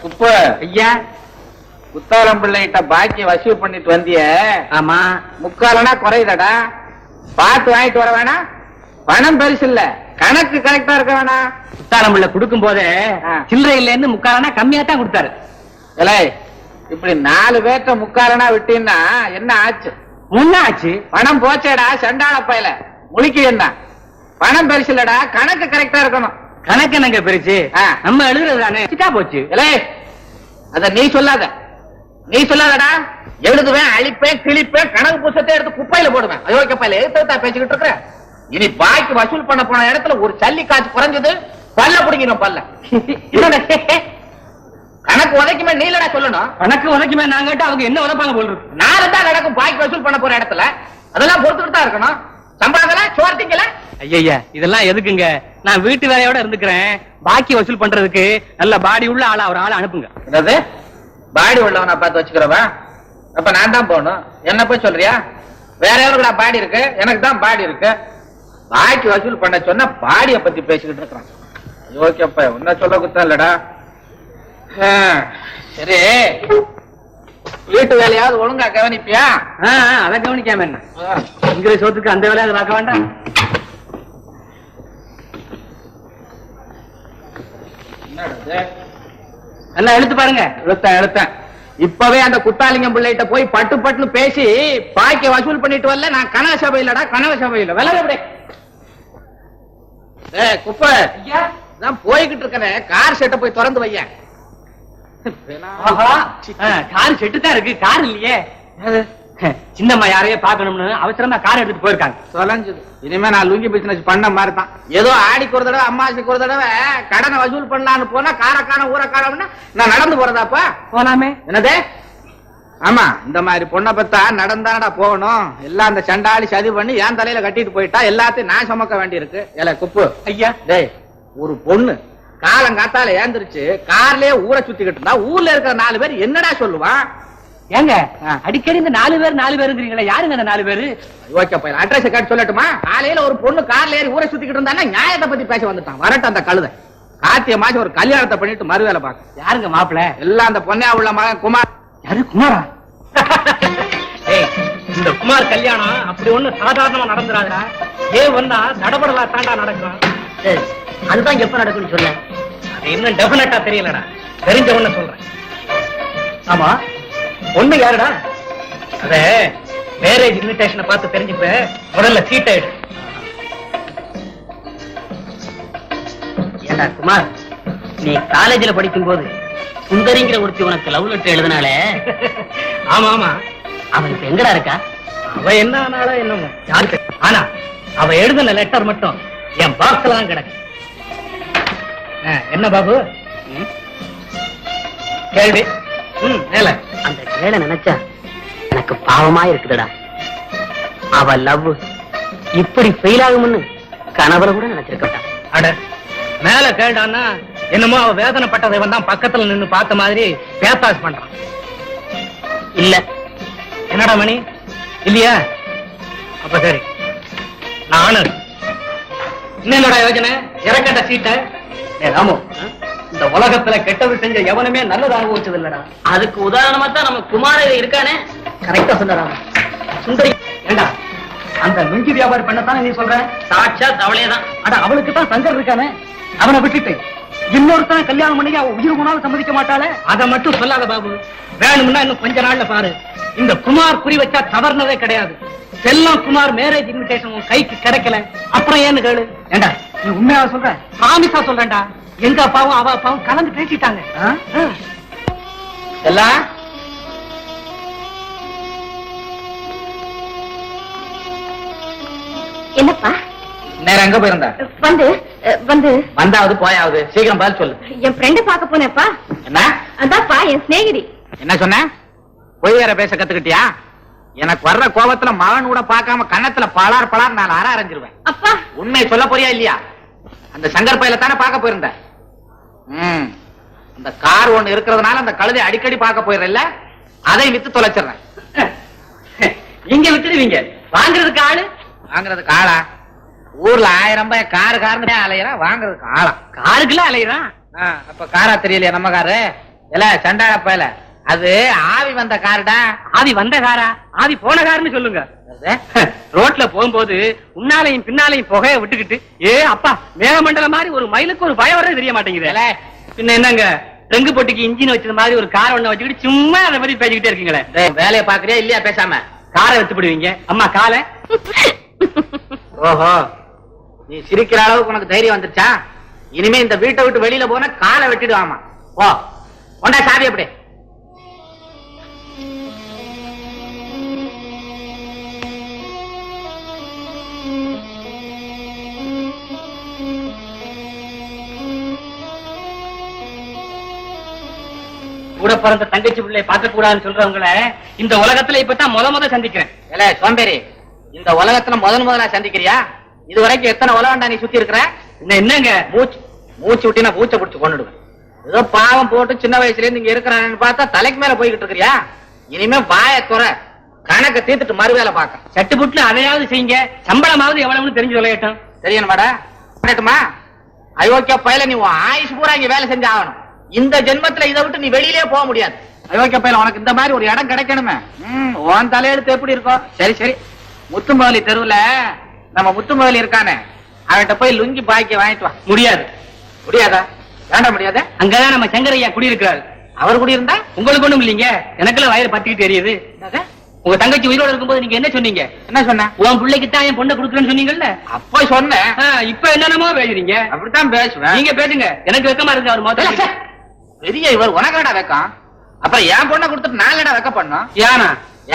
குப்ப ஐயா, குத்தாலம் பிள்ளைகிட்ட பாக்கி வசூல் பண்ணிட்டு வந்திய? ஆமா. முக்காலனா குறையுதடா. பார்த்து வாங்கிட்டு வர வேணாம். பணம் பெருசு இல்ல, கணக்கு கரெக்டா இருக்க வேணாம். குத்தாலம் பிள்ளை கொடுக்கும் போதே சில்லறை இல்லன்னு முக்காலனா கம்மியா தான் கொடுத்தாரு. இப்படி 4 பேர்த்த முக்காலனா விட்டீங்கன்னா என்ன ஆச்சு? முன்ன ஆச்சு. பணம் போச்சேடா சண்டாள பையல. முழிக்கு என்ன பணம் பெருசு இல்லடா, கணக்கு கரெக்டா இருக்கணும். கணக்கு என்னங்க பெருசு? நம்ம எழுதுறது தானே. போச்சு. அத நீ சொல்லாத, நீ சொல்லாதடா. எழுதுவேன், அழிப்பேன், கிழிப்பேன், கணக்கு புத்தகத்தை எடுத்து குப்பையில போடுவேன். அயோக்கிய பையல எழுத்தா பேசிக்கிட்டு இருக்கிற. இனி பாக்கி வசூல் பண்ண போன இடத்துல ஒரு சல்லி காசு குறைஞ்சது பல்ல பிடிக்கணும். பல்ல கணக்கு உதைக்குமே நீலடா சொல்லணும். கணக்கு உதைக்குமே நாங்க கேட்டா அவங்க என்ன உதைப்பாங்க போல் இருக்கு. 4 தான் நடக்கும் பாக்கி வசூல் பண்ண போற இடத்துல. அதெல்லாம் பொறுத்துக்கிட்டு தான் இருக்கணும். சம்பளங்கள சோர்த்திக்கல. ஐயா இதெல்லாம் எதுக்குங்க? நான் வீட்டு வேலையோட இருந்துக்கிறேன். பாக்கி வசூல் பண்றதுக்கு நல்ல பாடி உள்ள ஆளா ஒரு ஆளை அனுப்புங்க. என்னது பாடி உள்ளவனா பார்த்து வச்சுக்கிறவா? அப்ப நான் தான் போகணும். என்ன போய் சொல்றியா? வேற யாரும் பாடி இருக்கு, எனக்கு தான் பாடி இருக்கு. பாக்கி வசூல் பண்ண சொன்னா பாடிய பத்தி பேசிக்கிட்டு இருக்கிறான். ஓகேப்பா, உன்ன சொல்ல குத்தம் இல்லடா. சரி, வீட்டு வேலையாவது ஒழுங்கா கவனிப்பியா? அதை கவனிக்காம என்ன இங்கிற சோத்துக்கு அந்த வேலையாவது பார்க்க வேண்டாம். நல்லா எழுத்து பாருங்க. எழுத்தேன். இப்பவே அந்த குத்தாலிங்கம் பிள்ளைகிட்ட போய் பட்டு பட்டுன்னு பேசி பாக்கி வசூல் பண்ணிட்டு வரல. நான் கனக சபை இல்லடா, கனக சபை இல்ல. விலக எப்படி குப்பை போய்கிட்டு இருக்கேன். கார் செட்டை போய் திறந்து வைய. கார் செட்டு தான் இருக்கு, கார் இல்லையே. சின்னம்மா யாரையே பாக்கணும்னு அவசரமா கார் எடுத்துட்டு போயிருக்காங்க. தொலைஞ்சது. இனிமே நான் லுங்கி பிசினஸ் பண்ண மாதிரி தான். ஏதோ ஆடிக்கு ஒரு தடவை அம்மாசிக்கு ஒரு தடவை கடனை வசூல் பண்ணலான்னு போனா காரக்கான ஊரக்காரம்னா நான் நடந்து போறதாப்பா. போலாமே. என்னதே? ஆமா, இந்த மாதிரி பொண்ணை பத்தா நடந்தாடா போகணும். எல்லாம் அந்த சண்டாளி சதி பண்ணி என் தலையில கட்டிட்டு போயிட்டா எல்லாத்தையும் நான் சுமக்க வேண்டி இருக்கு. ஏல குப்பு ஐயா, டேய் ஒரு பொண்ணு காலங்காத்தால ஏந்திருச்சு கார்லயே ஊரை சுத்திக்கிட்டு இருந்தா ஊர்ல இருக்கிற 4 பேர் என்னடா சொல்லுவான்? ஏங்க அடிக்கடி இந்த 4 பேருங்கிறீங்களா? யாருங்க அந்த 4 பேரு? ஓகே பையன், அட்ரஸ் கார்டு சொல்லட்டுமா? காலையில ஒரு பொண்ணு கார்ல ஏறி ஊரை சுத்திக்கிட்டு இருந்தா நியாயத்தை பத்தி பேச வந்துட்டான். வரட்டும் அந்த கழுதை. கார்த்திகை மாசம் ஒரு கல்யாணத்தை பண்ணிட்டு மறுவேலை பார்க்க. யாருங்க மாப்பிள்ள? எல்லாம் அந்த பொண்ணா உள்ள மகன் குமார். யாரு குமாரா? இந்த குமார் கல்யாணம் அப்படி ஒண்ணு சாதாரணமா நடந்துறாங்க. ஏன் வந்தா தடபடலா தாண்டா நடக்கும். அதுதான் எப்ப நடக்கும்னு சொல்ல. அது இன்னும் டெபினட்டா தெரியலடா. தெரிஞ்ச ஒண்ணு சொல்றேன். ஆமா, ஒண்ணு யாருடா? அத மேரேஜ் இன்விடேஷனை பார்த்து தெரிஞ்சுப்ப. முதல்ல சீட் ஆயிடு. ஏண்டா குமார், நீ காலேஜ்ல படிக்கும் போது சுந்தரிங்கிற ஒருத்தி உனக்கு லவ் லெட்டர் எழுதினால? ஆமா ஆமா. அவனுக்கு எங்கடா இருக்கா? அவ என்ன ஆனாலும் என்னமோ யாருக்கு. ஆனா அவ எழுதின லெட்டர் மட்டும் என் பாக்ஸ்ல தான் கிடக்கு. என்ன பாபு கேள்வி? அந்த கேள நினைச்சா எனக்கு பாவமா இருக்குதுடா. அவ லவ் இப்படி ஃபெயில் ஆகும்னு கனவுல கூட நினைச்சிருக்கா. அட மேல கேட்டான்னா என்னமோ அவ வேதனைப்பட்டதை வந்தான் பக்கத்துல நின்னு பார்த்த மாதிரி பேத்தாஸ் பண்றான். இல்ல என்னடா மணி? இல்லையா? அப்ப சரி, நானு என்னடா யோஜனை? இறக்கட்ட சீட்டை ராமு, இந்த உலகத்துல கெட்டது செஞ்ச எவனுமே நல்லது அனுபவிச்சது இல்லடா. அதுக்கு உதாரணமா தான் நம்ம குமார இருக்கானே. கரெக்டா சொன்னடா. சுந்தரி ஏண்டா அந்த நுஞ்சி வியாபாரம் பண்ணத்தானே நீ சொல்ற? சாட்சா அவளேதான். அட அவளுக்கு தான் சங்கர் இருக்கானே, அவனை விட்டுட்டு இன்னொருத்தனை கல்யாணம் பண்ணி அவன் உயிர் போனாலும் சம்மதிக்க மாட்டாளே. அதை மட்டும் சொல்லாத பாபு. வேணும்னா இன்னும் கொஞ்ச நாள்ல பாரு. இந்த குமார் குறி வச்சா தவறுனதே கிடையாது. செல்லம் குமார் மேரேஜ் இன்விடேஷன் உன் கைக்கு கிடைக்கல. அப்புறம் ஏன்னு கேளு. ஏண்டா நீ உண்மையா சொல்ற? சாமிசா சொல்றேன்டா. எங்க அப்பாவும் அவ அப்பாவும் கலந்து பேசிட்டாங்க. எல்லாம் என்னப்பா நேரம் எங்க போயிருந்தா? வந்தாவது போயாவது சீக்கிரம் பதில் சொல்லு. என் ஃப்ரெண்ட பாக்க போனேப்பா. என்ன? அதான்ப்பா என் சிநேகிதி. என்ன சொன்ன? பொய் வேற பேச கத்துக்கிட்டியா? எனக்கு வர்ற கோபத்துல மகன் கூட பார்க்காம கண்ணத்துல பலார் பலார் நான் அரைஞ்சிருவேன். அப்பா உண்மையை சொல்ல போறியா இல்லையா? அந்த சங்கர் பையில தானே பார்க்க போயிருந்த. அந்த கார் ஒண்ணு இருக்கிறதுனால அந்த கழுதை அடிக்கடி பார்க்க போயிடல. அதை வித்து தொலைச்சிடுறேன். இங்க வித்துடுவீங்க. வாங்குறதுக்கு ஆளு? வாங்குறதுக்கு ஆளா? ஊர்ல 1000 ரூபாய் காருன்னு அலையிறான், வாங்குறதுக்கு ஆளாம். காருக்குள்ள அலையிறான். அப்ப காரா தெரியலையா நம்ம காரு? இல்ல சண்டாள பயல, அது ஆவி வந்த காருடா. ஆவி வந்த காரா? ஆவி போன காருன்னு சொல்லுங்க. ரோட்ல போகும்போது முன்னாலையும் பின்னாலையும் புகைய விட்டுக்கிட்டு அப்பா மேகமண்டலம் மாதிரி ஒரு மயிலுக்கு ஒரு பயம் வர்றது தெரிய மாட்டேங்குது. பின்ன என்னங்க, ரெங்கு பொட்டிக்கு இன்ஜின் வச்சது மாதிரி ஒரு கார் ஒண்ணு வச்சுக்கிட்டு சும்மா அதை மாதிரி பேசிக்கிட்டே இருக்கீங்களே. வேலையை பாக்குறியா இல்லையா? பேசாம காரை எடுத்து போடுவீங்க. அம்மா காலை. ஓஹோ, நீ சிரிக்கிற அளவுக்கு உனக்கு தைரியம் வந்துருச்சா? இனிமே இந்த வீட்டை விட்டு வெளியில போன காலை வெட்டிடுவாமா. ஓ கொண்டா சாவி. அப்படி கூட பிறந்த தங்கச்சி பிள்ளை பார்க்க கூடாதுன்னு சொல்றவங்கள இந்த உலகத்துல இப்பதான் முத சந்திக்கிறேன். இல்ல சோம்பேறி, இந்த உலகத்துல முதலா சந்திக்கிறியா? இது வரைக்கும் எத்தனை உலகண்டா நீ சுத்தி இருக்கிற? என்னங்க மூச்சு விட்டினா பூச்சை பிடிச்சு கொண்டுடுவேன். ஏதோ பாவம் போட்டு சின்ன வயசுல இருந்து இங்க இருக்கிறான்னு பார்த்தா தலைக்கு மேல போய்கிட்டு இருக்கிறியா? இனிமே வாய துற, கணக்க தீர்த்துட்டு மறுவேலை பார்க்க. சட்டு புட்டு அதையாவது செய்யுங்க, சம்பளமாவது எவ்வளவுன்னு தெரிஞ்சு விளையாட்டும். தெரியணுமாடா? அயோக்கிய பயல, நீ ஆயுஷ் பூரா இங்க வேலை செஞ்சு ஆகணும். இந்த ஜென்மத்துல இதை விட்டு நீ வெளியிலே போக முடியாது. அயோக்கிய பயல, உனக்கு இந்த மாதிரி ஒரு இடம் கிடைக்கணுமே. உன் தலையெழுத்து எப்படி இருக்கும்? சரி முத்துமோலி தெருவுல நம்ம முத்துமோலி இருக்கானே, அவன்கிட்ட போய் லுங்கி பாக்கி வாங்கிட்டு வா. முடியாதா? வேண்ட முடியாத? அங்கதான் நம்ம சங்கரையா குடியிருக்கிறாரு. அவர் குடியிருந்தா உங்களுக்கு ஒண்ணும் இல்லீங்க, எனக்குள்ள வயிறு பத்திக்கிட்டு தெரியுது. உங்க தங்கச்சி உயிரோட இருக்கும்போது நீங்க என்ன சொன்னீங்க? என்ன சொன்ன? உன் பிள்ளைக்கு தான் என் பொண்ணை கொடுக்குறேன்னு சொன்னீங்கல்ல. அப்போ சொன்னேன். இப்ப என்னென்னமோ பேசுறீங்க. அப்படித்தான் பேசுவேன். நீங்க பேசுங்க, எனக்கு வெக்கமா இருக்கு. அவர் முதல்ல பெரிய இவர் உனக்கடா வெக்கம். அப்புறம் என் பொண்ணை கொடுத்துட்டு நாலடா வெக்க பண்ணும்.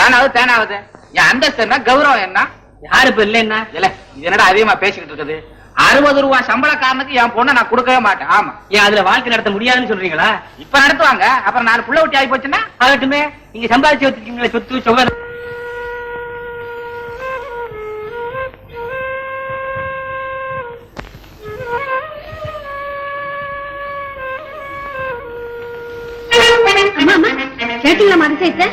ஏனாவது தேனாவது என் அந்தஸ்து என்ன, கௌரவம் என்ன? யாரு இப்ப இல்ல என்ன இல்ல, இது என்னடா அதிகமா பேசிக்கிட்டு இருக்குது? 60 ரூபாய் சம்பளக்காரனுக்கு என் பொண்ணை நான் கொடுக்கவே மாட்டேன். ஆமா, ஏன் அதுல வாழ்க்கை நடத்த முடியாதுன்னு சொல்றீங்களா? இப்ப நடத்துவாங்க, அப்புறம் 4 புள்ள ஊட்டி ஆகி போச்சுன்னா ஆகட்டுமே. நீங்க சம்பாதிச்சு வச்சிருக்கீங்களா சொத்து சொக? கேட்டீங்களா அதிசயத்தை?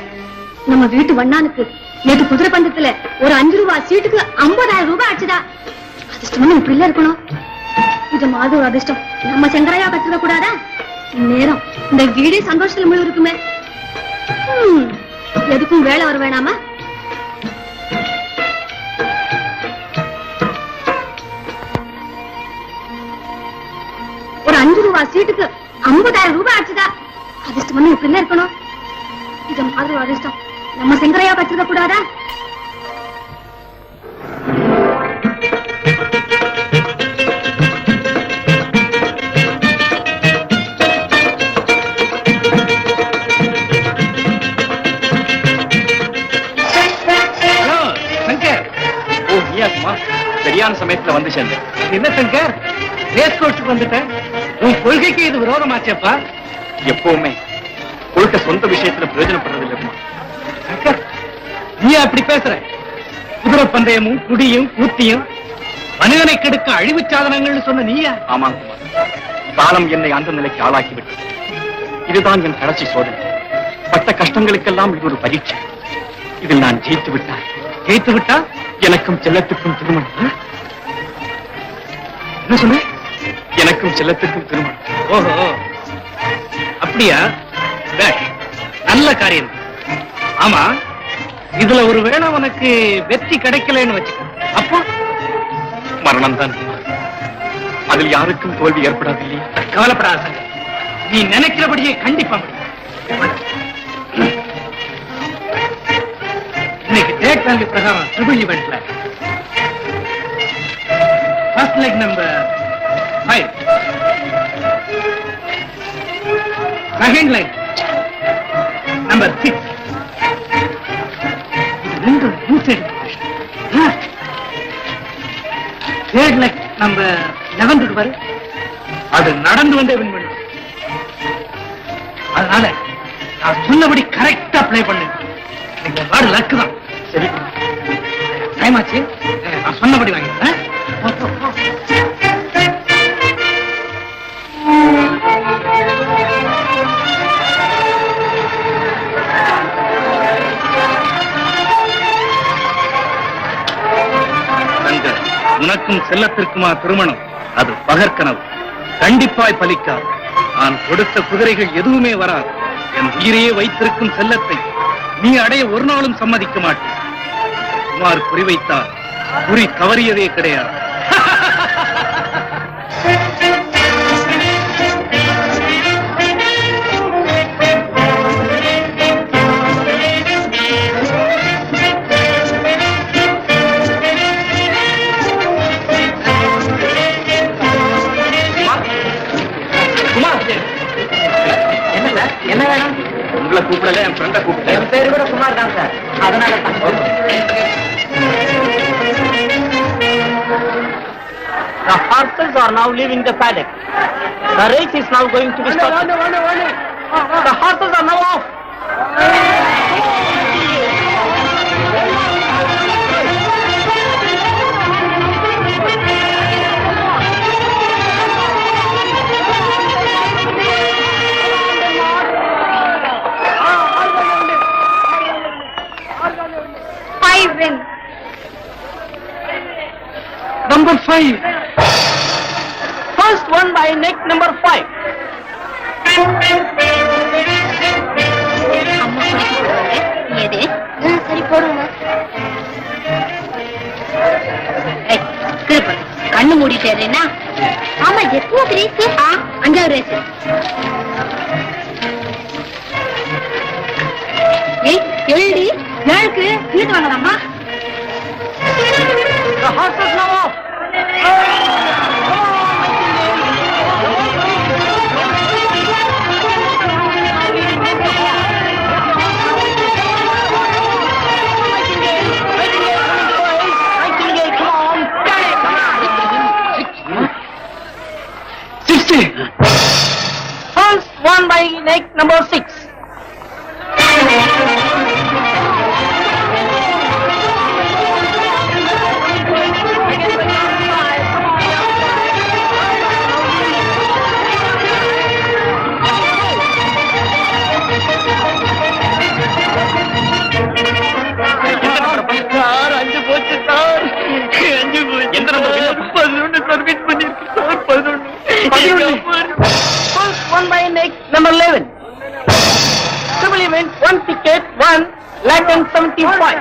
நம்ம வீட்டு வண்ணானுக்கு நேற்று குதிரை பந்தத்துல ஒரு 5 ரூபாய் சீட்டுக்கு 50,000 ரூபாய் ஆச்சுதா. அதிர்ஷ்டம் இப்படி இல்ல இருக்கணும். இது மாதிரி ஒரு அதிர்ஷ்டம் நம்ம சங்கரையா கத்துக்க கூடாதா? இந்நேரம் இந்த வீடே சந்தோஷத்துல முழு இருக்குமே. எதுக்கும் வேலை வர வேணாமா? ஒரு 5 ரூபாய் சீட்டுக்கு 50,000 ரூபாய் ஆச்சுதா. அதிர்ஷ்டம் இப்படி இல்ல இருக்கணும். இது மாதிரி ஒரு அதிர்ஷ்டம் நம்ம சங்கரையா கத்துக்க கூடாதா? சரியான சமயத்துல வந்து சேர்ந்தேன். என்ன சங்கர், ரேஸ் கோர்ஸுக்கு வந்துட்டேன். உன் கொள்கைக்கு இது விரோதமாச்சப்பா. எப்பவுமே கொள்கை சொந்த விஷயத்துல பிரயோஜனப்படுறது இல்லையா சங்கர்? நீ அப்படி பேசுற? குதிரை பந்தயமும் குடியும் கூத்தியும் மனிதனை கெடுக்க அழிவு சாதனங்கள்னு சொன்ன நீயா? ஆமாம் குமார், காலம் என்னை அந்த நிலைக்கு ஆளாக்கிவிட்டு இதுதான் என் கடைசி சோதனை. பட்ட கஷ்டங்களுக்கெல்லாம் இது ஒரு பரீட்சை. இதில் நான் ஜெயித்து விட்டா எனக்கும் செல்லத்துக்கும் திருமணம். என்ன சொன்ன? எனக்கும் செல்லத்துக்கும் திருமணம். ஓஹோ, அப்படியா? நல்ல காரியம். ஆமா, இதுல ஒரு வேளை உனக்கு வெற்றி கிடைக்கலன்னு வச்சுக்க, அப்போ மரணம் தான். அதில் யாருக்கும் தோல்வி ஏற்படாது இல்லையா? கவலைப்படாத, நீ நினைக்கிறபடியே கண்டிப்பா முடியும். இன்னைக்கு டேக் வேல்யூ பிரகாரம் ட்ரிபிள் ஈவென்ட்ல first leg number 5, second leg number 6, இது 2 தேர்ட் லெக் நம்பர் 11 பாரு, அது நடந்து வந்தே வின் பண்ணு. அதனால நான் சொன்னபடி கரெக்டா பிளே பண்ணு. லக்கு தான். சரி, டைம் ஆச்சு, நான் சொன்னபடி வாங்க. உனக்கும் செல்லத்திற்குமா திருமணம்? அது பகற்கனவு, கண்டிப்பாய் பலிக்காது. நான் கொடுத்த குதிரைகள் எதுவுமே வராது. என் உயிரையே வைத்திருக்கும் செல்லத்தை நீ அடைய ஒரு நாளும் சம்மதிக்க மாட்டேன். குமார் குறிவைத்தால் குறி தவறியதே கிடையாது. என்ன வேணும்? உங்களை கூப்பிடல, என் ஃப்ரெண்ட கூப்பிட்டேன். என் பேரு கூட குமார் தான் சார். அதனால The horses are now leaving the paddock. The race is now going to be started. The horses are now off. Win. Number 5. First one by neck number 5. அம்மா குடிக்க போடுவாங்க. எது? சரி போடுங்க. கண்ணு மூடிட்டேன்னா ஆமா எத்தனை ரேஸ்? 5வது ரேஸ். ஏய் எழுதி ஏழுக்கு இழுத்து வாங்கலாமா? The horses now off. First one by neck number 6. First one by neck number 11. Civil event, 1 ticket, 1,75,000.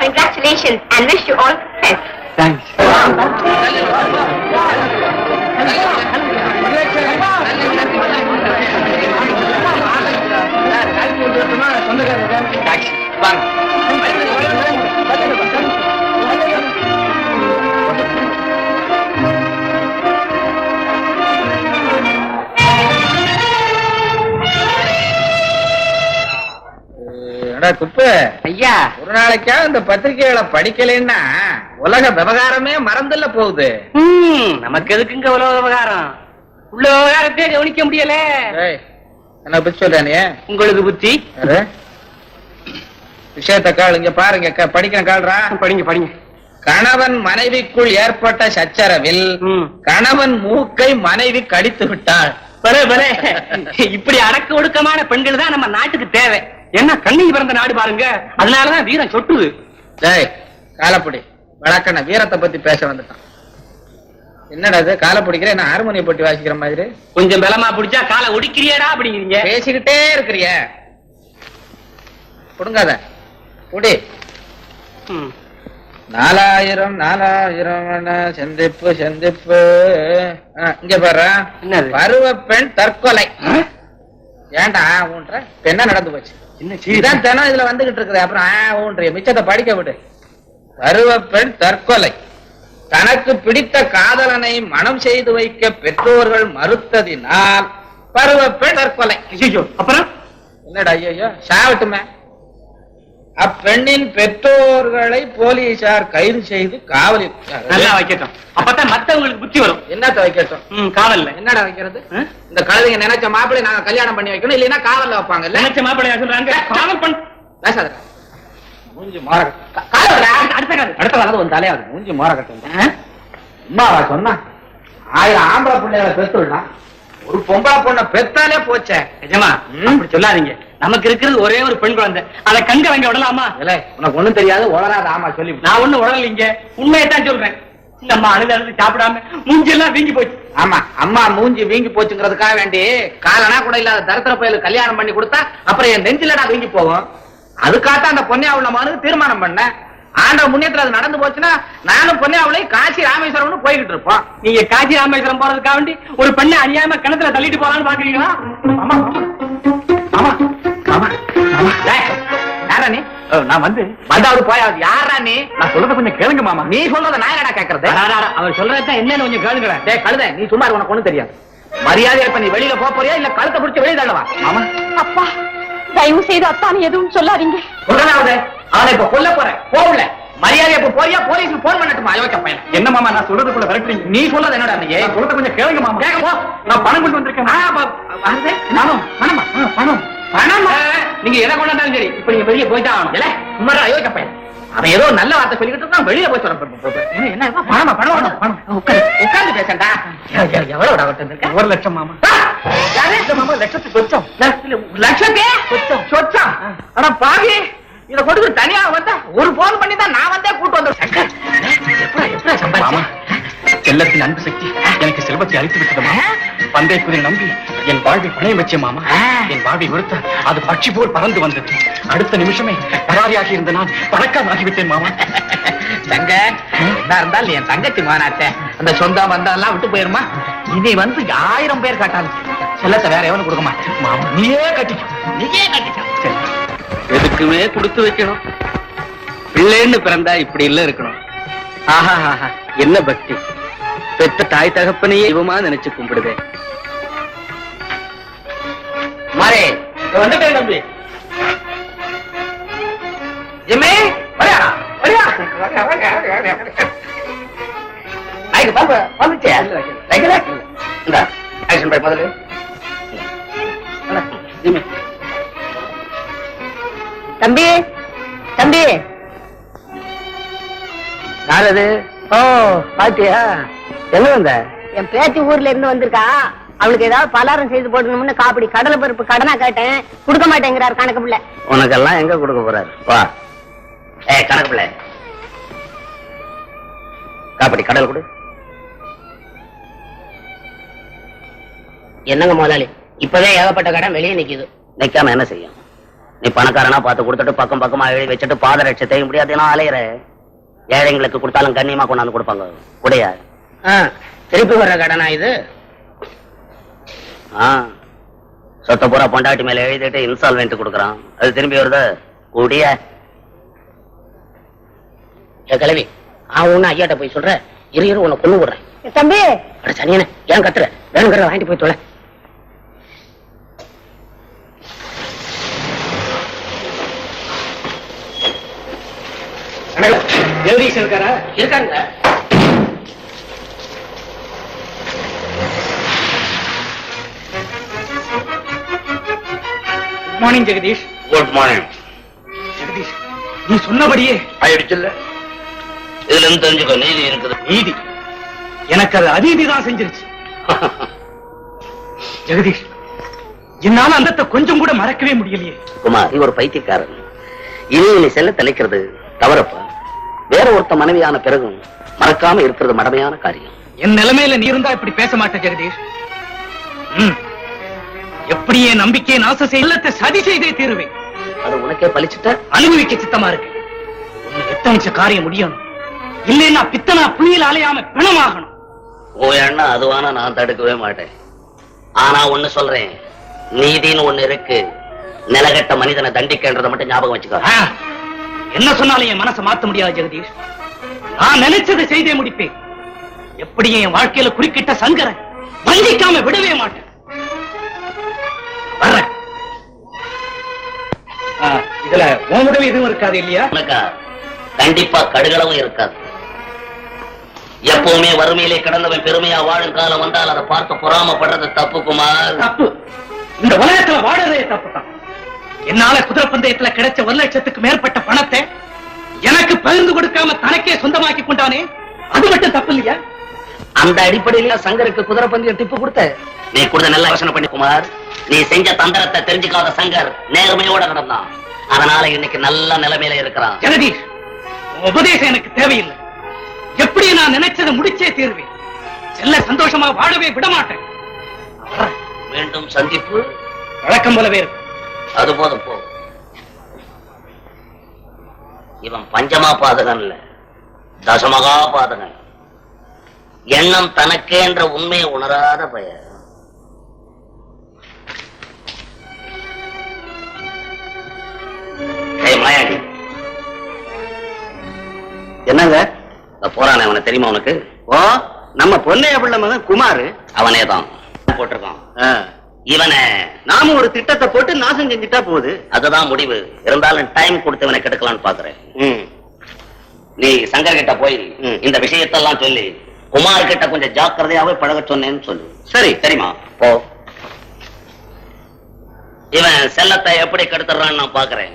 Congratulations and wish you all success. Thanks. குப்பு ஐயா, ஒரு நாளைக்கா இந்த பத்திரிகைகளை படிக்கலைன்னா உலக விவகாரமே மறந்துல போகுது. நமக்கு எதுக்குங்க உலக விவகாரம்? உள்ள விவகாரத்தை கவனிக்க முடியல. என்ன பத்தி சொல்றானே? உங்களுக்கு புத்தி. விஷயத்த கால் இங்க பாருங்க, படிக்கிற கால்ரா. படிங்க படிங்க. கணவன் மனைவிக்குள் ஏற்பட்ட சச்சரவில் கணவன் மூக்கை மனைவி கடித்து விட்டாள். இப்படி அடக்க ஒடுக்கமான பெண்கள் தான் நம்ம நாட்டுக்கு தேவை. என்ன கண்ணி பிறந்த நாடு பாருங்க, அதனாலதான் வீரம் சொட்டுது. காலப்படி வழக்கண்ண வீரத்தை பத்தி பேச வந்துட்டான். என்னடா இது காலை பிடிக்கிற? என்ன ஹார்மோனியம் போட்டி வாசிக்கிற மாதிரி? கொஞ்சம் பலமா பிடிச்சா காலை ஒடிக்கிறியடா அப்படிங்கிறீங்க. பேசிக்கிட்டே இருக்கிறிய, கொடுங்காத குடி. 4000 சந்திப்பு சந்திப்பு. இங்க பாரு, பருவ பெண் தற்கொலை. ஏண்டா ஊன்ற என்ன நடந்து போச்சு? இதான் தினம் இதுல வந்துகிட்டு இருக்குது. அப்புறம் ஊன்றிய மிச்சத்தை படிக்க விடு. பருவ பெண் தற்கொலை. தனக்கு பிடித்த காதலனை மனம் செய்து வைக்க பெற்றோர்கள் மறுத்ததினால் பருவ பெண் தற்கொலை. அப்புறம் என்னடா ஐயோ சாவட்டுமே. அப்பெண்ணின் பெற்றோர்களை போலீசார் கைது செய்து காவலில் வைக்கட்டும். அப்பதான் மத்தவங்களுக்கு புத்தி வரும். என்னத்த வைக்கட்டும்? காவல்ல என்னடா வைக்கிறது? இந்த கழுதைங்க நினைச்ச மாப்பிள்ளை நாங்க கல்யாணம் பண்ணி வைக்கணும், இல்லைன்னா காவல்ல வைப்பாங்க. நினைச்ச மாப்பிள்ளையா சொல்றாங்க, காவல் பண்ண பேசாத. மூஞ்சி மாறகட்டும். அடுத்த காலத்து வந்து தலையாது. மூஞ்சி மாறகட்டும். அம்மாவா சொன்னா 1000 ஆம்பளை பிள்ளைகளை பெத்துடலாம், ஒரு பொம்பளை பொண்ணை பெத்தாலே போச்சே. நிஜமா? அப்படி சொல்லாதீங்க. நமக்கு இருக்கிறது ஒரே ஒரு பெண் குழந்தை, அதை கண்கலங்க விடலாமா? இல்ல உனக்கு ஒண்ணும் தெரியாது, உளராத. ஆமா சொல்லி. நான் ஒண்ணும் உடலிங்க, உண்மையைத்தான் சொல்றேன். இந்த அம்மா அழுது சாப்பிடாம மூஞ்செல்லாம் வீங்கி போச்சு. ஆமா, அம்மா மூஞ்சி வீங்கி போச்சுங்கிறதுக்காக வேண்டி காலனா கூட இல்லாத தரித்திர பயலுக்கு கல்யாணம் பண்ணி கொடுத்தா அப்புறம் என் நெஞ்சிலடா வீங்கி போகும். அதுக்காகத்தான் அந்த பொன்னியாவுள்ள மகனுக்கு தீர்மானம் பண்ண. ஆண்டவ முன்னேற்றத்துல அது நடந்து போச்சுன்னா நானும் பொன்னியாவுலையும் காசி ராமேஸ்வரம் போய்கிட்டு இருப்போம். நீங்க காசி ராமேஸ்வரம் போறதுக்காக வேண்டி ஒரு பெண்ணை அநியாயமா கிணத்துல தள்ளிட்டு போறான்னு பாக்குறீங்களா? ஆமா ஆமா ஆமா ஆமா. யாரா நீ? நான் வந்தாவது போயாவது. யாரா நீ? நான் சொல்றத கொஞ்சம் கேளுங்க மாமா. நீ சொல்றத நான் என்னடா கேக்குறது? அவர் சொல்றதுதான் என்னன்னு கொஞ்சம் கேளுங்க. டேய் கழுத, நீ சும்மா இரு, உனக்கு ஒண்ணும் தெரியாது. மரியாதை இப்ப நீ வெளியில போறியா இல்ல கழுத்தை பிடிச்சு வெளியே தள்ளவா? மாமா அப்பா தயவு செய்து அத்தானு எதுவும் சொல்லாதீங்க. சொல்றதாவது அவனை இப்ப கொல்ல போறேன். போகல மரியாதை இப்ப போறியா? போலீஸ்க்கு போன் பண்ணட்டுமா? அயோக்கிய பையன். என்ன மாமா நான் சொல்றதுக்குள்ள விரட்டுறீங்க? நீ சொல்றது என்னடா? நீ சொல்றத கொஞ்சம் கேளுங்க மாமா. கேட்க போ. நான் பணம் கொண்டு வந்திருக்கேன். பணம் பணமா? பணம் பணம். நீங்க எதை கொண்டாந்தாலும் சரி, இப்ப நீங்க வெளியே போயிட்டா ஆகணும். இல்ல சும்மா அயோக்கிய பையன். அவன் ஏதோ நல்ல வார்த்தை சொல்லிக்கிட்டு இருக்கான், வெளியே போய் சொல்றேன். என்ன பணமா? பணம் பணம். உட்கார்ந்து பேசண்டா. எவ்வளவு வந்திருக்க? 1 லட்சம் மாமா. மாமா லட்சத்துக்கு சொச்சம். லட்சத்தே சொச்சம். ஆனா பாவி இத கொடுத்து தனியா வந்தா ஒரு போன் பண்ணி தான் நான் வந்தே கூட்டு வந்தேன். எப்படி சம்பாதிச்சா? செல்லத்தின் அன்பு சக்தி எனக்கு செல்வத்தை அழித்து விட்டது மாமா. பந்தை குதிரை நம்பி என் வாழ்வை பணைய வச்சே மாமா. என் வாழ்வை வெறுத்த அது பட்சி போல் பறந்து வந்தது. அடுத்த நிமிஷமே பராரியாகி இருந்த நான் பணக்காரனாகிவிட்டேன் மாமா. தங்க என்ன இருந்தாலும் என் தங்கச்சி மானாச்சே, அந்த சொந்தம் வந்தெல்லாம் விட்டு போயிருமா? இனி 1000 பேர் காட்டாலும் செல்லத்தை வேற எவனு கொடுக்க மாட்டேன் மாமா. நீயே கட்டிக்க. எதுக்குமே கொடுத்து வைக்கணும். பிள்ளைன்னு பிறந்தா இப்படி இல்ல இருக்கணும். ஆஹா என்ன பக்தி! பெத்த தாய் தகப்பனையே இவமா நினைச்சு கும்பிடுதே. மாறே வந்துட்டேன் தம்பி. ஜிம்மி வரியா வரியா? ஐக்கு பாப்பா வந்துச்சே. லைக்கல இந்த ஆக்ஷன் பை முதல்ல. ஜிம்மி தம்பி தம்பி யார் அது? ஓ பாத்தியா? எங்க வந்த? என் பேத்தி ஊர்ல இருந்து வந்திருக்கா. அவளுக்கு ஏதாவது பலாரம் செய்து போடணும்னு காப்படி கடலை பருப்பு கடனா கேட்டேன், கொடுக்க மாட்டேங்கிறார் கணக்கு பிள்ளை. உனக்கெல்லாம் எங்க கொடுக்க போறாரு? வா. கணக்கு பிள்ளை காப்படி கடல் கொடு. என்னங்க முதலாளி, இப்பவே ஏகப்பட்ட கடன் வெளியே நிக்குது. நிக்காம என்ன செய்யும்? நீ பணக்காரனா பார்த்து கொடுத்துட்டு பக்கம் பக்கமா எழுதி வச்சுட்டு பாதரட்சை செய்ய முடியாதுன்னா அலையிற. ஏழைங்களுக்கு கொடுத்தாலும் கண்ணியமா கொண்டாந்து கொடுப்பாங்க. உடையா திருப்பி வர்ற கடனா இது? சொத்த பூரா பொண்டாட்டி மேல எழுதிட்டு இன்ஸ்டால்மெண்ட் கொடுக்கறான், அது திரும்பி வருது. கூடிய கிளவி ஒண்ணு ஐயாட்ட போய் சொல்ற. இரு உன்னை கொண்டு விடுறேன். தம்பி சனியன ஏன் கத்துற? வேணுங்கிற வாங்கிட்டு போய் தொலை. ஜெகதீஷ் இருக்காரா? இருக்காங்க. Good morning Jagadish. Good morning. Jagadish நீ சொன்னபடியே ஆயிடுச்சுல்ல? இதுல இருந்து தெரிஞ்சுக்கோ, நீதி இருக்குது. நீதி எனக்கு அது அதீதி தான் செஞ்சிருச்சு. ஜெகதீஷ் என்னால அந்த கொஞ்சம் கூட மறக்கவே முடியலையே. குமார், நீ ஒரு பைத்தியக்காரன். இனி நீ செல்ல தலைக்கிறது தவறப்பா. வேற ஒருத்த மனைவியான பிறகும் மறக்காம இருக்கிறது மடமையான காரியம். என் நிலைமையில நீ இருந்தா இப்படி பேச மாட்டேன் ஜெகதீஷ். எப்படியே நம்பிக்கையை நாச செய்யலத்தை சதி செய்தே தீருவேன். அது உனக்கே பலிச்சுட்ட அனுபவிக்க சித்தமா இருக்கு. எத்தனை காரியம் முடியணும், இல்லைன்னா பித்தனா புயல் அலையாம பிணமாகணும். ஓ அண்ணா, அதுவானா நான் தடுக்கவே மாட்டேன். ஆனா ஒண்ணு சொல்றேன், நீதின்னு ஒண்ணு இருக்கு. நிலகட்ட மனிதனை தண்டிக்கின்றத மட்டும் ஞாபகம் வச்சுக்கோ. என்ன சொன்னாலும் என் மனசை மாத்த முடியாது ஜெகதீஷ். நான் நினைச்சதை செய்தே முடிப்பேன். எப்படியும் என் வாழ்க்கையில குறுக்கிட்ட சங்கரை வஞ்சிக்காம விடவே மாட்டேன். வர்றேன். இதுல உன் உதவி எதுவும் இருக்காது இல்லையா? கண்டிப்பா கடுகளவும் இருக்காது. எப்பவுமே வறுமையிலே கிடந்தவன் பெருமையா வாழும் காலம் வந்தால் அதை பார்த்து பொறாமப்படுறது தப்பு குமார். தப்பு. இந்த உலகத்துல வாழறதே தப்புதான். என்னால குதிரை பந்தயத்துல கிடைச்ச 1 லட்சத்துக்கு மேற்பட்ட பணத்தை எனக்கு பகிர்ந்து கொடுக்காம தனக்கே சொந்தமாக்கி கொண்டானே, அது மட்டும் தப்பு இல்லையா? அந்த அடிப்படையில சங்கருக்கு குதிரை பந்தயம் டிப்பு கொடுத்த நீ கூட நல்ல யோசனை பண்ணி குமார். நீ செஞ்ச தந்திரத்தை தெரிஞ்சுக்காத சங்கர் நேர்மையோட நடந்தான். அதனால இன்னைக்கு நல்ல நிலைமையில இருக்கிறான். ஜெகதீஷ், உன் உபதேசம் எனக்கு தேவையில்லை. எப்படி நான் நினைச்சதை முடிச்சே தீர்வேன். செல்ல சந்தோஷமா வாழவே விட மாட்டேன். மீண்டும் சந்திப்பு வழக்கம் போலவே இருக்கும். அது போதும் போ. இவன் பஞ்சமா பாதகன் இல்ல, தசமகா பாதகன். எண்ணம் தனக்கே என்ற உண்மையை உணராத பெயர். மாயாண்டி, என்னங்க போறானே அவனை தெரியுமா உனக்கு? ஓ, நம்ம பொன்னைய பிள்ளை மகன் குமார். அவனே தான் போட்டிருக்கான். இவனை நாம ஒரு திட்டத்தை போட்டு நாசம் செஞ்சுட்டா போகுது. அதுதான் முடிவு. இருந்தாலும் டைம் கொடுத்து இவனை கெடுக்கலான்னு பாக்குறேன். நீ சங்கர் கிட்ட போய் இந்த விஷயத்தெல்லாம் சொல்லி குமார் கிட்ட கொஞ்சம் ஜாக்கிரதையாவே பழக சொன்னேன்னு சொல்லு. சரி, சரிமா? போ. இவன் செல்லத்தை எப்படி கெடுத்துறான்னு நான் பாக்குறேன்.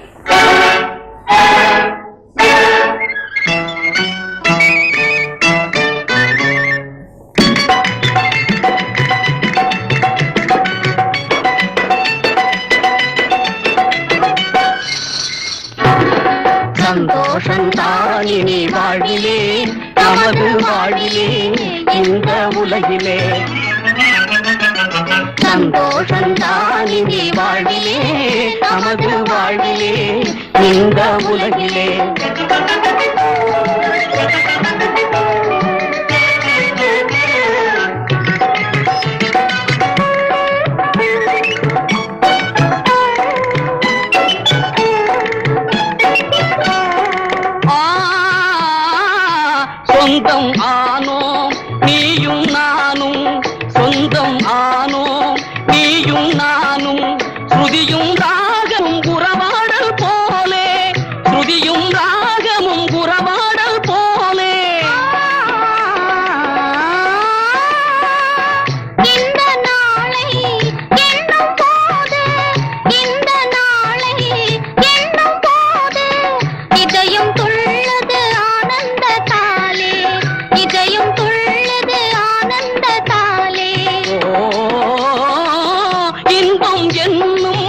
சந்தோஷந்தான் இனி வாழ்விலே, நமது வாழ்விலே, இந்த உலகிலே. சந்தோஷந்தான் இனி வாழ்விலே, நமது வாழ்விலே, இந்த உலகிலே. சொந்தம் ஆனோம் நீயும் நானும், சொந்தம் ஆனோம் நீயும் நானும். ஸ்ருதியும் ராகமும் உறவாடல் போலே, ஸ்ருதியும் ராகமும் உறவாடல் போலே. இந்த நாளை எண்ணும் போது, இந்த நாளை எண்ணும் போது இதயம் துள்ளது ஆனந்தத்தாலே, இதயம் துள்ளது ஆனந்தத்தாலே. இன்பம் என்னும்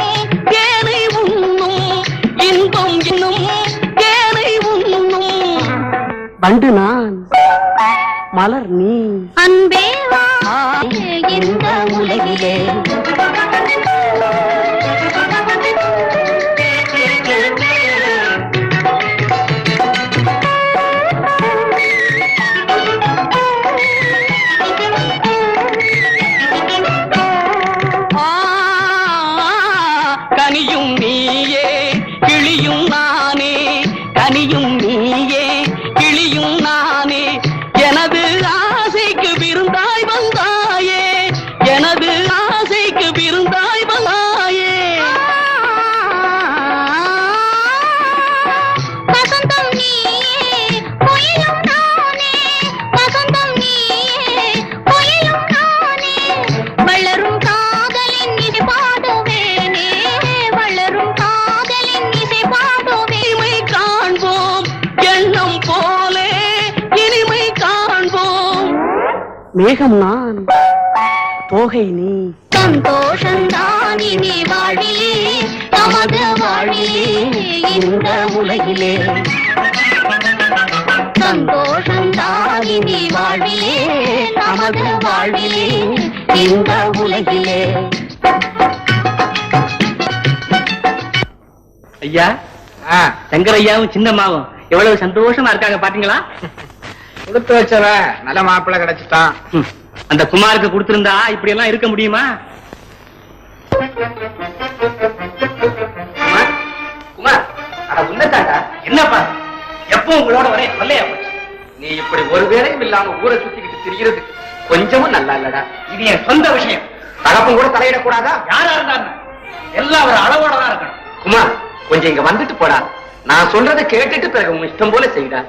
தேனை உண்ணும், இன்பம் என்னும் தேனை உண்ணும். வண்டு நான், மலர் நீ, அன்பே வா இந்த உலகிலே. கனியும் நீயே கிளியும் நானே, கனியும் நீயே கிளியும் நானே. எனது ஆசைக்கு விருந்தாய் வந்தாயே, எனது ஆசைக்கு விருந்தாய் வந்தாயே. வசந்தம் நீயே கோயிலும் நானே, வசந்தம் நீயே கோயிலும் நானே. வளரும் காதலின் இசை பாடுவேனே, வளரும் காதலின் இசை பாடுவேன். இனிமை காண்போம் எண்ணம் போலே, இனிமை காண்போம். மேகம் நான், தோகை நீ. சந்தோஷந்தான் இனி வாழிலே, நமது வாழிலே, இந்த உலகிலே. சந்தோஷந்தான் இனி வாழிலே, நமது வாழ்விலே, இந்த உலகிலே. ஐயா, சங்கரையாவும் சின்னம்மாவும் எவ்வளவு சந்தோஷமா இருக்காங்க பாத்தீங்களா? கொடுத்து வச்சவ நல்ல மாப்பிள்ளை கிடைச்சிட்டான். அந்த குமாருக்கு கொடுத்திருந்தா இப்படி எல்லாம் இருக்க முடியுமா? குமார், என்னப்பா எப்போ உங்களோட வர சொல்லையா போச்சு? நீ இப்படி ஒரு வேளையும் இல்லாம ஊரை சுத்திக்கிட்டு திரிகிறது கொஞ்சமும் நல்லா இல்லடா. இது என் சொந்த விஷயம். தகப்பம் கூட தலையிடக்கூடாதா? யாரா இருந்தாங்க எல்லாம் ஒரு அளவோட தான் இருக்கணும். குமார், கொஞ்சம் இங்க வந்துட்டு போடா. நான் சொல்றதை கேட்டுட்டு பிறகு உங்க இஷ்டம் போல செய்டா.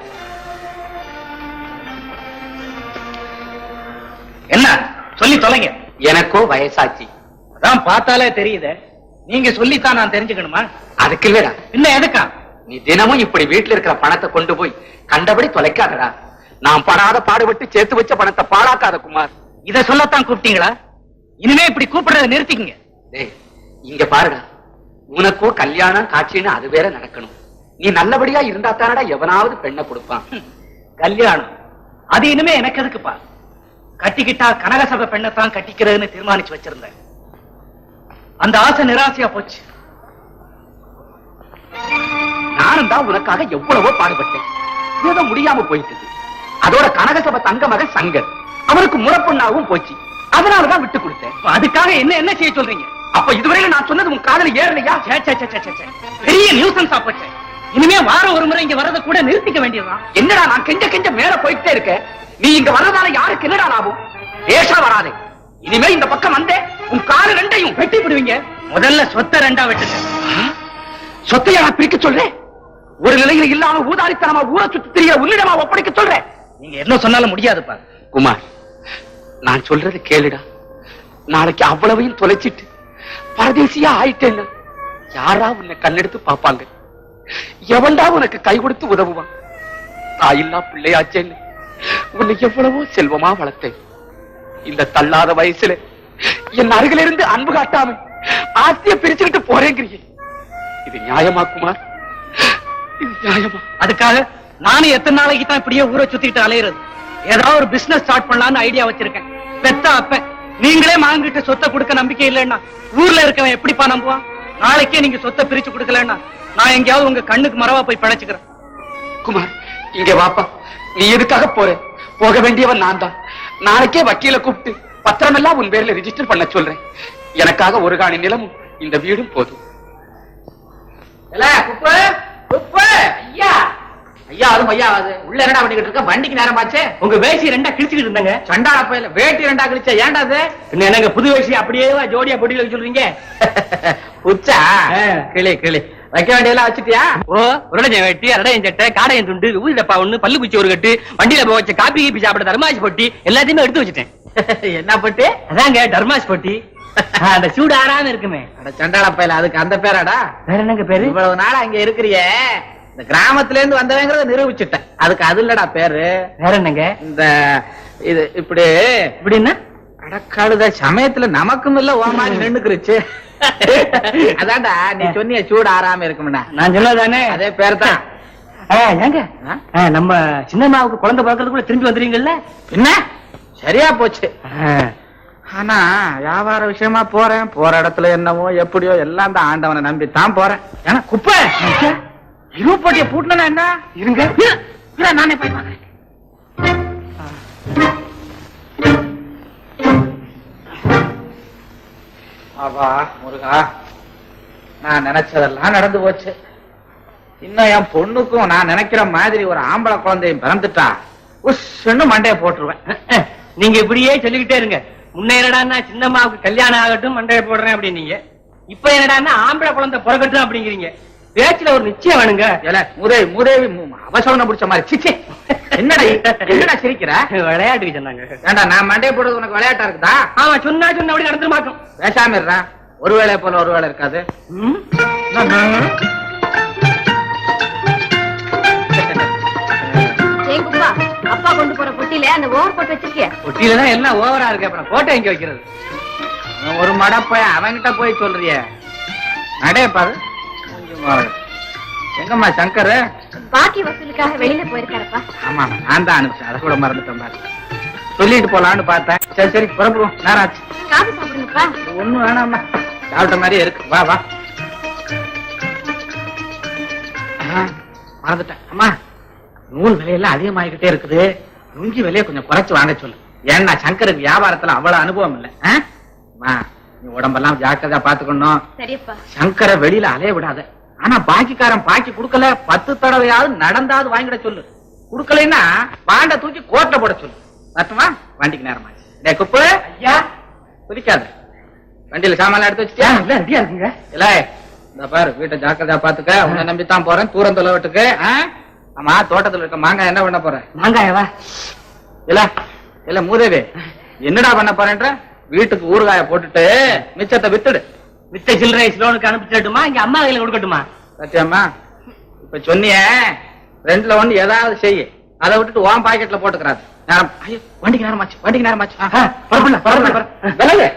என்ன சொல்லி தொலைங்க. எனக்கோ வயசாச்சு. அதான் பார்த்தாலே தெரியுது. நீங்க சொல்லித்தான் நான் தெரிஞ்சுக்கணுமா? அதுக்கு இல்லடா. இன்னும் எதுக்கா? நீ தினமும் இப்படி வீட்டுல இருக்கிற பணத்தை கொண்டு போய் கண்டபடி தொலைக்காதடா. நான் படாத பாடுபட்டு சேர்த்து வச்ச பணத்தை பாழாக்காத குமார். இத சொல்லத்தான் கூப்பிட்டீங்களா? இனிமே இப்படி கூப்பிடுறத நிறுத்திக்கங்க. டேய், இங்க பாருடா, உனக்கோ கல்யாணம் காட்சின்னு அது வேற நடக்கணும். நீ நல்லபடியா இருந்தா தானடா எவனாவது பெண்ணை கொடுப்பான். கல்யாணம் அது இனிமே எனக்கு எதுக்குப்பா? கட்டிக்கிட்டா கனகசபை பெண்ணைத்தான் கட்டிக்கிறதுன்னு தீர்மானிச்சு வச்சிருந்தேன். அந்த ஆசை நிராசையா போச்சு. நானும் தான் உனக்காக எவ்வளவோ பாடுபட்டேன். ஏதோ முடியாம போயிட்டது. அதோட கனகசபை தங்க மகன் சங்கர் அவனுக்கு முறப்பொண்ணாவும் போச்சு. அதனாலதான் விட்டு கொடுத்தேன். அதுக்காக என்ன செய்ய சொல்றீங்க? அப்ப இதுவரையில நான் சொன்னது உன் காதுல ஏறலையா? ச்சே, ச்சே, ச்சே, ச்சே, ச்சே. பெரிய நியூசன்ஸா போச்சு. இனிமே வாரம் ஒரு முறை இங்க வர்றதை கூட நிறுத்திக்க வேண்டியதுதான். என்னடா நான் கெஞ்ச மேல போயிட்டே இருக்கேன். நீ இங்க வர்றதால யாருக்கு என்னடா லாபம்? ஏஷா வராதே. இனிமே இந்த பக்கம் வந்தே உன் காலு ரெண்டையும் வெட்டி விடுவீங்க. முதல்ல சொத்தை ரெண்டா வெட்டுங்க. சொத்தையா நான் பிரிக்க சொல்றேன்? ஒரு நிலையில இல்லாம ஊதாரித்தனமா ஊரை சுத்தி தெரிய உன்னிடமா ஒப்படைக்க சொல்றேன். நீங்க என்ன சொன்னாலும் முடியாதுப்பா. குமார், நான் சொல்றது கேளுடா. நாளைக்கு அவ்வளவையும் தொலைச்சிட்டு பரதேசியா ஆயிட்டேன்னு யாரா உன்னை கண்ணெடுத்து பாப்பாங்க? எவன்டா உனக்கு கை கொடுத்து உதவுவான்? தாயில்லா பிள்ளையாச்சேன்னு உன்னை எவ்வளவோ செல்வமா வளர்த்தேன். இந்த தள்ளாத வயசுல என் அருகில இருந்து அன்பு காட்டாம ஆஸ்திய பிரிச்சுக்கிட்டு போறேங்கிறியே, இது நியாயமா குமார்? இது நியாயமா? அதுக்காக நானும் எத்தனை நாளைக்கு தான் இப்படியே ஊரை சுத்திட்டு அலையிறது? ஏதாவது ஒரு பிசினஸ் ஸ்டார்ட் பண்ணலாம்னு ஐடியா வச்சிருக்கேன். பெத்த அப்ப நீங்களே மகன்கிட்ட சொத்தை கொடுக்க நம்பிக்கை இல்லைன்னா ஊர்ல இருக்கவன் எப்படிப்பா நம்புவான்? நாளைக்கே நீங்க சொத்தை பிரிச்சு கொடுக்கலன்னா நான் எங்கேயாவது உங்க கண்ணுக்கு மரவா போய் படைச்சுக்கிறேன். குமார், இங்க வாப்பா. நீ எதுக்காக போற? போக வேண்டியவன் நான் தான். நாளைக்கே வக்கீல கூப்பிட்டு பத்திரம் எல்லாம் உன் பேர்ல ரிஜிஸ்டர் பண்ண சொல்றேன். எனக்காக ஒரு காணி நிலமும் இந்த வீடும் போதும். ஐயா ஐயா, அதுவும் ஐயா உள்ள என்னடா பண்ணிக்கிட்டு இருக்க? வண்டிக்கு நேரம் ஆச்சே. உங்க வேசி ரெண்டா கிழிச்சுக்கிட்டு இருந்தாங்க. சண்டால போயில வேட்டி ரெண்டா கிழிச்சா ஏன்டா அது? என்னங்க புது வேசி அப்படியே ஜோடியா பொட்டியில சொல்றீங்க? புச்சா கிளி கிளி வைக்க வேண்டியதெல்லாம் வச்சுட்டியா? ஓ, உருளைஞ்ச வெட்டி, அரடையன் சட்டை, காடையன் துண்டு, ஊதி டப்பா ஒண்ணு, பல்லு குச்சி ஒரு கட்டு, வண்டியில போய் வச்ச காப்பி கீப்பி சாப்பிட தர்மாஸ் பொட்டி எல்லாத்தையுமே எடுத்து வச்சுட்டேன். என்ன பொட்டி? அதாங்க டர்மாஸ் பொட்டி. அந்த சூடு ஆறாம இருக்குமே. சண்டால பையல அதுக்கு அந்த பேராடா? வேற என்னங்க பேரு? இவ்வளவு நாள் அங்க இருக்கிறியே, இந்த கிராமத்துல இருந்து வந்தவங்கிறத நிரூபிச்சுட்டேன். அதுக்கு அது இல்லடா பேரு. வேற என்னங்க? இந்த இது இப்படி இப்படின்னா அடக்காடுத சமயத்துல நமக்கும் இல்ல ஓமாரி நின்னுக்குருச்சு. அதான்டா நீ சொன்னிய சூடு ஆறாம இருக்கும்னா. நான் சொல்லதானே? அதே பேர் தான். ஏங்க நம்ம சின்னம்மாவுக்கு குழந்தை பிறக்கிறதுக்குள்ள திரும்பி வந்துருவீங்கல்ல? என்ன சரியா போச்சு. ஆனா வியாபார விஷயமா போறேன். போற இடத்துல என்னவோ எப்படியோ எல்லாம் தான் ஆண்டவனை நம்பித்தான் போறேன். ஏன்னா குப்பை இருவு போட்டிய பூட்டினா என்ன? இருங்க நானே போய் பாக்கிறேன். ஆவா முருகா, நான் நினைச்சதெல்லாம் நடந்து போச்சு. இன்னும் என் பொண்ணுக்கும் நான் நினைக்கிற மாதிரி ஒரு ஆம்பளை குழந்தையும் பிறந்துட்டா உஷ்ன்னு மண்டைய போட்டுருவேன். நீங்க இப்படியே சொல்லிக்கிட்டே இருங்க. முன்ன என்னடான்னா சின்னம்மாவுக்கு கல்யாணம் ஆகட்டும் மண்டைய போடுறேன் அப்படின்னீங்க. இப்ப என்னடான்னா ஆம்பளை குழந்தை பிறக்கட்டும் அப்படிங்கிறீங்க. பேச்சுல ஒரு நிச்சயம் வேணுங்க. மூதேவி அவசரம் பிடிச்ச மாதிரி. சிச்சே, என்னடா சிரிக்கிற? விளையாட்டுக்கு சொன்னாங்க. ஏண்டா நான் மண்டைய போடுறது உனக்கு விளையாட்டா இருக்குதா? ஆமா, சொன்னா அப்படி நடந்துருமாக்கும். பேசாம இருறான். ஒரு வேளை போல ஒரு வேளை இருக்காது. அப்பா கொண்டு போற பொட்டியில அந்த ஓவர் போட்டு வச்சிருக்கிய? பொட்டியில தான் எல்லாம் ஓவரா இருக்கு. அப்புறம் போட்டோ எங்க வைக்கிறது? ஒரு மடப்பைய அவன்கிட்ட போய் சொல்றிய நடைய பாரு. எங்கம்மா சங்கர்? பாக்கி வசூலுக்காக வெளியில போயிருக்காருப்பா. ஆமா, நான் தான் அனுப்பிச்சேன். அதை கூட மறந்துட்டேன் பாரு. சொல்லிட்டு போலான்னு பார்த்தேன். சரி சரி புறப்படுவோம். நேரம் ஆச்சு. காபி சாப்பிடுங்கப்பா. ஒண்ணும் வேணாம்மா, சாப்பிட்ட மாதிரியே இருக்கு. வா வா. மறந்துட்டேன். அம்மா, நூல் விலையெல்லாம் அதிகமாகிக்கிட்டே இருக்குது. நுங்கி விலையை கொஞ்சம் குறைச்சு வாங்க சொல்லு. ஏன்னா சங்கருக்கு வியாபாரத்துல அவ்வளவு அனுபவம் இல்ல. நீ உடம்பெல்லாம் ஜாக்கிரதா பாத்துக்கணும். சரியப்பா. சங்கரை வெளியில அலைய விடாத. ஆனா பாக்கிக்காரன் பாக்கி குடுக்கல 10 தடவையாவது நடந்தாவது வாங்கிட சொல்லு. குடுக்கலைன்னா பாண்ட தூக்கி கோட்டை போட சொல்லு. வரட்டுமா? வண்டிக்கு நேரமாச்சு. டேய் குப்பு, ஐயா குதிக்காத. வண்டியில சாமான எடுத்து வச்சுட்டியா? இல்ல, ரெடியா இருக்குங்க. இல்ல இந்த பாரு, வீட்டை ஜாக்கிரதா பாத்துக்க. உன்னை நம்பித்தான் போறேன். தூரம் தொலைவட்டுக்கு. ஆமா, தோட்டத்துல இருக்க மாங்காய் என்ன பண்ண போற? மாங்காயவா? இல்ல இல்ல மூதேவி, என்னடா பண்ண போறேன்ற? வீட்டுக்கு ஊறுகாய போட்டுட்டு மிச்சத்தை வித்துடு. வித்த சில்லறை லோனுக்கு அனுப்பிச்சிட்டுமா? இங்க அம்மா கையில கொடுக்கட்டுமா? சத்தியம்மா, இப்ப சொன்னிய 2ல 1 ஏதாவது செய்ய. அதை விட்டுட்டு ஓம் பாக்கெட்ல போட்டுக்கிறாரு. நேரம் ஐயோ, வண்டிக்கு நேரமாச்சு. வண்டிக்கு நேரமாச்சு. பரவாயில்ல பரவாயில்ல.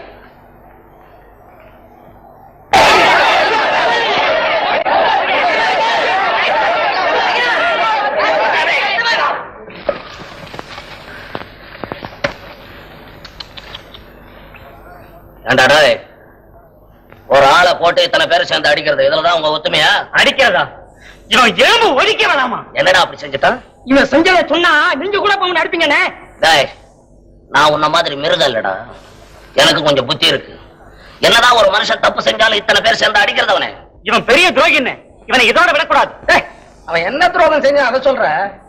ஏண்டாடா ஒரு ஆளை போட்டு இத்தனை பேரை சேர்ந்து அடிக்கிறது இதுலதான் உங்க ஒத்துமையா? அடிக்கிறதா? இவன் எலும்பு ஒழிக்க வேணாமா? என்னடா அப்படி செஞ்சுட்டான்? இவன் செஞ்சத சொன்னா நீங்க கூட போய் அடிப்பீங்கண்ணே. டேய், நான் உன்ன மாதிரி மிருகம் இல்லடா, எனக்கு கொஞ்சம் புத்தி இருக்கு. என்னதான் ஒரு மனுஷன் தப்பு செஞ்சாலும் இத்தனை பேர் சேர்ந்து அடிக்கிறது அவனே. இவன் பெரிய துரோகின்னு இவனை இதோட விடக்கூடாது. அவன் என்ன துரோகம் செஞ்சா அதை சொல்ற?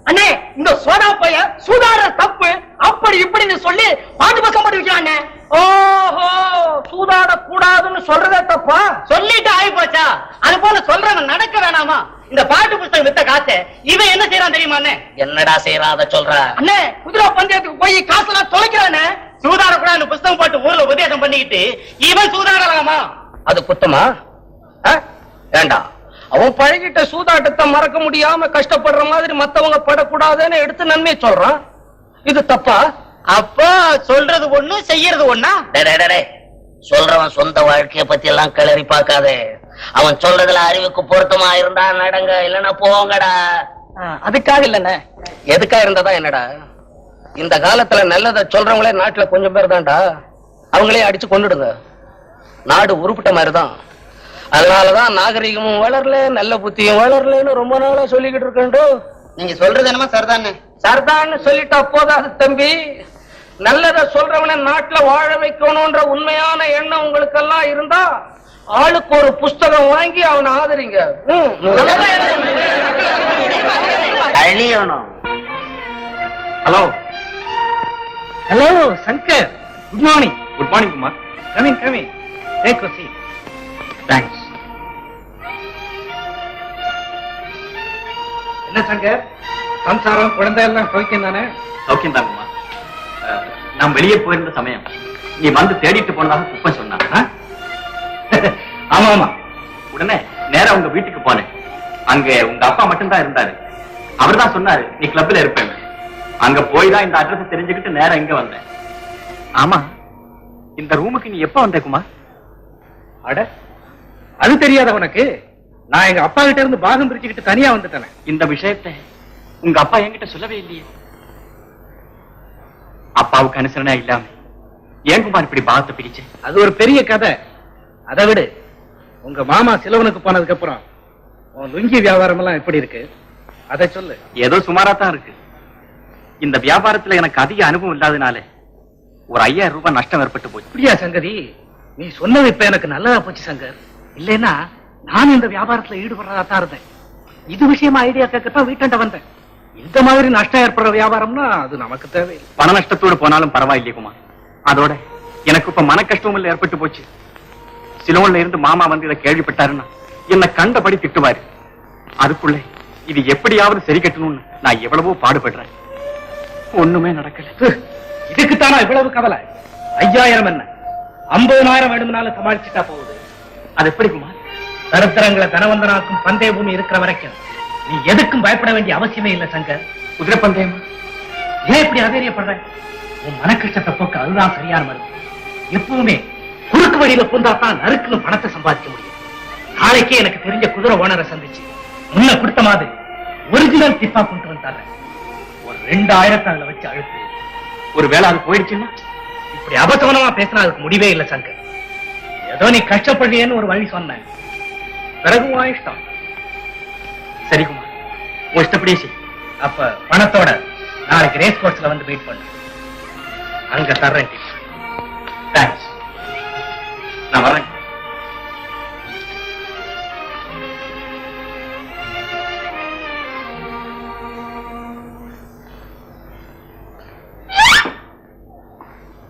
அண்ணே, இந்த சோடா பைய சூதாடுற தப்பு அப்படி இப்படின்னு சொல்லி பாட்டு பக்கம் போட்டு வைக்கிறானே. ஓஹோ, சூதாட கூடாதுன்னு சொல்றதே தப்பா? சொல்லிட்டு ஆகி போச்சா? அது போல சொல்றவன் நடக்க வேணாமா? இந்த பாட்டு புத்தகம் வித்த காசை இவன் என்ன செய்யறான் தெரியுமா அண்ணே? என்னடா செய்யறான் அதை சொல்ற? அண்ணே, குதிரை பந்தயத்துக்கு போய் காசெல்லாம் தொலைக்கிறானே. சூதாட கூடாதுன்னு புத்தகம் போட்டு ஊர்ல உபதேசம் பண்ணிக்கிட்டு இவன் சூதாடலாமா? அது குத்தமா? வேண்டாம். அவன் பழகிட்ட சூதாட்டத்தை மறக்க முடியாம கஷ்டப்படுற மாதிரி மத்தவங்க படக்கூடாதுன்னு எடுத்து நன்மை சொல்றான். இது தப்பா? அப்பா சொல்றது ஒண்ணு செய்யறது ஒண்ணா? சொல்றவன் சொந்த வாழ்க்கைய பத்தி எல்லாம் கிளறி பார்க்காதே. அவன் சொல்றதுல அறிவுக்கு பொருத்தமா இருந்தா நடங்க, இல்லன்னா போங்கடா. அதுக்காக இல்லண்ணே. எதுக்கா இருந்ததா என்னடா? இந்த காலத்துல நல்லதை சொல்றவங்களே நாட்டுல கொஞ்சம் பேர் தான்டா. அவங்களே அடிச்சு கொண்டுடுங்க. நாடு உருப்பிட்ட மாதிரிதான். அதனாலதான் நாகரிகமும் வளரல, நல்ல புத்தியும் வளரலன்னு ரொம்ப நாளா சொல்லிக்கிட்டு இருக்கேன். நீங்க சொல்றது என்னமா சரிதானே? சர்தான்னு சொல்லிட்டா போதாது தம்பி. நல்லத சொல்றவன நாட்டுல வாழ வைக்கணும்ன்ற உண்மையான எண்ணம் உங்களுக்கு எல்லாம் இருந்தா ஆளுக்கு ஒரு புஸ்தகம் வாங்கி அவனை ஆதரிங்க. Hello hello Shankar, good morning. Good morning Kumar. Coming coming, take a seat. Thanks. என்ன சங்கர், சம்சாரம் குழந்தை எல்லாம் சௌக்கியம் தானே? சௌக்கியம் தான் குமார். நான் வெளியே போயிருந்த சமயம் நீ வந்து தேடிட்டு போனதாக குப்பை சொன்னான். ஆமா ஆமா. உடனே நேரா உங்க வீட்டுக்கு போனேன். அங்க உங்க அப்பா மட்டும்தான் இருந்தாரு. அவர் தான் சொன்னாரு நீ கிளப்ல இருப்பேன். அங்க போய் தான் இந்த அட்ரஸ் தெரிஞ்சுக்கிட்டு நேரா இங்க வந்தேன். ஆமா, இந்த ரூமுக்கு நீ எப்ப வந்த குமார்? அட, அது தெரியாத உனக்கு? நான் எங்க அப்பா கிட்ட இருந்து பாகம் பிரிச்சுக்கிட்டு தனியா வந்துட்டேன். இந்த விஷயத்தை உங்க அப்பா என்கிட்ட சொல்லவே இல்லையே. அப்பாவுக்கு அனுசரணை இல்லாம ஏன் குமார் இப்படி பாகத்தை பிரிச்சு? அது ஒரு பெரிய கதை. அதை விடு. உங்க மாமா சிலவனுக்கு போனதுக்கு அப்புறம் உன் லுங்கி வியாபாரம் எல்லாம் எப்படி இருக்கு அதை சொல்லு. ஏதோ சுமாரா தான் இருக்கு. இந்த வியாபாரத்துல எனக்கு அதிக அனுபவம் இல்லாதனால ஒரு 5000 ரூபாய் நஷ்டம் ஏற்பட்டு போச்சு. அப்படியா சங்கதி? நீ சொன்னது இப்ப எனக்கு நல்லதா போச்சு சங்கர். இல்லைன்னா நான் இந்த வியாபாரத்துல ஈடுபடுறதா தான் இருந்தேன். இது விஷயமா ஐடியா கேட்கத்தான் வீட்டாண்ட வந்தேன். இந்த மாதிரி நஷ்டம் ஏற்படுற வியாபாரம்னா அது நமக்கு தேவையில்லை. பண நஷ்டத்தோடு போனாலும் பரவாயில்லையே குமார். அதோட எனக்கு இப்ப மன கஷ்டமும் ஏற்பட்டு போச்சு. சிலோன்ல இருந்து மாமா வந்து இதை கேள்விப்பட்டாருன்னா என்ன கண்டபடி திட்டுவாரு. அதுக்குள்ளே இது எப்படியாவது சரி கட்டணும்னு நான் எவ்வளவோ பாடுபடுறேன். ஒண்ணுமே நடக்கல. இதுக்குத்தானா இவ்வளவு கவலை? 5000 என்ன 50,000 வேணும்னாலும் சமாளிச்சுட்டா போகுது. அது எப்படி குமார்? தரித்திரங்களை தனவந்தனாக்கும் பந்தய பூமி இருக்கிற வரைக்கும் நீ எதுக்கும் பயப்பட வேண்டிய அவசியமே இல்லை சங்கர். குதிரை பந்தயம் ஏன் இப்படி ஆதரியப்படுற? உன் மனக்கஷ்டத்தை போக்க அதுதான் சரியான மருந்து. எப்பவுமே குறுக்கு வழியில புந்தாத்தான் நறுக்குன்னு பணத்தை சம்பாதிக்க முடியும். நாளைக்கே எனக்கு தெரிஞ்ச குதிரை ஓனரை சந்திச்சு முன்ன கொடுத்த மாதிரி ஒரிஜினல் டிப்பா கொண்டு வந்தாங்க. ஒரு 2000 அதுல வச்சு அழுத்து. ஒரு வேளை அது போயிடுச்சுன்னா? இப்படி அபசவனமா பேசினா அதுக்கு முடிவே இல்லை சங்கர். ஏதோ நீ கஷ்டப்படுறியன்னு ஒரு வழி சொன்ன, பிறகு உன் இஷ்டம். சரி குமார், உன் இஷ்டப்படியே செய். அப்ப பணத்தோட நாளைக்கு ரேஸ் கோர்ஸ்ல வந்து வெயிட் பண்ணு. அங்க தர்றேன். தேங்க்ஸ். நான் வரேன்.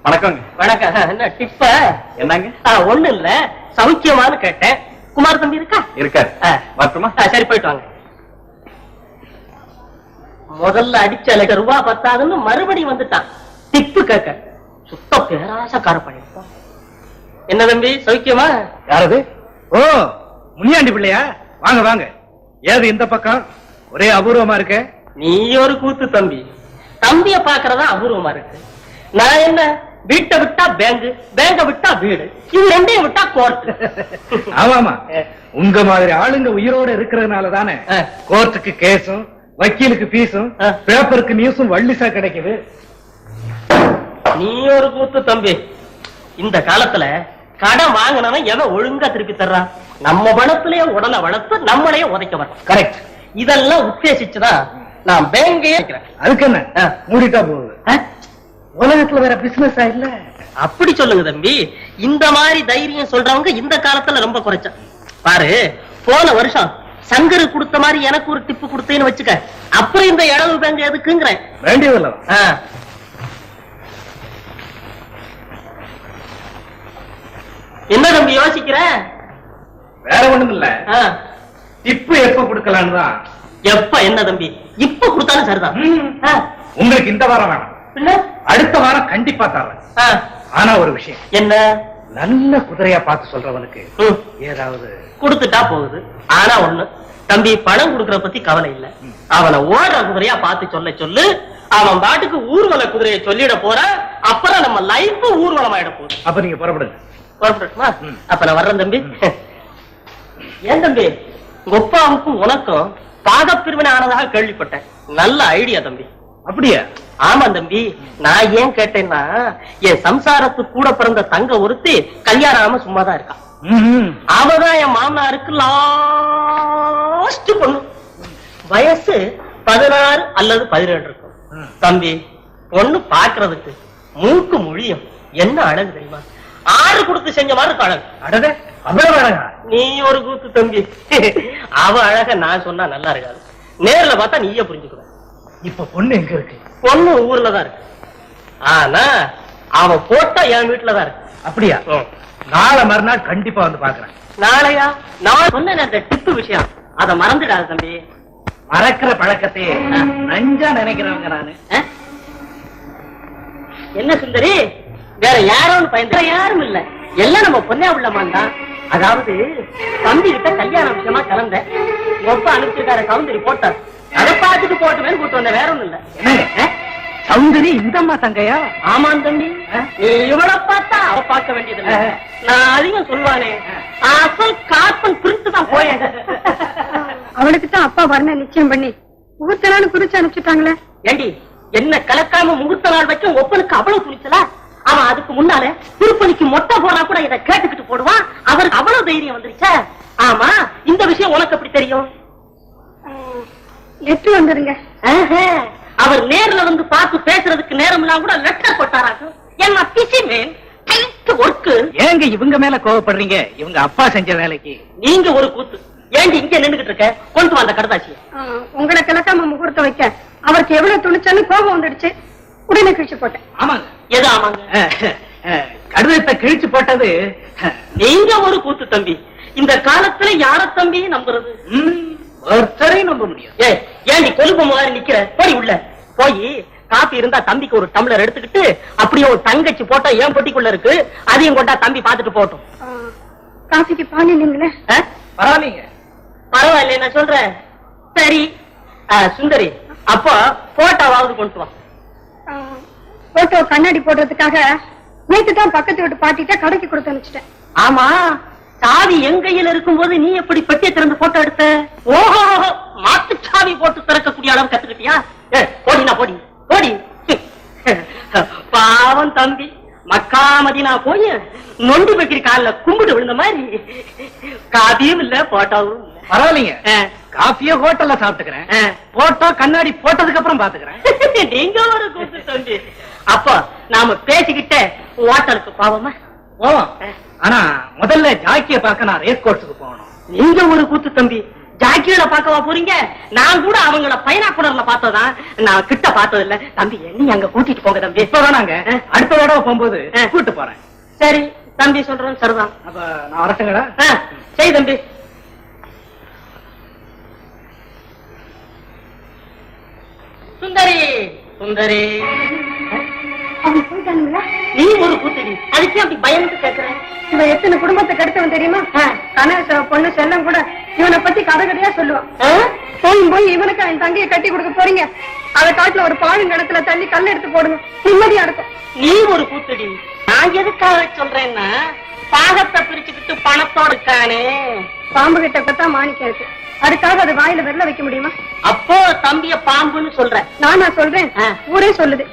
வணக்கங்க. வணக்கம். என்ன டிப்ப? என்னங்க? ஒண்ணு இல்ல, சௌக்கியமானு கேட்டேன். குமார் தம்பி இருக்கா? இருக்காரு. வரட்டுமா? சரி, போயிட்டு வாங்க. முதல்ல அடிச்ச லட்சம் ரூபாய் பத்தாதுன்னு மறுபடியும் வந்துட்டான் டிப்பு கேட்க. சுத்த பேராசக்கார பண்ணிருப்பான். என்ன தம்பி, சௌக்கியமா? யாரது? ஓ, முனியாண்டி பிள்ளையா? வாங்க வாங்க. ஏது இந்த பக்கம் ஒரே அபூர்வமா இருக்க? நீ ஒரு கூத்து தம்பி. தம்பிய பாக்குறதா அபூர்வமா இருக்கு. நான் என்ன, வீட்டை விட்டா பேங்க், பேங்க விட்டா வீடு, இது ரெண்டையும் விட்டா கோர்ட். ஆமாமா, உங்க மாதிரி ஆளுங்க உயிரோட இருக்கிறதுனால தானே கோர்ட்டுக்கு கேஸும் வக்கீலுக்கு பீஸும் பேப்பருக்கு நியூஸும் வள்ளிசா கிடைக்குது. நீ ஒரு கூத்து தம்பி. இந்த காலத்துல கடன் வாங்கினவன் எவன் ஒழுங்கா திருப்பி தர்றான்? நம்ம பணத்திலேயே உடனே வளர்த்து நம்மளையே உதைக்க வரோம். கரெக்ட். இதெல்லாம் உத்தேசிச்சுதான் நான் பேங்கையே அதுக்கு என்ன மூடிட்டா போகுது. உலகத்துல வேற பிசினஸ் இல்ல. அப்படி சொல்லுங்க தம்பி. இந்த மாதிரி தைரியம் சொல்றவங்க இந்த காலத்துல ரொம்ப குறைச்சா. பாரு, போன வருஷம் சங்கரு கொடுத்த மாதிரி எனக்கு ஒரு டிப்பு கொடுத்தேன்னு வச்சுக்க, அப்புறம் இந்த இடவு பேங்க் எதுக்குங்கிறேன். வேண்டியதில்ல. என்ன தம்பி யோசிக்கிற? வேற ஒண்ணும் இல்ல. டிப்பு எப்ப கொடுக்கலான்னு தான். எப்ப என்ன தம்பி, இப்ப கொடுத்தாலும் சரிதான். உங்களுக்கு இந்த வாரம் வேணாம், அடுத்த வாரம் கண்டிப்பா தரேன். ஆனா ஒரு விஷயம் என்ன? நல்ல குதிரையா பார்த்து சொல்றவனுக்கு ஏதாவது கொடுத்துட்டா போகுது. ஆனா ஒண்ணு தம்பி, பணம் கொடுக்கற பத்தி கவலை இல்ல. அவனை ஓடுற குதிரையா பார்த்து சொல்லு. அவன் பாட்டுக்கு ஊர்வல குதிரையை சொல்லிட போற, அப்புறம் நம்ம லைஃப் ஊர்வலம் ஆயிட போகுது. அப்ப நீங்க புறப்படுங்க. புறப்படட்டுமா? அப்ப நான் வர்றேன் தம்பி. ஏன் தம்பி, கொப்பாவுக்கும் உனக்கும் பாகப்பிரிவினை ஆனதாக கேள்விப்பட்டேன். நல்ல ஐடியா தம்பி. அப்படியா? ஆமா தம்பி. நான் ஏன் கேட்டேன்னா, என் சம்சாரத்துக்கு கூட பிறந்த தங்க ஒருத்தி கல்யாணம் ஆகாம சும்மாதான் இருக்கா. அவதான் என் மாமனாருக்கு லாஸ்ட் பொண்ணு. வயசு 16 அல்லது 17 இருக்கும். தம்பி, பொண்ணு பாக்குறதுக்கு மூக்கு மொழியும் என்ன அழகு தெரியுமா? 6 கொடுத்து செஞ்ச மாதிரி இருக்கு அழகு. அடடே, அவ்வளவு அழகா? நீ ஒரு கூத்து தம்பி. அவ அழக நான் சொன்னா நல்லா இருக்காது, நேர்ல பார்த்தா நீயே புரிஞ்சுக்குவ. இப்ப பொண்ணு எங்க இருக்கு? பொண்ணு ஊர்ல தான் இருக்கு. ஆனா அவ போட்டா என் வீட்டுலதான் இருக்கு. அப்படியா? நாளை மறுநாள் கண்டிப்பா வந்து பாக்குறேன். நாளையா? நான் சொன்ன அந்த டிப்பு விஷயம் அத மறந்துடாத தம்பி. மறக்கிற பழக்கத்தையே நஞ்சா நினைக்கிறவங்க நானு. என்ன சுந்தரி, வேற யாரும் பயந்து யாரும் இல்ல, எல்லாம் நம்ம பொண்ணா உள்ளமான் தான். அதாவது தம்பி கிட்ட கல்யாண விஷயமா கலந்த ஒப்ப அனுப்பிச்சிருக்கார சௌந்தரி போட்டார். அதை பார்த்துட்டு போட்டுமே கூட்டு வந்த, வேற ஒண்ணும் இல்ல. என்ன சௌந்தரி இந்த அம்மா தங்கையா? ஆமாம் தம்பி. நீ இவளை பார்த்தா அவ பார்க்க வேண்டியது. நான் அதிகம் சொல்வானே, அசல் காப்பன் பிரித்து தான் போயேன். அவளுக்கு தான் அப்பா வரண நிச்சயம் பண்ணி முகூர்த்த நாள் குறிச்சு அனுப்பிச்சுட்டாங்களே. ஏண்டி, என்ன கலக்காம முகூர்த்த நாள் வைக்கும் ஒப்பனுக்கு அவ்வளவு துணிச்சலா? அவன் அதுக்கு முன்னால திருப்பணிக்கு மொட்டை போனா கூட இதை கேட்டுக்கிட்டு போடுவான். அவருக்கு அவ்வளவு தைரியம் வந்துருச்சா? ஆமா, இந்த விஷயம் உனக்கு எப்படி தெரியும்? லெட்டர் வந்துருங்க. அவர் நேர்ல வந்து பார்த்து பேசுறதுக்கு நேரம் எல்லாம் கூட லெட்டர் போட்டாராக்கும். என்ன பிசிமேன் ஒர்க்கு. ஏங்க இவங்க மேல கோவப்படுறீங்க? இவங்க அப்பா செஞ்ச வேலைக்கு நீங்க ஒரு கூத்து. ஏண்டி இங்க நின்னுகிட்டு இருக்க? கொண்டு வந்த கடுதாசி. உங்களை கிளக்காம முகூர்த்தம் வைக்க அவருக்கு எவ்வளவு துணிச்சான்னு கோபம் வந்துடுச்சு. உடனே கிழிச்சு போட்டேன். ஆமாங்க. எது ஆமாங்க? கடிதத்தை கிழிச்சு போட்டது நீங்க ஒரு கூத்து தம்பி. இந்த காலத்துல யார தம்பி நம்புறது? ஒருத்தரையும் நம்ப முடியும். ஏண்டி கொழுப்பு மாதிரி நிக்கிற? போய் உள்ள போய் காபி இருந்தா தம்பிக்கு ஒரு டம்ளர் எடுத்துக்கிட்டு, அப்படியே ஒரு தங்கச்சி போட்டா ஏன் பொட்டிக்குள்ள இருக்கு, அதையும் கொண்டா தம்பி பாத்துட்டு போட்டும். காஃபிக்கு பால் இல்லைங்களே? பரவாயில்லைங்க. பரவாயில்ல, நான் சொல்றேன். சரி சுந்தரி, அப்போ போட்டோவாவது கொண்டு வா. போட்டோ கண்ணாடி போடுறதுக்காக நேற்று தான் பக்கத்து வீட்டு பாட்டிட்ட கடைக்கு கொடுத்து அனுப்பிச்சிட்டேன். ஆமா, சாவி என் கையில இருக்கும்போது நீ எப்படி பெட்டியை திறந்து போட்டோ எடுத்த? ஓஹோ, மாட்டு சாவி போட்டு திறக்கக்கூடிய அளவு கத்துக்கிட்டியா? போடினா போடி போடி. பாவம் தம்பி, மக்காமதினா போய் நொண்டி பெட்டி கால கும்பிட்டு விழுந்த மாதிரி. காபியும் இல்ல போட்டோவும் இல்ல. பரவாயில்லைங்க, காஃபியே ஹோட்டல்ல சாப்பிட்டுக்கிறேன். போட்டோ கண்ணாடி போட்டதுக்கு அப்புறம் பாத்துக்கிறேன். நீங்க ஒரு கூத்து தம்பி. அப்போ நாம பேசிக்கிட்டே ஹோட்டலுக்கு போவோமா? போவோம். ஆனா முதல்ல ஜாக்கிய பார்க்க நான் ரேஸ் கோர்ஸுக்கு போகணும். நீங்க ஒரு கூத்து தம்பி. ஜாக்கியோட பார்க்கவா போறீங்க? நான் கூட அவங்கள பைனாக்குலர்ல பார்த்ததான், நான் கிட்ட பார்த்தது இல்ல தம்பி. என்ன அங்க கூட்டிட்டு போங்க தம்பி. இப்பதான் நாங்க அடுத்த தடவை போகும்போது கூட்டு போறேன். சரி தம்பி, சொல்றேன் சரிதான். அப்ப நான் வரட்டுங்களா? சரி தம்பி. சுந்தரி சுந்தரி, அவங்க போயிட்டானுங்களா? நீ ஒரு கூத்தடி, அதுக்கே அப்படி பயந்து கேட்கிறேன். இவன் எத்தனை குடும்பத்தை கெடுத்தவன் தெரியுமா? கணேச பொண்ணு செல்லம் கூட இவனை பத்தி கதை கதையா சொல்லுவான். போய் இவனுக்கு என் தங்கையை கட்டி கொடுக்க போறீங்க, அதை காட்டுல ஒரு பாழுங்கடத்துல தள்ளி கல் எடுத்து போடுங்க, நிம்மதியா இருக்கும். நீ ஒரு கூத்தடி. நான் எதுக்காக சொல்றேன்னா, பாகத்தை பிரிச்சுக்கிட்டு பணத்தோடு இருக்கானே. பாம்பு கிட்ட பத்தா மாணிக்கம் இருக்கு, அதுக்காக அது வாயில வெள்ள வைக்க முடியுமா? அப்போ தம்பிய பாம்புன்னு சொல்ற? நான் சொல்றேன், ஊரே சொல்லுது.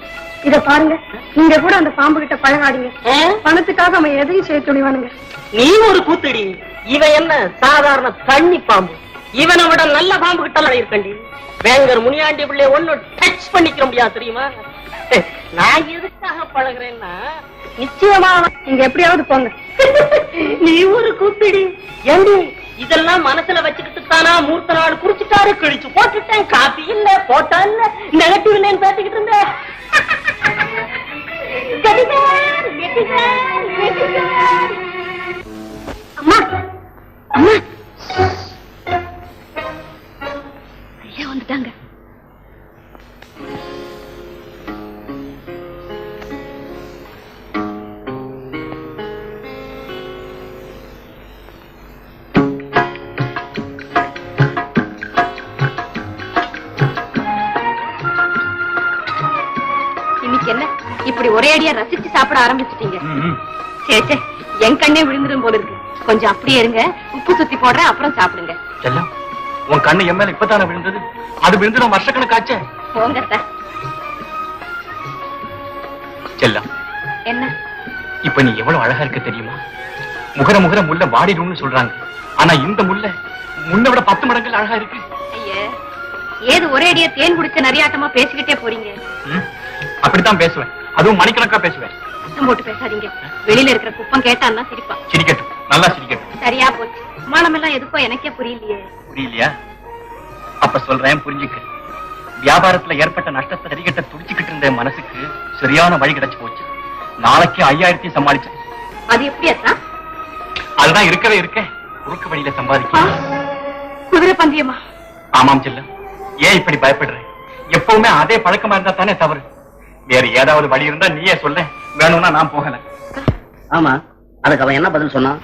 இத பாருங்க, நீங்க கூட அந்த பாம்பு கிட்ட பழகாதீங்க. பணத்துக்காக அவன் எதையும் செய்ய துணிவானுங்க. நீ ஒரு கூத்தடி. இவன் என்ன சாதாரண தண்ணி பாம்பு? இவனை விட நல்ல பாம்பு கிட்ட இருக்கண்டி. வேங்கர் முனியாண்டி பிள்ளை ஒண்ணு டச் பண்ணிக்க முடியாது தெரியுமா? நான் எதுக்காக பழகுறேன்னா நிச்சயமா நீங்க எப்படியாவது போங்க. நீ ஒரு கூத்தடி. ஏண்டி இதெல்லாம் மனசுல வச்சுக்கிட்டு தானா மூர்த்த நாள் குடிச்சுட்டாரு, கிழிச்சு போட்டுட்டேன், காப்பி இல்ல, போட்டா இல்ல, நெகட்டிவ் இல்லன்னு பேசிக்கிட்டு இருந்தேன். அம்மா அம்மா, ஐயா வந்துட்டாங்க. என்ன இப்படி ஒரே அடியா ரசிச்சு சாப்பிட ஆரம்பிச்சிட்டீங்க? சரி சரி, என் கண்ணே விழுந்துடும் போல இருக்கு. கொஞ்சம் அப்படியே இருங்க, உப்பு சுத்தி போடுறேன், அப்புறம் சாப்பிடுங்க. செல்லம், உன் கண்ணு என் மேல இப்பதானே விழுந்தது. அது விழுந்து நான் வருஷக்கணக்காச்சே. போங்க சார். செல்லம், என்ன இப்ப நீ எவ்வளவு அழகா இருக்க தெரியுமா? முகர முல்லை வாடிடும்னு சொல்றாங்க. ஆனா இந்த முல்லை முன்ன விட 10 மடங்கு அழகா இருக்கு. ஐயே, ஏது ஒரே அடியா தேன் குடிச்ச நிறையாட்டமா பேசிக்கிட்டே போறீங்க? அப்படித்தான் பேசுவேன், அதுவும் மணிக்கணக்கா பேசுவேன். சத்தம் போட்டு பேசாதீங்க. வெளியில இருக்கிற குப்பம் கேட்டான்னா சிரிப்பான். சிரிக்கட்டும், நல்லா சிரிக்கட்டும். சரியா போச்சு. மானம் எல்லாம் எதுக்கோ எனக்கே புரியலையே. புரியலையா? அப்ப சொல்றேன், புரிஞ்சுக்க. வியாபாரத்துல ஏற்பட்ட நஷ்டத்தை சரிகட்ட துடிச்சுக்கிட்டு இருந்த மனசுக்கு சரியான வழி கிடைச்சு போச்சு. நாளைக்கு 5000 சமாளிச்சேன். அது எப்படி அத்தா? அதுதான் இருக்கவே இருக்க குறுக்கு வழியில சம்பாதிக்க. குதிரை பந்தயமா? ஆமாம் செல்லம், ஏன் இப்படி பயப்படுறேன்? எப்பவுமே அதே பழக்கமா இருந்தா தானே தவறு. வேற ஏதாவது வழி இருந்தா நீயே சொல்ல, வேணும்னா நான் போகல. ஆமா, அதுக்கு அவன் என்ன பதில் சொன்னான்?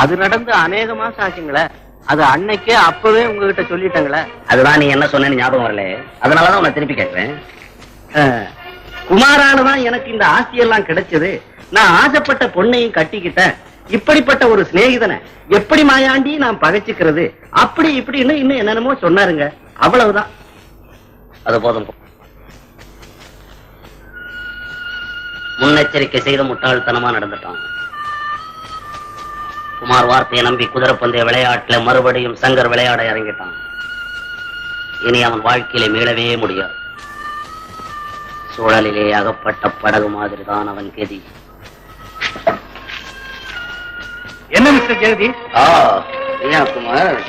அது நடந்து அநேக மாசம் ஆச்சுங்களே, அது அன்னைக்கே அப்பவே உங்ககிட்ட சொல்லிட்டாங்களே. அதுதான் நீ என்ன சொன்னேன்னு ஞாபகம் வரல, அதனாலதான் உன்னை திருப்பி கேட்கிறேன். குமாராலதான் எனக்கு இந்த ஆஸ்தி எல்லாம் கிடைச்சது, நான் ஆசைப்பட்ட பொண்ணையும் கட்டிக்கிட்டேன், இப்படிப்பட்ட ஒரு சிநேகிதனை எப்படி மாயாண்டி நான் பகைச்சுக்கிறது, அப்படி இப்படின்னு இன்னும் என்னென்னமோ சொன்னாருங்க. அவ்வளவுதான். அது போதும். முன்னெச்சரிக்கை செய்த முட்டாள்தனமா நடந்துட்டான். குமார் வார்த்தையை நம்பி குதிரைப்பந்தய விளையாட்டுல மறுபடியும் சங்கர் விளையாட இறங்கிட்டான். இனி அவன் வாழ்க்கையில மீளவே முடியாது. சூழலிலே அகப்பட்ட படகு மாதிரிதான் அவன் கதி. என்ன மிஸ்டர் ஜெகதி? குமார்,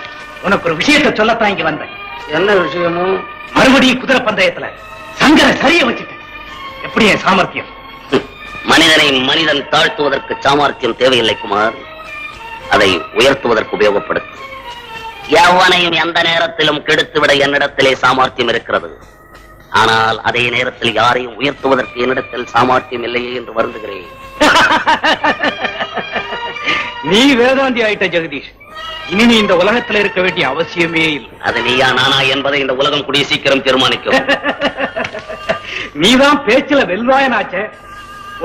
உனக்கு ஒரு விஷயத்தை சொல்லத்தான் இங்க வந்தேன். என்ன விஷயமும்? மறுபடியும் குதிரை பந்தயத்துல சங்கரை சரிய வச்சுட்டேன். எப்படி என் சாமர்த்தியம்? மனிதனை மனிதன் தாழ்த்துவதற்கு சாமர்த்தியம் தேவையில்லை குமார், அதை உயர்த்துவதற்கு உபயோகப்படுத்து. எவனையும் எந்த நேரத்திலும் கெடுத்துவிட என்னிடத்திலே சாமர்த்தியம் இருக்கிறது. ஆனால் அதே நேரத்தில் யாரையும் உயர்த்துவதற்கு என்னிடத்தில் சாமர்த்தியம் இல்லையே என்று வருந்துகிறேன். நீ வேதாந்தி ஆயிட்ட ஜெகதீஷ். இனி நீ இந்த உலகத்துல இருக்க வேண்டிய அவசியமே இல்லை. அது நீயா நானா என்பதை இந்த உலகம் கூடிய சீக்கிரம் தீர்மானிக்கும். நீதான் பேச்சுல வெல்வாயனாச்சே,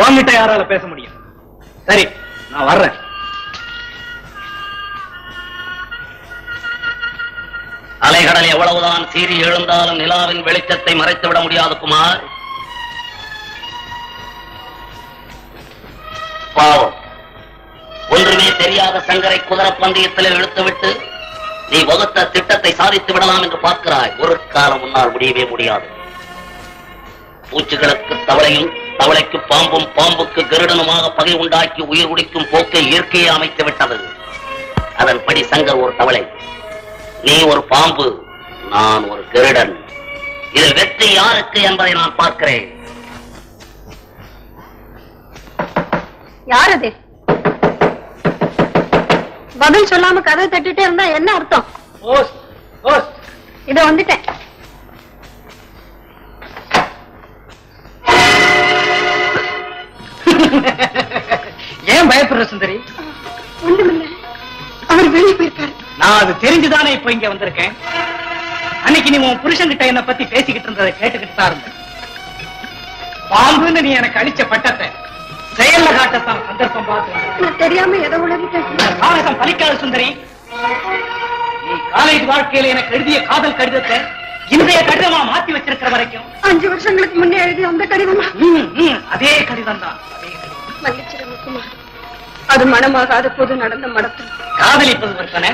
உன்கிட்ட யாரால பேச முடியும்? சரி, நான் வர்றேன். அலைகடல் எவ்வளவுதான் சீறி எழுந்தாலும் நிலாவின் வெளிச்சத்தை மறைத்து விட முடியாது குமார். பாவம், ஒன்றுமே தெரியாத சங்கரை குதிரை பந்தயத்தில் இழுத்துவிட்டு நீ வகுத்த திட்டத்தை சாதித்து விடலாம் என்று பார்க்கிறாய். ஒரு காலம் முன்னால் முடியவே முடியாது. பூச்சிகளுக்கு தவளையும், தவளைக்கு பாம்பும், பாம்புக்கு கருடனுமாக பகை உண்டாக்கி உயிர் குடிக்கும் போக்கை இயற்கையை அமைத்து விட்டது. அதன்படி சங்கர் ஒரு தவளை, நீ ஒரு பாம்பு, நான் ஒரு கருடன். இதில் வெற்றி யாருக்கு என்பதை நான் பார்க்கிறேன். யார் அது? பதில் சொல்லாம கதை தட்டிட்டே இருந்தா என்ன அர்த்தம்? இத வந்துட்டேன். ஏன் பயப்படுற சுந்தரி? ஒண்ணுமில்ல, அவர் வெளியே போயிருக்காரு. நான் அது தெரிஞ்சுதானே இப்ப இங்க வந்திருக்கேன். அன்னைக்கு நீ உன் புருஷன்கிட்ட என்ன பத்தி பேசிக்கிட்டு இருந்ததை கேட்டுக்கிட்டு தான் இருந்தேன். பாம்புன்னு நீ எனக்கு அளிச்ச பட்டத்தை செயல்ல காட்டத்தான் சந்தர்ப்பம் பார்த்து நான் தெரியாம எதை உலகிட்டேன். சாகசம் பலிக்காத சுந்தரி. நீ காலேஜ் வாழ்க்கையில எனக்கு எழுதிய காதல் கடிதத்தை இன்றைய கடிதமா மாத்தி வச்சிருக்கிற வரைக்கும் 5 வருஷங்களுக்கு முன்னே எழுதிய அந்த கடிதமா? அதே கடிதம் தான். மன்னிச்சிருங்க குமார், அது மனமாகாத போது நடந்த மடத்தம். காதலிப்பது ஒருத்தனை,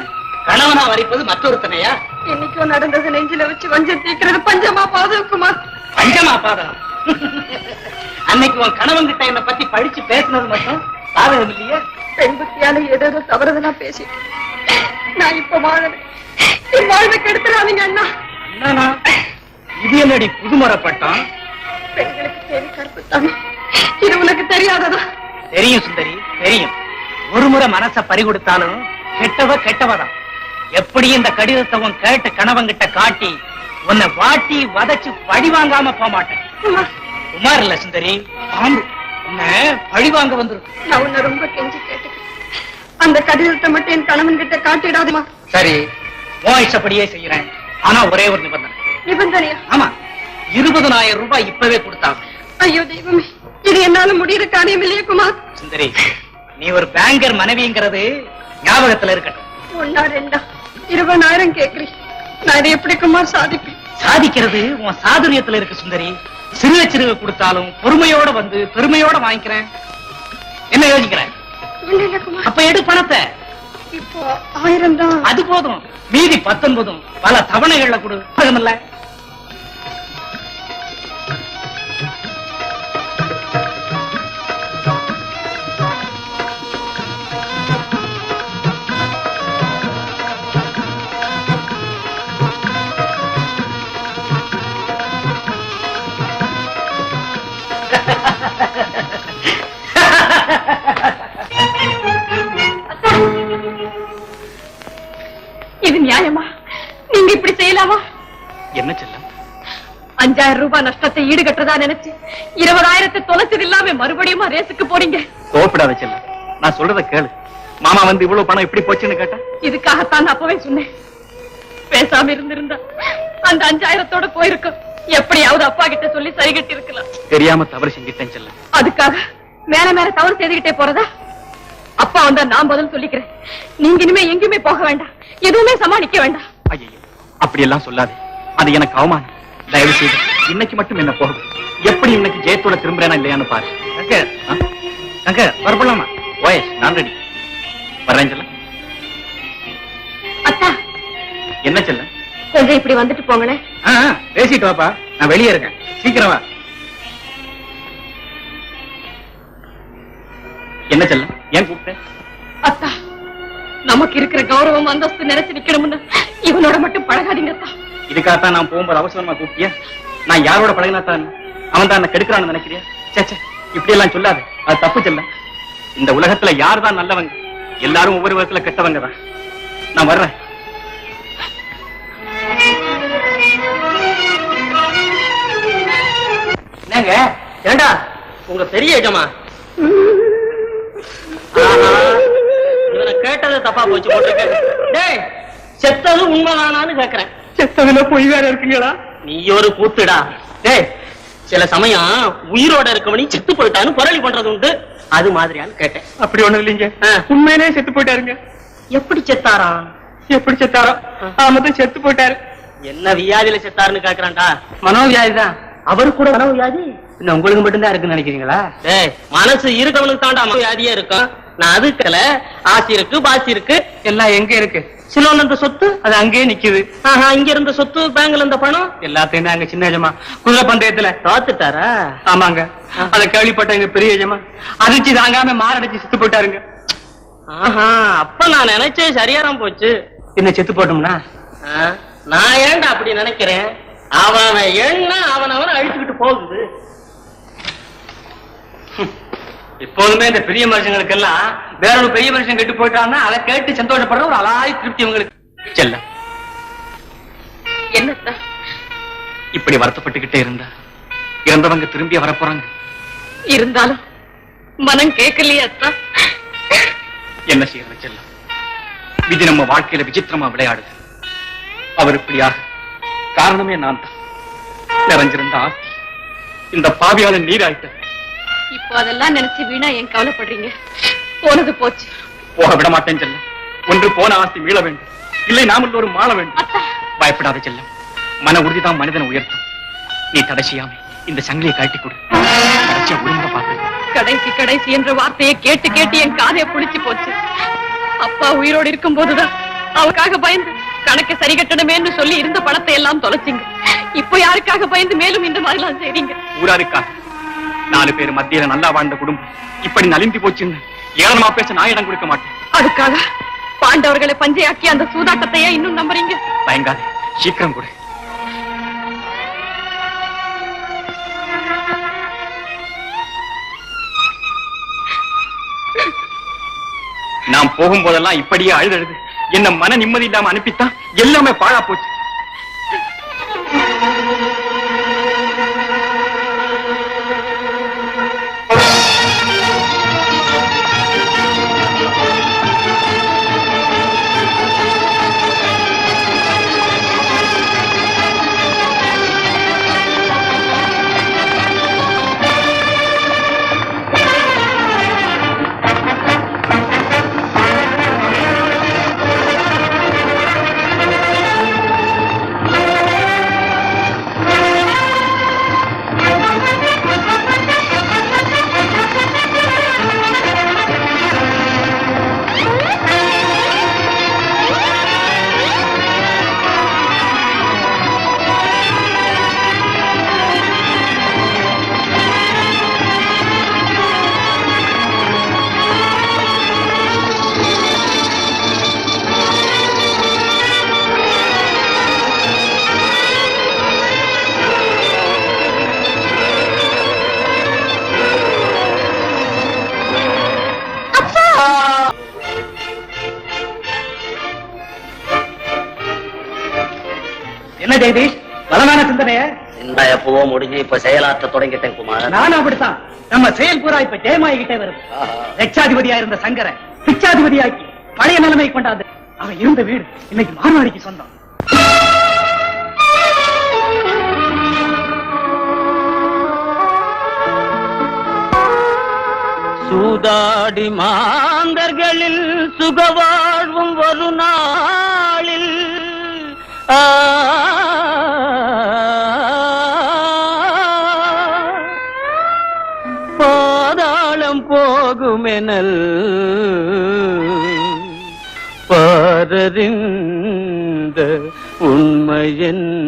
கணவனா வரிப்பது மற்றொருத்தனையா? என்னைக்கோ நடந்தது நெஞ்சில வச்சு வஞ்சம் தீக்கிறது பஞ்சமா பாதம் குமார். பஞ்சமா பாதகம்? அன்னைக்கு உன் கணவன் கிட்ட என்னை பத்தி படிச்சு பேசினது மட்டும் பாதகம் இல்லையே? பெண் புத்தியால ஏதோ தவறுதலா பேசி நான் இப்ப வாழறேன். என் வாழ்வை கெடுத்துறாதீங்க அண்ணா. என்னன்னா இது என்னடி புதுமரப்பட்டான்? பெண்களுக்கு தேவை கற்புத்தானே, இது உனக்கு தெரியாததா? தெரியும் சுந்தரி, தெரியும். ஒரு முறை மனச பறி கொடுத்தாலும் கெட்டவதான். எப்படி இந்த கடிதத்தை உன் கேட்ட கணவன்கிட்ட காட்டி உன்னை வாட்டி வதச்சு பழி வாங்காம போக மாட்டேன். குமார் இல்ல சுந்தரி, பாம்பு உன்னை பழி வாங்க வந்துருக்கு. நான் உன்னை ரொம்ப கெஞ்சி கேட்டுக்கிறேன், அந்த கடிதத்தை மட்டும் என் கணவன் கிட்ட காட்டிடாதுமா. சரி, உன் இஷ்டப்படியே செய்யறேன். ஆனா ஒரே ஒரு நிபந்தனை. நிபந்தனையா? ஆமா, 20,000 ரூபாய் இப்பவே கொடுத்தாங்க. ஐயோ தெய்வமே, இது என்னால முடிகிற காரியம் இல்லையே குமார். சுந்தரி, நீ ஒரு பேங்கர் மனைவிங்கிறது ஞாபகத்துல இருக்கட்டும். 1 2 20,000 கேக்குறீ, நான் இதை எப்படி குமார் சாதிப்பேன்? சாதிக்கிறது உன் சாதுரியத்துல இருக்கு சுந்தரி. சிறுக சிறுக கொடுத்தாலும் பொறுமையோட வந்து பெருமையோட வாங்கிக்கிறேன். என்ன யோசிக்கிறேன்? இல்ல இல்ல குமார், அப்ப எடு பணத்தை. இப்போ 1000 தான். அது போதும், மீதி 19 பல தவணைகள்ல கொடு. இல்ல இது நியாயமா? நீங்க இப்படி செய்யலாமா? என்ன செல்லம்? 5000 ரூபாய் நஷ்டத்தை ஈடுகட்டுறதா நினைச்சு 20,000 தொலைச்சது இல்லாம மறுபடியும் ரேஸுக்கு போறீங்க. கோபப்படாத செல்லம், நான் சொல்றத கேளு. மாமா வந்து இவ்வளவு பணம் எப்படி போச்சுன்னு கேட்டா? இதுக்காகத்தான் நான் அப்பவே சொன்னேன். பேசாம இருந்திருந்தா அந்த 5000 போயிருக்கும். எப்படியாவது அப்பா கிட்ட சொல்லி சரி கட்டி இருக்கலாம். தெரியாம தவறு செஞ்சிட்டேன் செல்லம். அதுக்காக மேல மேல தவறு செய்துகிட்டே போறதா? அப்பா வந்தா நான் பதில் சொல்லிக்கிறேன். நீங்க இனிமே எங்கேயுமே போக வேண்டாம், எதுவுமே சமாளிக்க வேண்டாம். ஐயோ, அப்படி எல்லாம் சொல்லாதே, அது எனக்கு அவமானம். தயவு செய்து இன்னைக்கு மட்டும் என்ன போகும். எப்படி இன்னைக்கு ஜெயத்தோட திரும்புறேனா இல்லையான்னு பாரு. வரப்படலாமா? ஓஎஸ், நான் ரெடி. வர்றேன் செல்லம். அத்தா, என்ன செல்லம்? கொஞ்சம் இப்படி வந்துட்டு போங்களேன். பேசிட்டு வாப்பா, நான் வெளியே இருக்கேன். சீக்கிரம் வா. என்ன செல்லம், ஏன் கூப்பிட்டேன்? அத்தா, நமக்கு இருக்கிற கௌரவம் அந்தஸ்து நினைச்சு நிக்கணும்னு இவனோட மட்டும் பழகாதீங்க அத்தா. இதுக்காகத்தான் நான் போகும்போது அவசரமா கூப்பிட்டியா? நான் யாரோட பழகினாத்தான் அவன் தான் என்ன கெடுக்கிறான்னு நினைக்கிறியா? சேச்சே, இப்படி எல்லாம் சொல்லாது, அது தப்பு செல்லம். இந்த உலகத்துல யார் தான் நல்லவங்க? எல்லாரும் ஒவ்வொரு விதத்துல கெட்டவங்க தான். நான் வர்றேன். என்னங்க ஏண்டா உங்க பெரிய எஜமா இவனை கேட்டது தப்பா போச்சு போட்டு. டேய், செத்தது உண்மைதானான்னு கேக்குறேன். செத்ததுல பொய் வேற இருக்குங்களா? நீ ஒரு கூத்துடா. டேய், சில சமயம் உயிரோட இருக்கவனி செத்து போயிட்டான்னு புரளி பண்றது உண்டு, அது மாதிரியான்னு கேட்டேன். அப்படி ஒண்ணும் இல்லைங்க, உண்மையிலே செத்து போயிட்டாருங்க. எப்படி செத்தாரா? எப்படி செத்தாரோ? மொத்தம் செத்து போயிட்டாரு. என்ன வியாதியில செத்தாருன்னு கேக்குறான்டா. மனோவியாதி தான். அவரு கூட மனோ வியாதி? இன்னும் உங்களுக்கு மட்டும்தான் இருக்குன்னு நினைக்கிறீங்களா? டேய், மனசு இருக்கவனுக்கு தாண்டா வியாதியே இருக்கும். நான் அதுக்கல ஆசி இருக்கு, பாசி இருக்கு. எல்லாம் எங்க இருக்கு? சிலோன் இருந்த சொத்து அது அங்கேயே நிக்குது. இங்க இருந்த சொத்து, பேங்க்ல இருந்த பணம் எல்லாத்தையும் அங்க சின்ன எஜமா குதிரை பந்தயத்துல தோத்துட்டாரா? ஆமாங்க, அத கேள்விப்பட்ட எங்க பெரிய எஜமா அதிர்ச்சி தாங்காம மாரடிச்சு செத்து போயிட்டாருங்க. அப்ப நான் நினைச்சே சரியாரம் போச்சு. என்ன செத்து போட்டோம்னா? நான் ஏன்டா அப்படி நினைக்கிறேன்? அவன் என்ன அவன் அழிச்சுக்கிட்டு போகுது. எப்போதுமே இந்த பெரிய மனுஷங்களுக்கு எல்லாம் வேற ஒரு பெரிய மனுஷன் கெட்டு போயிட்டான்னா அதை கேட்டு சந்தோஷப்படுற ஒரு அலாய் திருப்தி உங்களுக்கு. செல்ல, என்னத்தா இப்படி வருத்தப்பட்டுக்கிட்டே இருந்தா இறந்தவங்க திரும்பி வரப்போறாங்க. இருந்தாலும் மனம் கேட்கலையே அத்தா. என்ன செய்யறது செல்லம்? விதி நம்ம வாழ்க்கையில விசித்திரமா விளையாடுது. அவர் இப்படியாக காரணமே நான் தான். நிறைஞ்சிருந்த ஆஸ்தி இந்த பாவியால நீராயிட்ட. இப்போ அதெல்லாம் நினைச்சு வீணா ஏன் கவலைப்படுறீங்க? போனது போச்சு. போக விட மாட்டேன் செல்லம். ஒன்று போன ஆஸ்தி மீள வேண்டும், இல்லை நாம் எல்லோரும் மாள வேண்டும். பயப்படாத செல்லம், மன உறுதிதான் மனிதனை உயர்த்தும். நீ தடை செய்யாம இந்த சங்கிலியை கழட்டி கொடு. கடைசியா ஒழுங்கா பார்த்து. கடைசி என்ற வார்த்தையை கேட்டு கேட்டு என் காதையை புடிச்சு போச்சு. அப்பா உயிரோடு இருக்கும் போதுதான் அவருக்காக பயந்து கணக்கு சரி கட்டணுமேன்னு சொல்லி இருந்த பணத்தை எல்லாம் தொலைச்சிங்க. இப்போ யாருக்காக பயந்து மேலும் இந்த மாதிரி எல்லாம் செய்றீங்க? ஊராருக்கா 4 பேர் மத்தியில நல்லா வாழ்ந்த குடும்பம் இப்படி நலிந்து போச்சுன்னு ஏளனமா பேச நான் இடம் கொடுக்க மாட்டேன். அதுக்காக பாண்டவர்களை பஞ்சையாக்கி அந்த சூதாட்டத்தையே இன்னும் நம்புறீங்க? பயங்காதே, சீக்கிரம் கொடு. நான் போகும்போதெல்லாம் இப்படியே அழுது என்ன மன நிம்மதி இல்லாம அனுப்பித்தான் எல்லாமே பாழா போச்சு. என்ன ஜெகதீஷ், பலமான சிந்தனைய? இந்த எப்பவோ முடிஞ்சு இப்ப செயலாற்ற தொடங்கிட்டேன் குமார். நானும் அப்படித்தான். நம்ம செயல் பூரா இப்ப ஜெயமாயிக்கிட்டே வருது. லட்சாதிபதியா இருந்த சங்கரை பிச்சாதிபதியாக்கி பழைய நிலைமை கொண்டாந்து அவன் இருந்த வீடு இன்னைக்கு மார்வாடிக்கு சொந்தம். சூதாடி மாந்தர்களில் சுகவாழ்வும் ஒரு நாளில் பாதாளம் போகுமெனல் பாரறிந்த உண்மையென்றோ.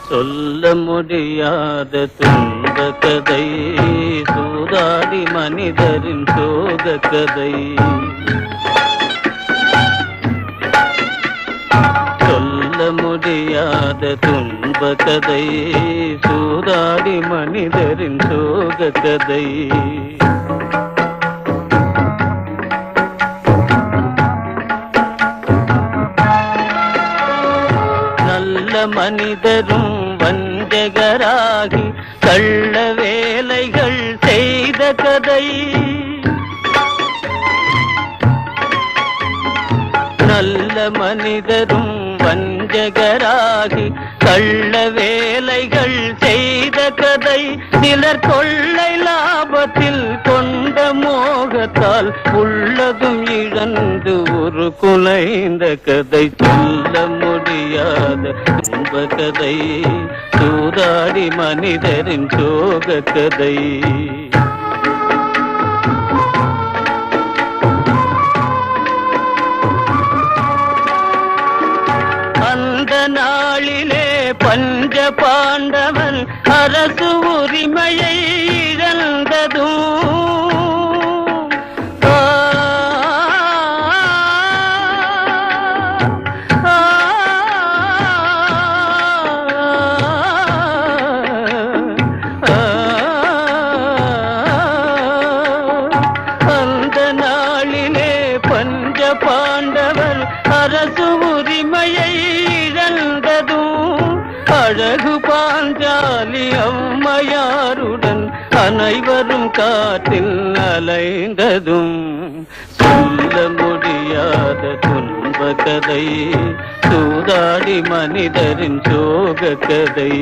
சொல்ல முடியாத துன்ப கதை, சூதாடி மனிதரின் சோக கதை. சொல்ல முடியாத துன்ப கதை, சூதாடி மனிதரின் சோக கதை. நல்ல மனிதரும் வஞ்சகராகி கள்ள வேலைகள் செய்த கதை. நல்ல மனிதரும் வஞ்சகராகி கள்ள வேலைகள் செய்த கதை. சிலர் கொள்ளை லாபத்தில் கொண்ட மோகத்தால் உள்ளதும் இழந்து ஒரு குலைந்த கதை. சொல்ல முடியாத துன்ப கதை, சூதாடி மனிதரின் சோக கதை. அந்த நாளிலே பஞ்ச பாண்டவன் அரசு உரிமையை இழந்ததும் அந்த நாளிலே பஞ்ச பாண்டவர் அரசு உரிமையை இழந்ததும் அழகு பாஞ்சாலி அம்மையாருடன் அனைவரும் காட்டில் அலைந்ததும். சொல்ல முடியாத துன்ப கதை, சூதாடி மனிதரின் சோக கதை.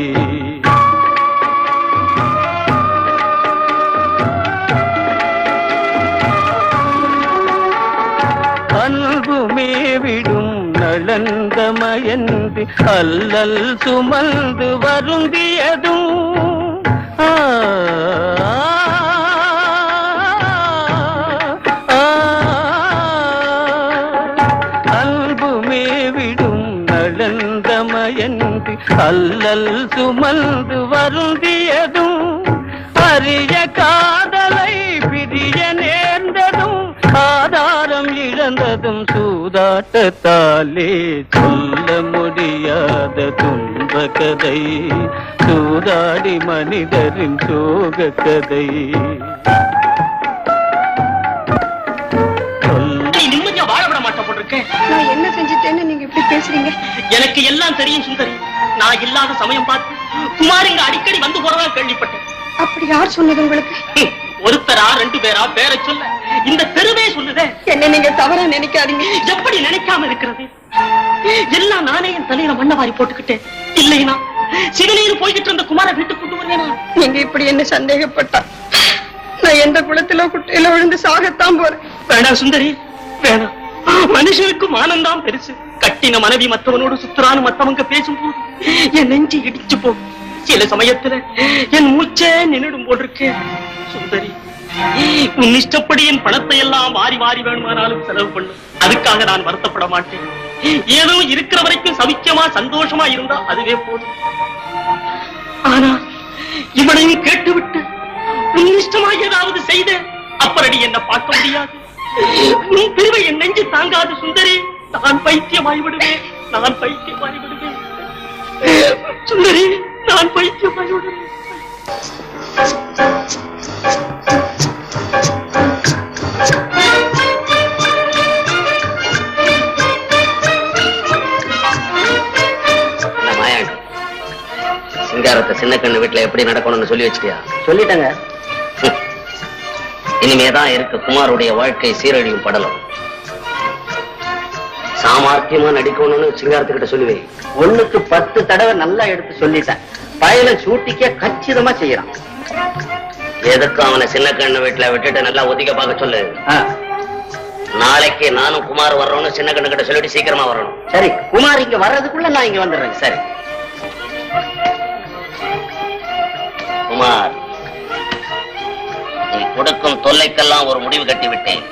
மேவிடும் நலந்தமயந்து அல்லல் சுமந்து வருந்தியதும் அன்பு மேவிடும் நலந்தமயந்து அல்லல் சுமந்து வருந்தியதும் அரிய காதலை பிரிய நேர்ந்ததும் ஆதாரம் இழந்ததும் சூதாட்டத்தாலே சொல்ல முடியாத துன்ப கதை சூதாடி மனிதரின் சோக கதை நிம்மதியா வாழ விட மாட்ட போட்டிருக்கேன். நான் என்ன செஞ்சுட்டேன்னு நீங்க இப்படி பேசுறீங்க? எனக்கு எல்லாம் தெரியும் சுந்தரி. நான் இல்லாத சமயம் பார்த்து குமார் இங்க அடிக்கடி வந்து போறதா கேள்விப்பட்டேன். அப்படி யார் சொன்னது உங்களுக்கு? ஒருத்தரா 2 பேரா பேரை சொல்ல இந்த தெருவே சொல்லுதே. என்ன நீங்க தவறா நினைக்காதீங்க. எப்படி நினைக்காம இருக்கிறது? எல்லாம் நானே என் தலையில மண்ணை வாரி போட்டுக்கிட்டேன். இல்லைனா சிவனீர் போய்கிட்டு இருந்த குமார வீட்டுக்கு கொண்டு வருவேனா? நீங்க இப்படி என்ன சந்தேகப்பட்டா நான் எந்த குளத்திலோ குட்டையில விழுந்து சாகத்தான் போறேன். வேணாம் சுந்தரி, வேணாம். மனுஷனுக்கும் ஆனந்தம் பெருசு. கட்டின மனைவி மத்தவனோடு சுத்துறான்னு மத்தவங்க பேசும்போது என் நெஞ்சு இடிச்சு போகும். சில சமயத்துல என் மூச்சே நின்னுடும் போட்டிருக்கு. சுந்தரி, உன் இஷ்டப்படி என் பணத்தை எல்லாம் வாரி வாரி வேணுமானாலும் செலவு பண்ணு. அதுக்காக நான் வருத்தப்பட மாட்டேன். ஏதோ இருக்கிற வரைக்கும் சவிக்கமா சந்தோஷமா இருந்தா அதுவே போதும். ஆனா இவனையும் கேட்டுவிட்டு உன் இஷ்டமா ஏதாவது செய்த அப்படி என்ன பார்க்க முடியாது. நீ பிரிவை என் நெஞ்சு தாங்காது சுந்தரி. நான் பைத்தியமாய் விடுவேன். நான் பைத்தியமாய் விடுவேன் சுந்தரி. நான் பைத்தியமாய் விடுவேன். சிங்காரத்தை சின்ன கண்ணு வீட்டுல எப்படி நடக்கணும்னு சொல்லி வச்சிட்டியா? சொல்லிட்டேங்க. இனிமேதான் இருக்கு குமாருடைய வாழ்க்கை சீரழியும் படலம். சாமர்த்தியமா நடிக்கணும்னு சிங்காரத்துக்கிட்ட சொல்லுவே. 1க்கு 10 தடவை நல்லா எடுத்து சொல்லிட்டேன். பயல ஷூட்டிக்கே கச்சிதமா செய்யறான். எதுக்கு அவனை சின்ன கண்ணு வீட்டுல விட்டுட்டு நல்லா ஒதுக்க பார்க்க சொல்லு. நாளைக்கு நானும் குமார் வர்றோம்னு சின்ன கண்ணு கிட்ட சொல்லிட்டு சீக்கிரமா வரணும். சரி, குமார் இங்க வர்றதுக்குள்ள நான் இங்க வந்துடுறேன். சரி குமார், நீ கொடுக்கும் தொல்லைக்கெல்லாம் ஒரு முடிவு கட்டி விட்டேன்.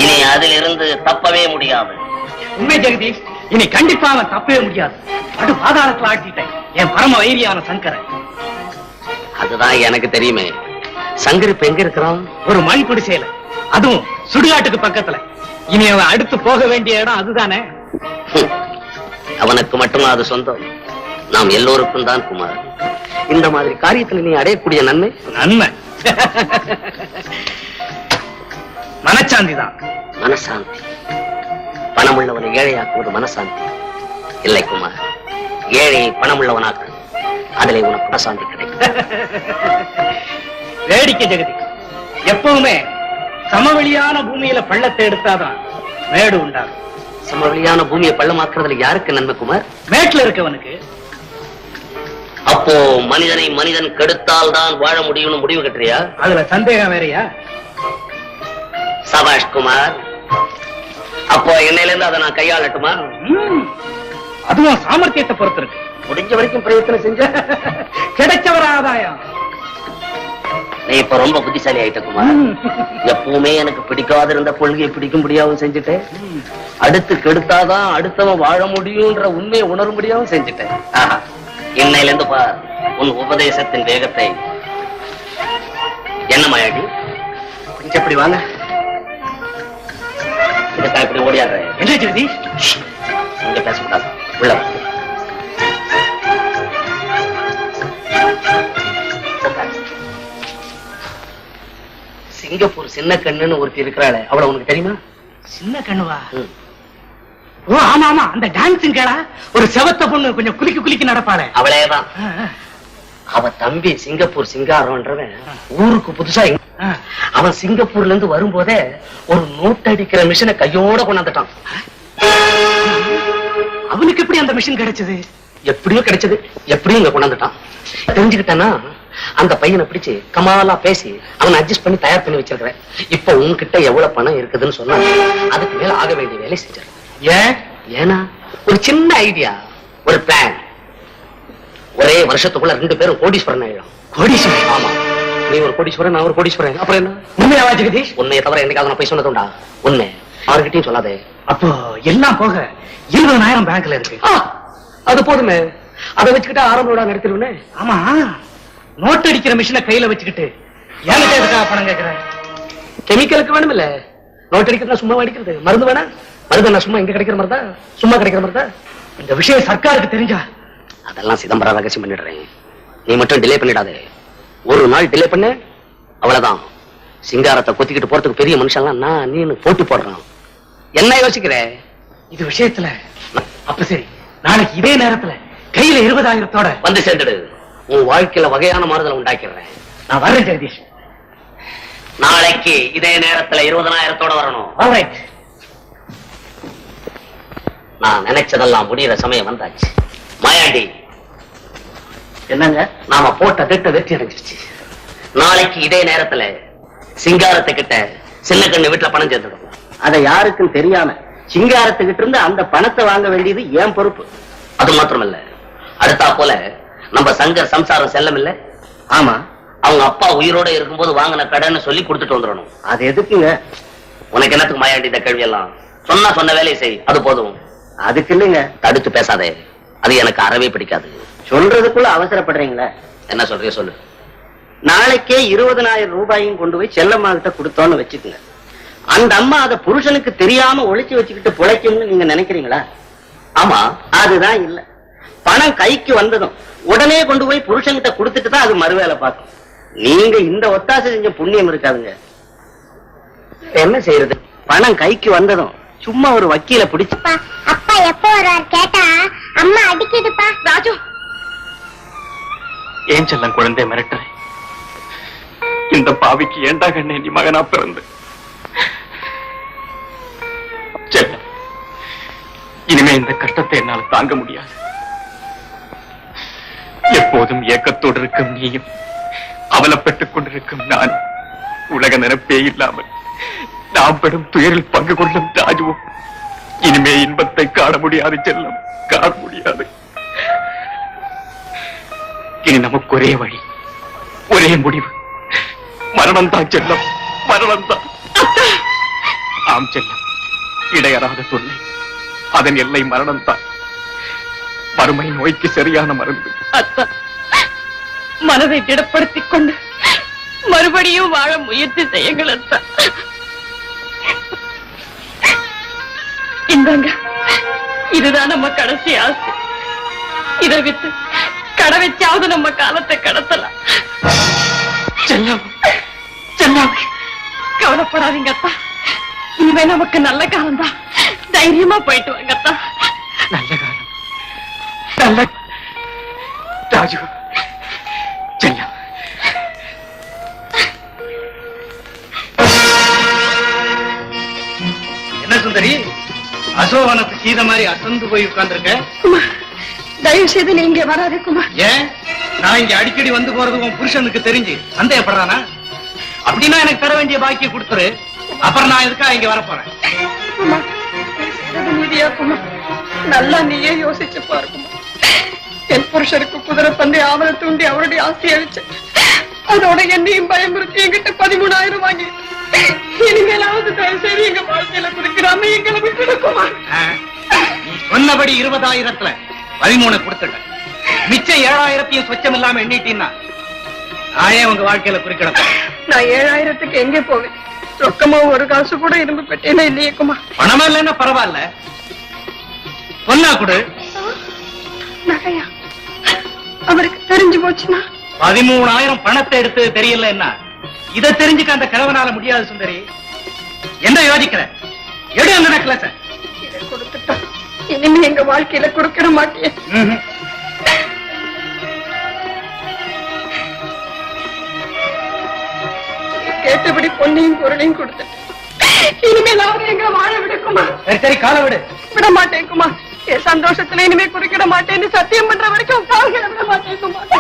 இனி அதிலிருந்து தப்பவே முடியாது. உண்மை ஜெகதீஷ், இனி கண்டிப்பா அவன் தப்பவே முடியாது. அடு பாதாளத்துல ஆட்டிட்டேன் என் பரம வைரியான சங்கரன். அதுதான் எனக்கு தெரியுமே. சங்கர் இப்ப எங்க இருக்கிறான்? ஒரு மண் குடிசையில, அதுவும் சுடுகாட்டுக்கு பக்கத்துல. இனி அவன் அடுத்து போக வேண்டிய இடம் அதுதானே. அவனுக்கு மட்டும்தான் அது சொந்தம். நாம் எல்லோருக்கும் தான் குமார். இந்த மாதிரி காரியத்தில் நீ அடையக்கூடிய நன்மை நன்மை மனச்சாந்தி தான். மனசாந்தி. பணமுள்ளவனை ஏழையாக்குவது மனசாந்தி இல்லை குமார். ஏழையை பணமுள்ளவனாக்கு, அதிலே உனக்கு மனசாந்தி கிடைக்கும். வேடிக்கை ஜெகதி. எப்பவுமே சமவெளியான பூமியில பள்ளத்தை எடுத்தாதான் மேடு உண்டாகும். சமவெளியான பூமியை பள்ளமாக்குறதுல யாருக்கு நன்மை குமார்? மேட்ல இருக்கவனுக்கு. அப்போ மனிதனை மனிதன் கெடுத்தால் தான் வாழ முடியும்னு முடிவு கட்டுறியா? அதுல சந்தேகம் வேறையா? சபாஷ் குமார். அப்போ என்னையில இருந்து அதை நான் கையாளட்டுமா? அதுவும் சாமர்த்தியத்தை பொறுத்து இருக்கு. முடிஞ்ச வரைக்கும் பிரயத்தனம் செஞ்ச கிடைச்சவர ஆதாயம். நீ இப்ப ரொம்ப புத்திசாலி ஆயிட்ட குமார். எப்பவுமே எனக்கு பிடிக்காத இருந்த கொள்கையை பிடிக்கும்படியாவும் செஞ்சுட்டேன். அடுத்து கெடுத்தாதான் அடுத்தவன் வாழ முடியும்ன்ற உண்மையை உணரும்படியாவும் செஞ்சுட்டேன். இன்னையில இருந்து பார் உன் உபதேசத்தின் வேகத்தை. என்ன மாயாடி, கொஞ்சம் இப்படி வாங்க. இதுக்கா இப்படி ஓடியாடுற? என்ன ஜெகதி? இங்க பேசக்கூடாது, உள்ள வா. சிங்கப்பூர் சின்ன கண்ணுன்னு ஒருத்தி இருக்கிறாளே, அவளை உனக்கு தெரியுமா? சின்ன கண்ணுவா? ஓ ஆமா ஆமா, அந்த டான்ஸிங் கேளா, ஒரு செவத்த பொண்ணு கொஞ்சம் குலுக்கி குலுக்கி நடப்பாளே, அவளேதான். அவ தம்பி சிங்கப்பூர் சிங்காரம்ன்றவன் ஊருக்கு புதுசா. அவன் சிங்கப்பூர்ல இருந்து வரும்போதே ஒரு நோட்டடிக்கிற மிஷினை கையோட கொண்டாந்துட்டான். அவனுக்கு எப்படி அந்த மிஷின் கிடைச்சது? எப்படியோ கிடைச்சது, எப்படியும் இங்க கொண்டாந்துட்டான். தெரிஞ்சுக்கிட்டானா அந்த பையனை பிடிச்சு கமாலா பேசி அவனை அட்ஜஸ்ட் பண்ணி தயார் பண்ணி வச்சிருக்கிறேன். இப்ப உன்கிட்ட எவ்வளவு பணம் இருக்குதுன்னு சொன்னா அதுக்கு மேல ஆக வேண்டிய வேலை செஞ்சிருக்கேன். ஏன்? ஏன்னா ஒரு சின்ன ஐடியா, ஒரு பிளான். ஒரே வருஷத்துக்குள்ள 2 பேரும் கோடீஸ்வரன் ஆயிடும். கோடீஸ்வரன்? ஆமா, நீ ஒரு கோடீஸ்வரன், நான் ஒரு கோடீஸ்வரன். அப்புறம் என்ன? உண்மையாவா ஜெகதீஷ்? உன்னைய தவிர என்னைக்காவது நான் போய் சொன்னதுண்டா? உண்மை. யாருக்கிட்டையும் சொல்லாதே. அப்போ எல்லாம் போக 20,000 பேங்க்ல இருக்கு. அது போதுமே, அதை வச்சுக்கிட்டு ஆரம்ப விழா நடத்திடுவேன். ஆமா, நோட் அடிக்கிற மிஷினை கையில வச்சுக்கிட்டு என்கிட்ட எதுக்காக பணம் கேட்கிறேன்? கெமிக்கலுக்கு வேணும் இல்ல? நோட் அடிக்கிறதா சும்மா அடிக்கிறது? மருந்து வேணா? மருந்து நான் சும்மா இங்க கிடைக்கிற மாதிரி தான், சும்மா கிடைக்கிற மாதிரி தான். இந்த விஷயம் சர்க்காருக்கு தெரிஞ்சா அதெல்லாம் சிதம்பரம் ரகசியம் பண்ணிடுறேன். நீ மட்டும் டிலே பண்ணிடாதே. ஒரு நாள் டிலே பண்ண அவ்வளவுதான். சிங்காரத்தை கொத்திக்கிட்டு போறதுக்கு பெரிய மனுஷன்லாம் நான் நீ போட்டி போடுறான். என்ன யோசிக்கிற? இது விஷயத்துல அப்ப சரி, நாளைக்கு இதே நேரத்துல கையில 20,000 வந்து சேர்ந்துடு. உன் வாழ்க்கையில வகையான மாறுதல் உண்டாக்கிடுறேன். நான் வர்றேன் ஜெகதீஷ். நாளைக்கு இதே நேரத்துல 20,000 வரணும். ஆல்ரைட். நான் நினைச்சதெல்லாம் முடிகிற சமயம் வந்தாச்சு. மாயாண்டி, என்னங்க? நாம போட்ட திட்டம் வெற்றி அடைஞ்சிருச்சு. நாளைக்கு இதே நேரத்துல சிங்காரத்துக்கிட்ட சின்ன கண்ணு வீட்டுல பணம் சேர்ந்துடும். அதை யாருக்கும் தெரியாம சிங்காரத்துக்கிட்ட இருந்து அந்த பணத்தை வாங்க வேண்டியது ஏன் பொறுப்பு. அது மாத்திரமல்ல, அடுத்தா போல நம்ம சங்கர் சம்சாரம் செல்லம் இல்ல? ஆமா, அவங்க அப்பா உயிரோட இருக்கும்போது வாங்கின கடன்னு சொல்லி கொடுத்துட்டு வந்துடணும். அது எதுக்குங்க? உனக்கு என்னத்துக்கு மாயாண்டி இந்த கேள்வி எல்லாம்? சொன்ன வேலையை செய், அது போதும். அதுக்கு இல்லைங்க. தடுத்து பேசாதே, அது எனக்கு அறவே பிடிக்காது. சொல்றதுக்குள்ள அவசரப்படுறீங்களா? என்ன சொல்றிய சொல்லு. நாளைக்கே 20,000 ரூபாயும் கொண்டு போய் செல்லம்மா கிட்ட கொடுத்தோன்னு வச்சுக்கோங்க. அந்த அம்மா அதை புருஷனுக்கு தெரியாம ஒளிச்சு வச்சுக்கிட்டு பிழைக்கும்னு நீங்க நினைக்கிறீங்களா? ஆமா, அதுதான் இல்ல. பணம் கைக்கு வந்ததும் உடனே கொண்டு போய் புருஷன்கிட்ட கொடுத்துட்டு தான் அது மறுவேலை பார்க்கும். நீங்க இந்த ஒத்தாசை செஞ்ச புண்ணியம் இருக்காதுங்க. என்ன செய்யறது? பணம் கைக்கு வந்ததும் சும்மா ஒரு வக்கீல பிடிச்சு அப்பா எப்ப வர்றார் கேட்டா அம்மா அடிக்குதுப்பா. ராஜு, ஏன் செல்லம் குழந்தை மிரட்டுற? இந்த பாவிக்கு ஏண்டா கண்ணே நீ மகனா பிறந்து? செல்லம், இனிமே இந்த கஷ்டத்தை என்னால் தாங்க முடியாது. எப்போதும் ஏக்கத்தோடு இருக்கும் நீயும், அவலப்பட்டுக் கொண்டிருக்கும் நான், உலக நினைப்பே இல்லாமல் நாம் பெரும் துயரில் பங்கு கொள்ளும் ராஜுவும் இனிமே இன்பத்தை காண முடியாது. செல்லம், காண முடியாது. இனி நமக்கு ஒரே வழி, ஒரே முடிவு, மரணம் தான் செல்லம், மரணம் தான். ஆம் செல்லம், இடையறாத தொல்லை, அதன் எல்லை மரணம் தான். வறுமை நோய்க்கு சரியான மருந்து. அத்தா, மனதை திடப்படுத்திக் கொண்டு மறுபடியும் வாழ முயற்சி செய்யுங்கள் அத்தா. இந்தாங்க, இதுதான் நம்ம கடைசி ஆசை. இதை விட்டு கடை வச்சாவது நம்ம காலத்தை கடத்தலாம். செல்லம், செல்லம், கவலைப்படாதீங்க அத்தா, இனிமே நமக்கு நல்ல காலம் தான். தைரியமா போயிட்டு வாங்க அத்தா. நல்ல காலம், நல்ல ராஜு. செல்லம், என்ன சுந்தரி, அசோகனத்து சீத மாதிரி அசந்து போய் உட்கார்ந்துருக்க? தயவு செய்து நீங்க வராது குமார். ஏன்? நான் இங்க அடிக்கடி வந்து போறது உன் புருஷனுக்கு தெரிஞ்சு சந்தேகப்படுறானா? அப்படின்னா எனக்கு தர வேண்டிய பாக்கியை கொடுத்துரு, அப்புறம் நான் எதுக்கா இங்க வர போறேன். குமார், செய்தது நீதியா குமார்? நல்லா நீயே யோசிச்சு பாருக்குமா. என் புருஷருக்கு குதிரை பந்தை ஆவலை தூண்டி அவருடைய ஆசையை அழிச்சு, அதோட என்னையும் பயமுறுத்தி என்கிட்ட 13,000 வாங்கி, இனிமேலாவது தயவு செய்து எங்க வாழ்க்கையில குடிக்கிறாம எங்களை விட்டுடுக்குமா. நீ சொன்னபடி 20,000த்துல 13 கொடுத்துட்டேன். மிச்சம் 7,000 சொச்சம் இல்லாம எண்ணிட்டீன்னா நான் ஏன் உங்க வாழ்க்கையில குறிக்கிடப்ப? நான் 7,000க்கு எங்கே போவேன்? ரொக்கமா ஒரு காசு கூட இரும்பு பெட்டேனா இல்லையே குமார். பணமா இல்லைன்னா பரவாயில்ல, சொன்னா கொடு. நகையா அவருக்கு தெரிஞ்சு போச்சுன்னா? 13,000 பணத்தை எடுத்து தெரியல என்ன? இதை தெரிஞ்சுக்க அந்த கிழவனால முடியாது சுந்தரி. என்ன யோசிக்கிற? எடு அந்த நெக்லஸ. இதை கொடுத்துட்டா இனிமே எங்க வாழ்க்கையில குறுக்கிட மாட்டேன். கேட்டபடி பொன்னையும் பொருளையும் கொடுத்துட்டேன். இனிமேலாவது எங்க வாழ விடுக்குமா? சரி சரி, காலை விடு. விட மாட்டேன் குமார். என் சந்தோஷத்துல இனிமே குறுக்கிட மாட்டேன்னு சத்தியம் பண்ற வரைக்கும் வாழ்க்கை விட மாட்டேன் குமார்.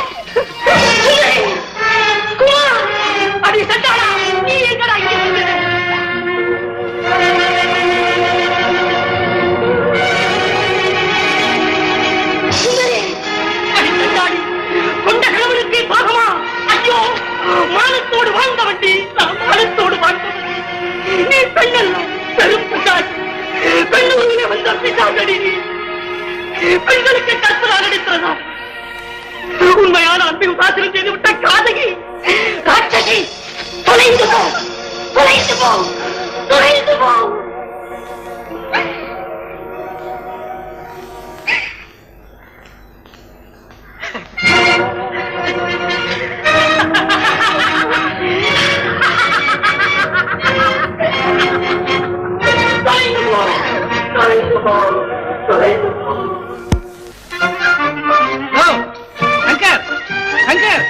பெண்களுக்கு கற்பனாக நடிக்கிறதா? உண்மையான அன்பை உதாசனம் செய்து விட்ட காதகி ராட்சசி, தொலைந்து போ, தொலைந்து போ, தொலைந்து போ. சங்கர், சங்கர்,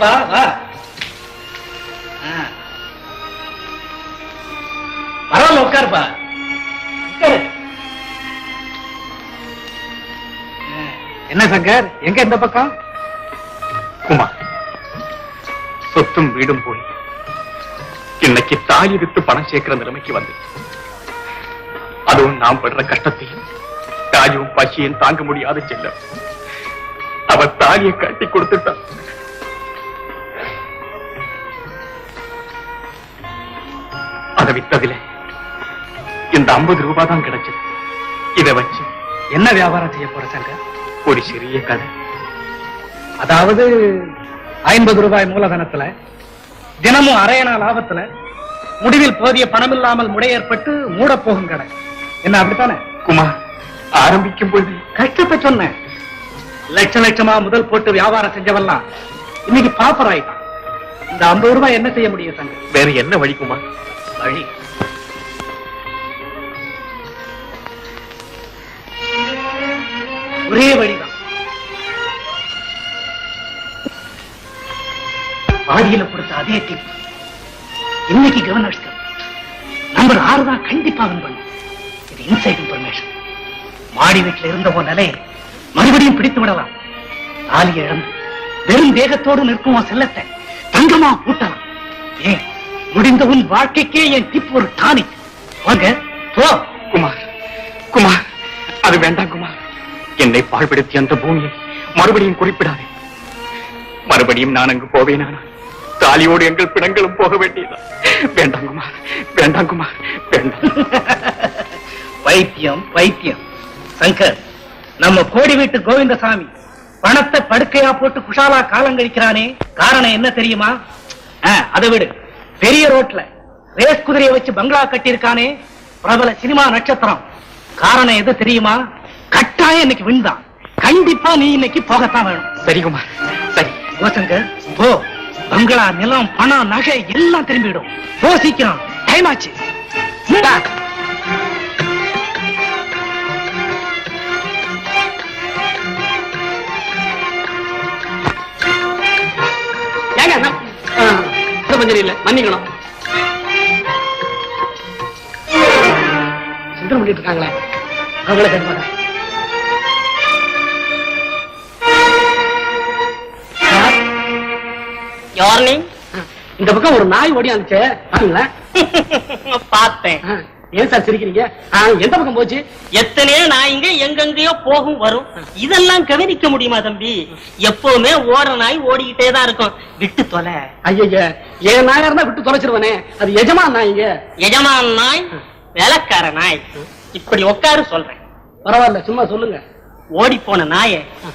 வா வா. பரவாயில்ல, உட்காருப்பா. உட்காரு. என்ன சங்கர், எங்க இந்த பக்கம்? குமார், சொத்தும் வீடும் போய் இன்னைக்கு தாலி வித்து பணம் சேர்க்கிற நிலைமைக்கு வந்து, அதுவும் நாம் படுற கஷ்டத்தையும் தாயும் பசியும் தாங்க முடியாத செல்ல அவ தாலியை கட்டி கொடுத்துட்டான். அதை வித்ததில இந்த 50 ரூபாய் தான் கிடைச்சது. இதை வச்சு என்ன வியாபாரம் செய்ய போற சங்கர்? ஒரு சிறிய கடை. அதாவது 50 ரூபாய் மூலதனத்துல தினமும் அரையணா லாபத்துல முடிவில் போதிய பணம் இல்லாமல் முடை ஏற்பட்டு மூட போகும் கடை. என்ன அப்படித்தானே? குமார், ஆரம்பிக்கும் பொழுது கஷ்டத்தை சொன்னேன். லட்ச லட்சமா முதல் போட்டு வியாபாரம் செஞ்சவெல்லாம் இன்னைக்கு பாப்பர் ஆயிட்டான். இந்த 50 ரூபாய் என்ன செய்ய முடியும் சங்கர்? வேற என்ன வழி குமார்? வழி ஒரே வழிதான். பாதியில கொடுத்த அதே டிப் இன்னைக்கு கவர்னர்ஸ் நம்பர் 6 தான் கண்டிப்பா வின் பண்ணும். இது இன்சைட் இன்ஃபர்மேஷன். மாடி வீட்டுல இருந்த ஒரு நிலையை மறுபடியும் பிடித்து விடலாம். தாலியை இழந்து வெறும் தேகத்தோடு நிற்கும் உன் செல்லத்தை தங்கமா பூட்டலாம். ஏன் முடிந்த உன் வாழ்க்கைக்கே என் டிப் ஒரு டானிக். வாங்க போ. குமார், குமார், அது வேண்டாம் குமார். என்னை பாழ்படுத்தி அந்த பூமியை மறுபடியும் குறிப்பிடாதே. மறுபடியும் நான் அங்கு போவேனானா தாலியோடு எங்கள் பிணங்களும் போக வேண்டியதான். வேண்டாம் குமார், வேண்டாம் குமார், வேண்டாம். பைத்தியம் பைத்தியம். சங்கர், நம்ம கோடி வீட்டு கோவிந்தசாமி பணத்தை படுக்கையா போட்டு குஷாலா காலம் கழிக்கிறானே, காரணம் என்ன தெரியுமா? அதை விடு. பெரிய ரோட்ல ரேஸ் குதிரையை வச்சு பங்களா கட்டியிருக்கானே பிரபல சினிமா நட்சத்திரம், காரணம் எது தெரியுமா? கட்டாயம் இன்னைக்கு விண்தான். கண்டிப்பா நீ இன்னைக்கு போகத்தான் வேணும். சரி குமார், சரி. சங்கர் போ. பங்களா, நிலம், பணம், நகை எல்லாம் திரும்பிடும். போ சீக்கிரம், டைம் ஆச்சு. இல்ல, மன்னிக்கணும். சுந்தரம் பண்ணிட்டு இருக்காங்களே, அவங்கள கேட்பாங்க. யாரு? இந்த பக்கம் ஒரு நாய் ஓடி வந்துச்சு, பாத்தீங்களா? பார்த்தேன். ஏன் சார் சிரிக்கிறீங்க? எந்த பக்கம் போச்சு? எத்தனையோ நாய்ங்க எங்கெங்கயோ போகும் வரும். இதெல்லாம் கவனிக்க முடியுமா தம்பி? எப்பவுமே ஓட நாய் ஓடிக்கிட்டே தான் இருக்கும். விட்டு தொலை. ஐயா, என் நாயா இருந்தா விட்டு தொலைச்சிருவனே. அது எஜமான் நாய்ங்க. எஜமான் நாய், வேலைக்கார நாய். இப்படி உட்காரு சொல்றேன். பரவாயில்ல, சும்மா சொல்லுங்க. ஓடி போன நாய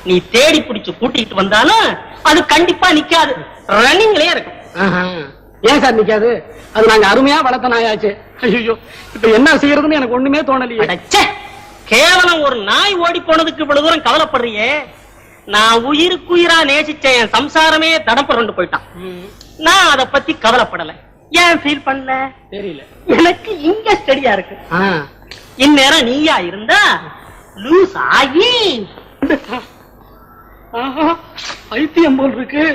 நீ தேடி பிடிச்சு கூட்டிட்டு வந்தாலும் அது கண்டிப்பா நிக்காது, ரன்னிங்லயே இருக்கும். ஏன் சார் நிக்காது? அது நாங்க அருமையா வளர்த்த நாயாச்சு. ஐயோ, இப்ப என்ன செய்யறதுன்னு எனக்கு ஒண்ணுமே தோணலையே. கேவலம் ஒரு நாய் ஓடி போனதுக்கு இவ்வளவு தூரம் கவலைப்படுறியே. நான் உயிருக்குயிரா நேசிச்ச என் சம்சாரமே தடம் புரண்டு போயிட்டான். நான் அத பத்தி கவலைப்படல. ஏன் ஃபீல் பண்ணல தெரியல. எனக்கு இங்க ஸ்டடியா இருக்கு. இந்நேரம் நீயா இருந்தா லூஸ் ஆகி ஐத்தியம் போல் இருக்கு.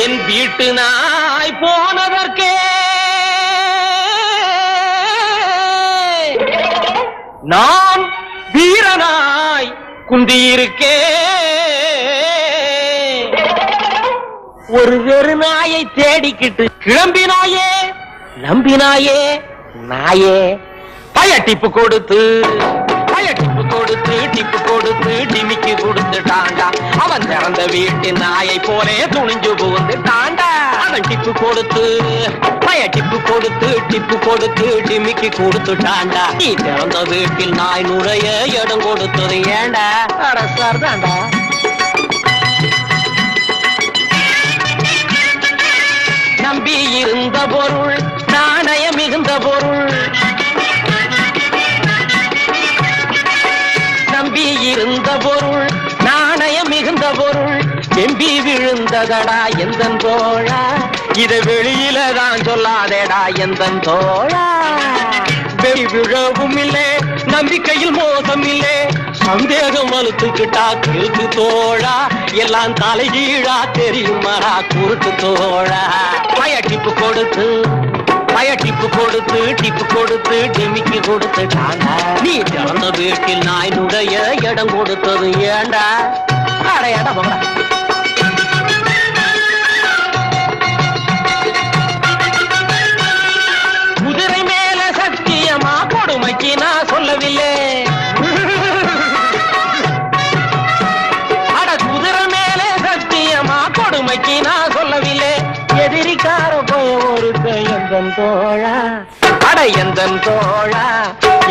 என் வீட்டு நாய் போனதற்கே நான் வீரனாய் குந்தியிருக்கே. ஒரு வெறு நாயை தேடிக்கிட்டு கிளம்பினாயே நம்பினாயே நாயே. பயட்டிப்பு கொடுத்து டிப்பு கொடுத்து டிமிக்கு கொடுத்துட்டாண்டா. அவன் திறந்த வீட்டு நாயை போலே துணிஞ்சு புகுந்துட்டாண்டா. அவன் டிப்பு கொடுத்து டிப்பு கொடுத்து டிமிக்கு கொடுத்துட்டாண்டா. நீ திறந்த வீட்டில் நாய் நுழைய இடம் கொடுத்தது ஏண்டா? அரசார் தாண்டா. நம்பி இருந்த பொருள் நாணயம் மிகுந்த பொருள். நம்பி இருந்த பொருள் நாணயம் மிகுந்த பொருள். எம்பி விழுந்ததடா எந்தன் தோழா. இத வெளியில தான் சொல்லாதேடா எந்தன் தோழா. வெளி விழவும் இல்லை நம்பிக்கையில் மோசம் இல்லை. சந்தேகம் வலுத்துக்கிட்டா கிறுக்கு தோழா. எல்லாம் தலைகீழா தெரியுமாடா குறுக்கு தோழா. பயட்டிப்பு கொடுத்து டிமிக்கு கொடுத்துட்டாங்க. நீ திறந்த வீட்டில் நாயினுடைய இடம் கொடுத்தது ஏண்டா? அடையாடா போடா. குதிரை மேல சத்தியமா கொடுமைக்கு நான் சொல்லவில்லை. அட குதிரை மேல சத்தியமா கொடுமைக்கு நான் சொல்லவில்லை. எதிரிக்கார போய் ஒருத்த எந்தன் தோழா. அட எந்தன் தோழா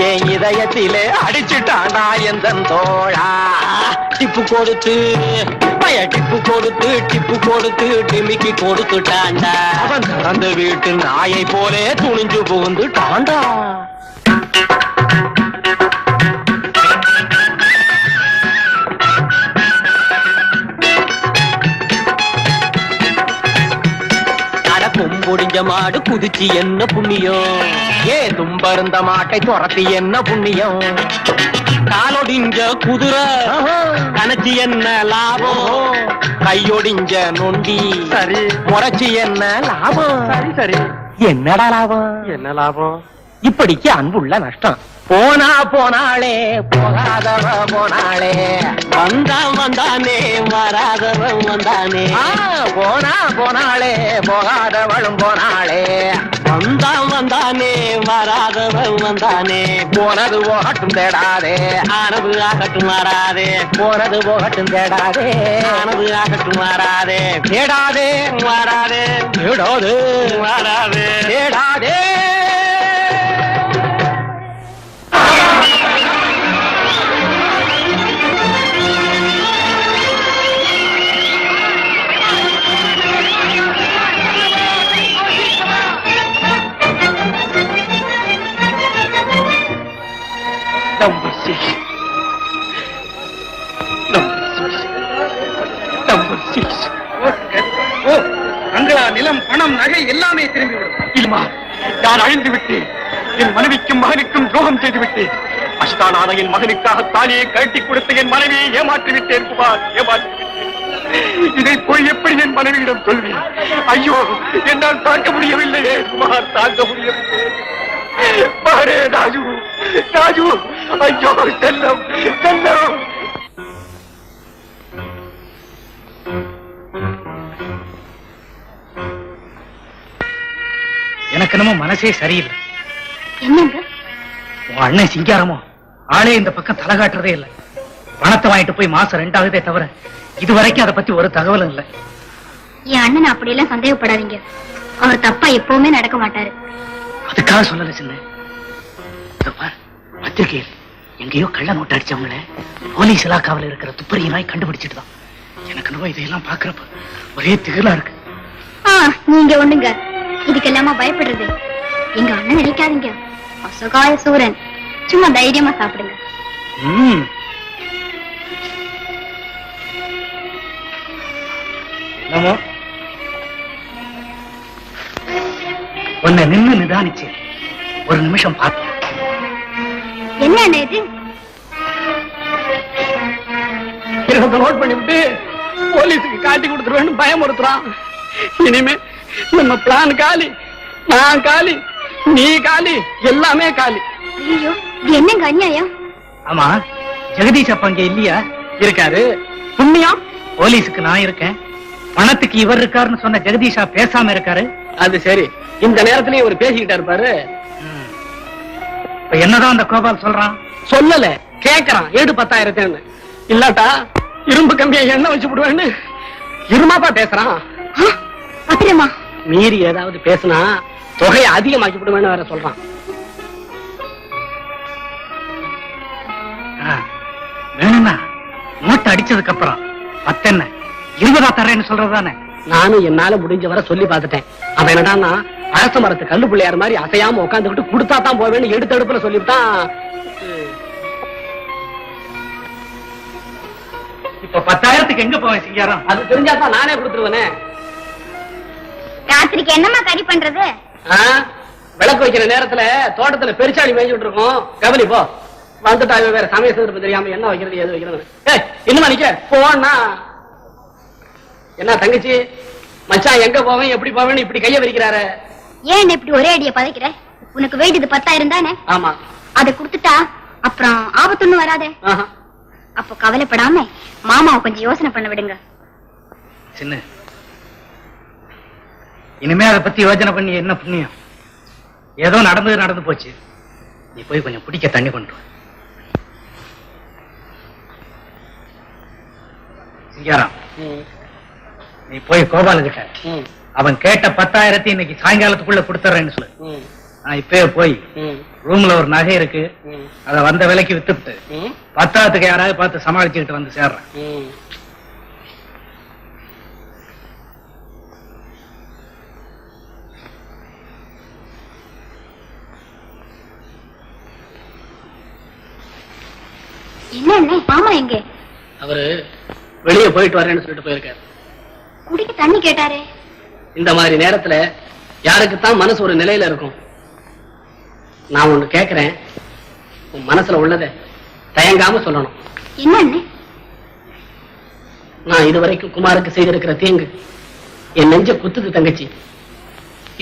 என் இதயத்திலே அடிச்சுட்டானா எந்தன் தோழா. டிப்பு கொடுத்து டிமிக்கி கொடுத்துட்டாண்டா. அவன் திறந்த வீட்டு நாயை போலே துணிஞ்சு புகுந்துட்டாண்டா. கொம்பொடிஞ்ச மாடு குதிச்சு என்ன புண்ணியம்? தும்பருந்த மாட்டை துரத்தி என்ன புண்ணியம்? காலொடிஞ்ச குதிரை கணச்சி என்ன லாபம்? கையொடிஞ்ச நொண்டி சரி முறைச்சி என்ன லாபம்? சரி என்னடா லாபம்? என்ன லாபம்? இப்படிக்கு அன்புள்ள நஷ்டம். போனாளே போகாதவ போனாளே. வந்தானே வராதவன் வந்தானே. போனாளே போகாதவளும் போனாளே. வந்தானே வராதவன் வந்தானே. போனது போகட்டும் தேடாதே ஆனது ஆகட்டும் வராதே. போனது போகட்டும் தேடாதே ஆனது ஆகட்டும் வராதே. தேடாதே வராதே தேடாதே வராதே தேடாதே. நிலம் பணம் நகை எல்லாமே திரும்பிவிடும். இல்லமா நான் அழிந்து விட்டேன். என் மனைவிக்கும் மகனுக்கும் துரோகம் செய்து விட்டேன். அஷ்டானான என் மகனுக்காக தாலியை கழட்டி கொடுத்த என் மனைவியை ஏமாற்றிவிட்டேன் குமார், ஏமாற்றிவிட்டேன். இதை போய் எப்படி என் மனைவியிடம் சொல்வேன்? ஐயோ என்னால் தாங்க முடியவில்லையே குமார், தாங்க முடியவில்லை. மகனே ராஜு ஐயோ செல்லம். எனக்கு என்னமோ மனசே சரியில்லை. என்னங்க? உன் அண்ணன் சிங்காரமோ ஆளே இந்த பக்கம் தலை காட்டுறதே இல்லை. பணத்தை வாங்கிட்டு போய் மாசம் 2 ஆகுதே தவிர இதுவரைக்கும் அதை பத்தி ஒரு தகவலும் இல்லை. என் அண்ணன் அப்படியெல்லாம் சந்தேகப்படாதீங்க. அவர் தப்பா எப்பவுமே நடக்க மாட்டாரு. அதுக்காக சொல்லல சின்ன. பத்திரிகையில் எங்கேயோ கள்ள நோட்டு அடிச்சவங்கள போலீஸ் இலாக்காவில் இருக்கிற துப்பறிய நாய் கண்டுபிடிச்சிட்டுதான். எனக்கு என்னவோ இதையெல்லாம் பாக்குறப்ப ஒரே திகழா இருக்கு. நீங்க ஒண்ணுங்க இதுக்கெல்லாமா பயப்படுறது? எங்க அண்ணன் நினைக்காதீங்க. அசகாய சூரன். சும்மா தைரியமா சாப்பிடுங்க. என்னமோ உன்னை நின்னு நிதானிச்சு ஒரு நிமிஷம் பார்த்தேன். என்ன இது? நோட் பண்ணிவிட்டு போலீஸுக்கு காட்டி கொடுத்துருவேன்னு பயமுறுத்துறான். இனிமே நம்ம பிளான் காலி, நான் காலி, நீ காலி, எல்லாமே காலி. ஐயோ இது என்னங்க அநியாயம்? ஆமா ஜெகதீஷ் அப்பா இங்க இல்லையா? இருக்காரு. புண்ணியம் போலீஸுக்கு நான் இருக்கேன். பணத்துக்கு இவர் இருக்காருன்னு சொன்ன ஜெகதீஷா பேசாம இருக்காரு. அது சரி, இந்த நேரத்திலயும் ஒரு பேசிக்கிட்டா இருப்பாரு. இப்ப என்னதான் அந்த கோபால் சொல்றான்? சொல்லல, கேக்குறான். ஏடு 10,000 இல்லாட்டா இரும்பு கம்பியை எண்ணெய் வச்சு விடுவேன்னு இருமாப்பா பேசுறான். அப்படியேம்மா? மீறி ஏதாவது பேசினா தொகையை அதிகமாக்கி விடுவேன்னு வேற சொல்றான். வேணும்னா நோட்டு அடிச்சதுக்கு அப்புறம் 10 என்ன 20 தரேன்னு சொல்றதுதானே? நானும் என்னால முடிஞ்ச வரை சொல்லி பார்த்துட்டேன். அவன் என்னடான்னா அரச மரத்து கல்லு பிள்ளையார் மாதிரி அசையாம உட்காந்துக்கிட்டு கொடுத்தா தான் போவேன்னு எடுத்தடுப்புல சொல்லிவிட்டான். இப்ப 10,000க்கு எங்க போவேன் சிங்காரம்? அது தெரிஞ்சாதான் நானே கொடுத்துருவேனே. ராத்திரிக்கு என்னம்மா கறி பண்றது? விளக்கு வைக்கிற நேரத்துல தோட்டத்துல பெருச்சாளி மேய்ஞ்சிட்டு இருக்கோம். கவனி போ. வந்துட்டா வேற சமய சந்தர்ப்பம் தெரியாம என்ன வைக்கிறது எது வைக்கிறது. இன்னும் நிக்க போனா என்ன தங்கச்சி மச்சான் எங்க போவேன் எப்படி போவேன்னு இப்படி கைய விரிக்கிறாரு. ஏன் இப்படி ஒரே அடிய பதைக்கிற? உனக்கு வேண்டியது 10,000 தானே? ஆமா. அதை கொடுத்துட்டா அப்புறம் ஆபத்துன்னு வராதே. அப்ப கவலைப்படாம மாமாவை கொஞ்சம் யோசனை பண்ண விடுங்க. சின்ன இனிமே அதை பத்தி யோசனை பண்ணி என்ன புண்ணியம்? ஏதோ நடந்து போச்சு. நீ போய் கொஞ்சம் பிடிக்க தண்ணி கொண்டு சிங்காரம். நீ போய் கோபாலுகிட்ட அவன் கேட்ட 10,000 இன்னைக்கு சாயங்காலத்துக்குள்ள கொடுத்துறேன்னு சொல்லு. நான் இப்பயே போய் ரூம்ல ஒரு நகை இருக்கு, அத வந்த விலைக்கு வித்துட்டு 10,000க்கு யாராவது பார்த்து சமாளிச்சுக்கிட்டு வந்து சேர்றேன். என்ன மாமா எங்க? அவரு வெளியே போயிட்டு வரேன்னு சொல்லிட்டு போயிருக்காரு. குடிக்க தண்ணி கேட்டாரே. இந்த மாதிரி நேரத்துல யாருக்குத்தான் மனசு ஒரு நிலையில இருக்கும். நான் ஒண்ணு கேக்குறேன், உன் மனசுல உள்ளத தயங்காம சொல்லணும். என்ன? நான் இதுவரைக்கும் குமாருக்கு செய்திருக்கிற தீங்கு என் நெஞ்ச குத்துது தங்கச்சி.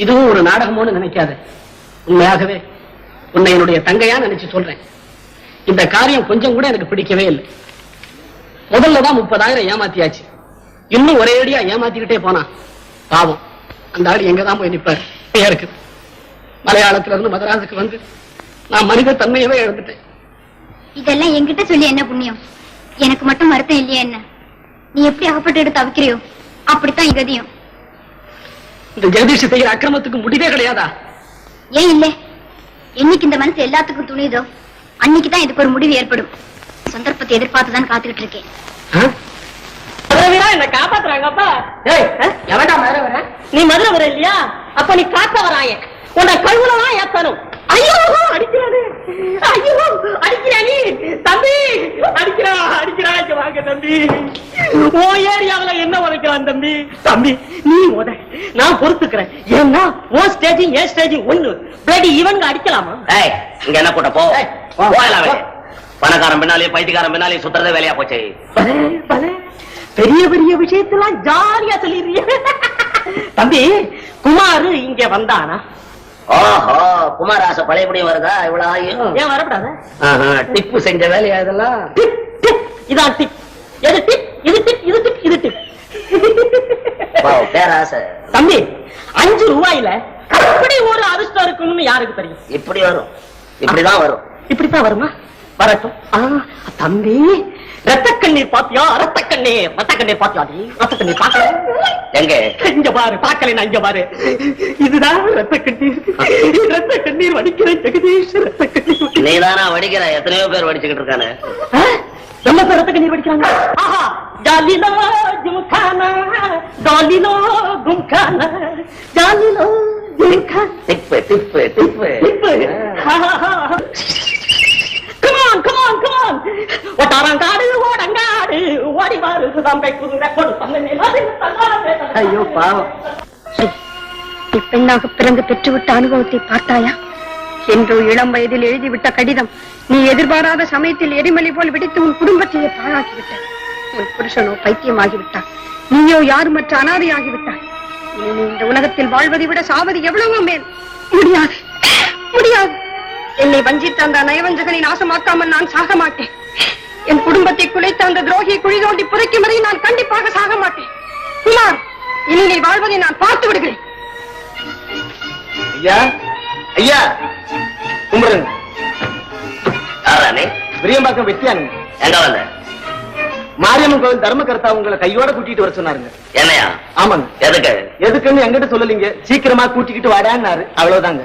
இதுவும் ஒரு நாடகமோன்னு நினைக்காத. உண்மையாகவே உன்னை என்னுடைய தங்கையா நினைச்சு சொல்றேன். இந்த காரியம் கொஞ்சம் கூட எனக்கு பிடிக்கவே இல்லை. முதல்லதான் 30,000 ஏமாத்தியாச்சு. இன்னும் ஒரே அடியா ஏமாத்திக்கிட்டே போனா பாவம் அந்த ஆள் எங்கதான் போய் நிப்பாரு. இருக்கு மலையாளத்துல இருந்து மதராசுக்கு வந்து நான் மனித தன்மையவே இழந்துட்டேன். இதெல்லாம் என்கிட்ட சொல்லி என்ன புண்ணியம்? எனக்கு மட்டும் வருத்தம் இல்லையா என்ன? நீ எப்படி அகப்பட்டு எடுத்து தவிக்கிறியோ அப்படித்தான் கதியும். இந்த ஜெகதீஷ் செய்கிற அக்கிரமத்துக்கு முடிவே கிடையாதா? ஏன் இல்ல? என்னைக்கு இந்த மனசு எல்லாத்துக்கும் துணிதோ அன்னைக்குதான் இதுக்கு ஒரு முடிவு ஏற்படும். சந்தர்ப்பத்தை எதிர்பார்த்துதான் காத்துக்கிட்டு இருக்கேன். என்ன காப்பாத்துறாங்கப்பா. நீ மதுரை வர இல்லையா? அப்ப நீ காக்க வராய உன்னை கழுவுலாம் ஏத்தணும். ஐயோ அடிக்கிறானே, ஐயோ அடிக்கிறானே தம்பி, அடிக்கிறா இங்க வாங்க தம்பி. ஓ ஏரியாவில என்ன உதைக்கிறான் தம்பி? தம்பி நீ உத, நான் பொறுத்துக்கிறேன். ஏன்னா ஓ ஸ்டேஜ் ஏ ஸ்டேஜ் ஒண்ணு பிளடி இவங்க அடிக்கலாமா? இங்க என்ன போட்ட போ. பணக்காரன் பின்னாலே பைத்தியக்காரன் பின்னாலே சுத்துறதே வேலையா போச்சு. பெரிய பெரிய விஷயத்தெல்லாம் ஜாலியா சொல்லிடுறிய தம்பி. குமாரு இங்க வந்தானா? ஓஹோ, குமாராச பழையபடியும் வருதா? இவ்வளவு ஏன் வரப்படாத? டிப்பு செஞ்ச வேலையா இதெல்லாம்? இதான் டிப். எது டிப்? இது டிப், இது டிப், இது டிப். பேராசை தம்பி. 5 ரூபாயில அப்படி ஒரு அதிர்ஷ்டம் இருக்குன்னு யாருக்கு தெரியும்? இப்படி வரும், இப்படிதான் வரும். இப்படித்தான் வருமா? வரட்டும். தம்பி ரத்த கண்ணீர் பாத்தியா? ரத்த கண்ணீர் பாத்தியா? ரத்த கண்ணீர் பாக்கல எங்க? இங்க பாரு. பாக்கல இங்க பாரு. இதுதான் ரத்த கண்ணீர். ரத்த கண்ணீர் வடிக்கிற ஜெகதீஷ். ரத்த கண்ணீர் நீதானா வடிக்கிற? எத்தனையோ பேர் வடிச்சுக்கிட்டு இருக்கானு. ரொம்ப பேர் ரத்த கண்ணீர் வடிக்கிறாங்க. ஆஹா, ஜாலிலோ ஜும்கானா, ஜாலிலோ கும்கானா, ஜாலிலோ ஜும்கா. டிப்பு டிப்பு டிப்பு டிப்பு. Come on. ஒட்டாரங்காடு ஓடங்காடு ஓடி வாரு தம்பை குதிரை கொடு தன்னை. ஐயோ பாவம். பெண்ணாக பிறந்து பெற்றுவிட்ட அனுபவத்தை பார்த்தாயா? என்றோ இளம் வயதில் எழுதிவிட்ட கடிதம் நீ எதிர்பாராத சமயத்தில் எரிமலை போல் வெடித்து உன் குடும்பத்தையே பாழாக்கிவிட்ட. உன் புருஷனோ பைத்தியமாகிவிட்டான். நீயோ யாருமற்ற அனாதையாகிவிட்டாய். நீ இந்த உலகத்தில் வாழ்வதை விட சாவது எவ்வளவோ மேல். முடியாது. என்னை வஞ்சித்த அந்த நயவஞ்சகனை நாசமாக்காமல் நான் சாக மாட்டேன். என் குடும்பத்தை குலைத்த அந்த துரோகியை குழி தோண்டி புதைக்கும் வரை நான் கண்டிப்பாக சாக மாட்டேன். குமார், இனி நீ வாழ்வதை நான் பார்த்து விடுகிறேன். ஐயா ஐயா கும்பிடுங்க. யாரானே? விரியம்பாக்கம் வெட்டியானுங்க. எங்க வந்த? மாரியம்மன் கோவில் தர்மகர்த்தா உங்களை கையோட கூட்டிட்டு வர சொன்னாருங்க. என்னையா? ஆமாங்க. எதுக்கு? எதுக்குன்னு எங்கிட்ட சொல்லலீங்க. சீக்கிரமா கூட்டிக்கிட்டு வாடான்னாரு. அவ்வளவுதாங்க.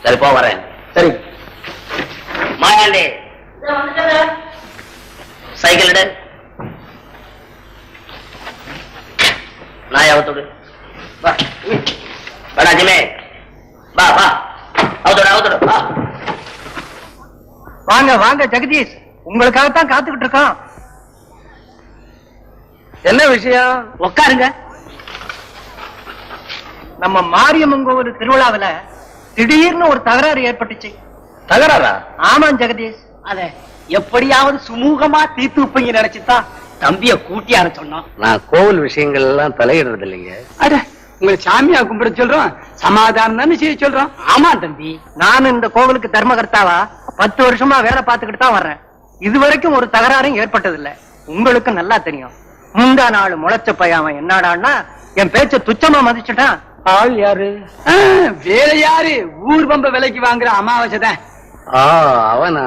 சரி போ வரேன். சரி. மாயாண்டி சைக்கிள் எடு. நான் அவுத்துடு. வா வாடா ஜிமே. வா வா அவுத்துடு வா. வாங்க வாங்க ஜெகதீஷ், உங்களுக்காகத்தான் காத்துக்கிட்டு இருக்கோம். என்ன விஷயம்? உட்காருங்க. நம்ம மாரியம்மன் கோவில் திருவிழாவில திடீர்னு ஒரு தகராறு ஏற்பட்டுச்சு. தகராறா? ஆமா ஜெகதீஷ், அத எப்படியாவது சுமூகமா தீர்த்து வைப்பீங்க நினைச்சுதான் தம்பிய கூட்டியார சொன்னோம். நான் கோவில் விஷயங்கள் எல்லாம் தலையிடுறது இல்லைங்க. அட உங்களை சாமியா கும்பிட சொல்றோம், சமாதானம் தானே செய்ய சொல்றோம். ஆமா தம்பி, நான் இந்த கோவிலுக்கு தர்மகர்த்தாவா 10 வருஷமா வேலை பார்த்துக்கிட்டு தான் வர்றேன். இதுவரைக்கும் ஒரு தகராறும் ஏற்பட்டதில்லை. உங்களுக்கு நல்லா தெரியும். முந்தா நாள் முளைச்ச பையன் என்னடான்னா என் பேச்ச துச்சமா மதிச்சுட்டான். ஆள் யாரு? வேற யாரு? ஊர் பம்ப விலைக்கு வாங்குற அமாவாசைதான். அவனா?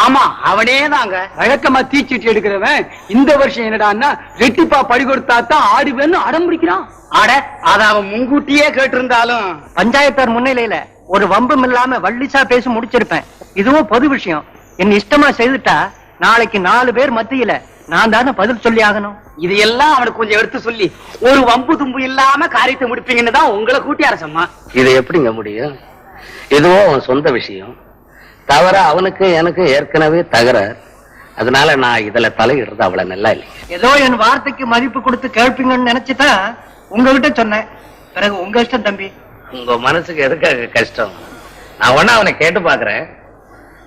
ஆமா, அவனே தாங்க. வழக்கமா தீச்சிட்டு எடுக்கிறவன் இந்த வருஷம் என்னடான்னா ரெட்டிப்பா படி கொடுத்தா தான் ஆடுவேன்னு அடம் பிடிக்கிறான். ஆட அத அவன் முன்கூட்டியே கேட்டிருந்தாலும் பஞ்சாயத்தார் முன்னிலையில ஒரு வம்பும் இல்லாம வள்ளிசா பேசி முடிச்சிருப்பேன். இதுவும் பொது விஷயம். என் இஷ்டமா செய்துட்டா நாளைக்கு 4 பேர் மத்தியில நான் தானே பதில் சொல்லி ஆகணும். இதையெல்லாம் அவனுக்கு கொஞ்சம் எடுத்து சொல்லி ஒரு வம்பு தும்பு இல்லாம காரியத்தை முடிப்பீங்கன்னு தான் உங்களை கூட்டி அரசம்மா. இது எப்படிங்க முடியும்? இதுவும் அவன் சொந்த விஷயம். தவிர அவனுக்கு எனக்கு ஏற்கனவே தகராறு. அதனால நான் இதுல தலையிடுறது அவ்வளவு நல்லா இல்லை. ஏதோ என் வார்த்தைக்கு மதிப்பு கொடுத்து கேட்பீங்கன்னு நினைச்சுதான் உங்ககிட்ட சொன்னேன். பிறகு உங்க இஷ்டம் தம்பி. உங்க மனசுக்கு எதுக்காக கஷ்டம்? நான் ஒண்ணு அவனை கேட்டு பாக்குறேன்.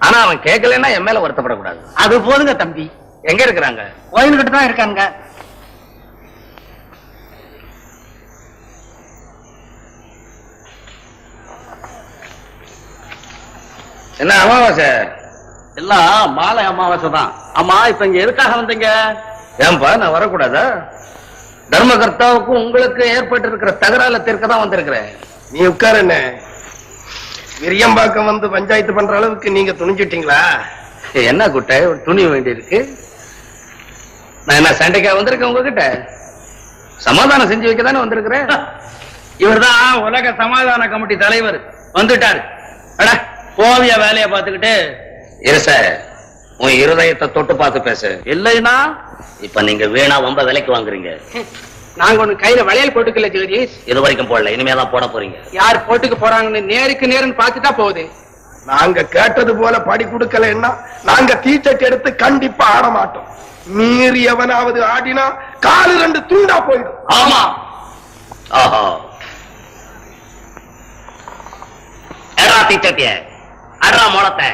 ஆனா அவன் கேட்கலன்னா என் மேல வருத்தப்படக்கூடாது. அது போதுங்க தம்பி. எங்க இருக்கிறாங்க? கோயில்கிட்ட தான் இருக்காங்க. என்ன அமாவாசை? எல்லாம் மாலை அமாவாசை தான். ஆமா, இப்ப இங்க எதுக்காக வந்தீங்க? ஏன்பா நான் வரக்கூடாதா? தர்மகர்த்தாவுக்கும் உங்களுக்கு ஏற்பட்டு இருக்கிற தகரால தீர்க்க தான் வந்திருக்கிறேன். நீ உட்கார. என்ன விரியம்பாக்கம் வந்து பஞ்சாயத்து பண்ற அளவுக்கு நீங்க துணிஞ்சிட்டீங்களா? என்ன குட்டை துணி வேண்டி இருக்கு? நான் என்ன சண்டைக்கா வந்திருக்கேன் உங்ககிட்ட? சமாதானம் செஞ்சு வைக்க தானே வந்திருக்கிறேன். இவர்தான் உலக சமாதான கமிட்டி தலைவர் வந்துட்டாரு. அட போவிய வேலையை பார்த்துக்கிட்டு இருச உன் இருதயத்தை தொட்டு பார்த்து பேசு. இல்லைன்னா இப்ப நீங்க வீணா வம்ப விலைக்கு வாங்குறீங்க. நாங்க ஒண்ணு கையில வளையல் போட்டுக்கல ஜெகதீஷ். இது வரைக்கும் போடல, இனிமேதான் போட போறீங்க. யார் போட்டுக்கு போறாங்கன்னு நேருக்கு நேருன்னு பார்த்துட்டா போகுது. நாங்க கேட்டது போல படி கொடுக்கலன்னா நாங்க தீச்சட்டி எடுத்து கண்டிப்பா ஆட மாட்டோம். மீறி எவனாவது ஆடினா காலு 2 துண்டா போயிடும். ஆமா. ஆஹா எடா தீச்சட்டிய அடா முளத்தை.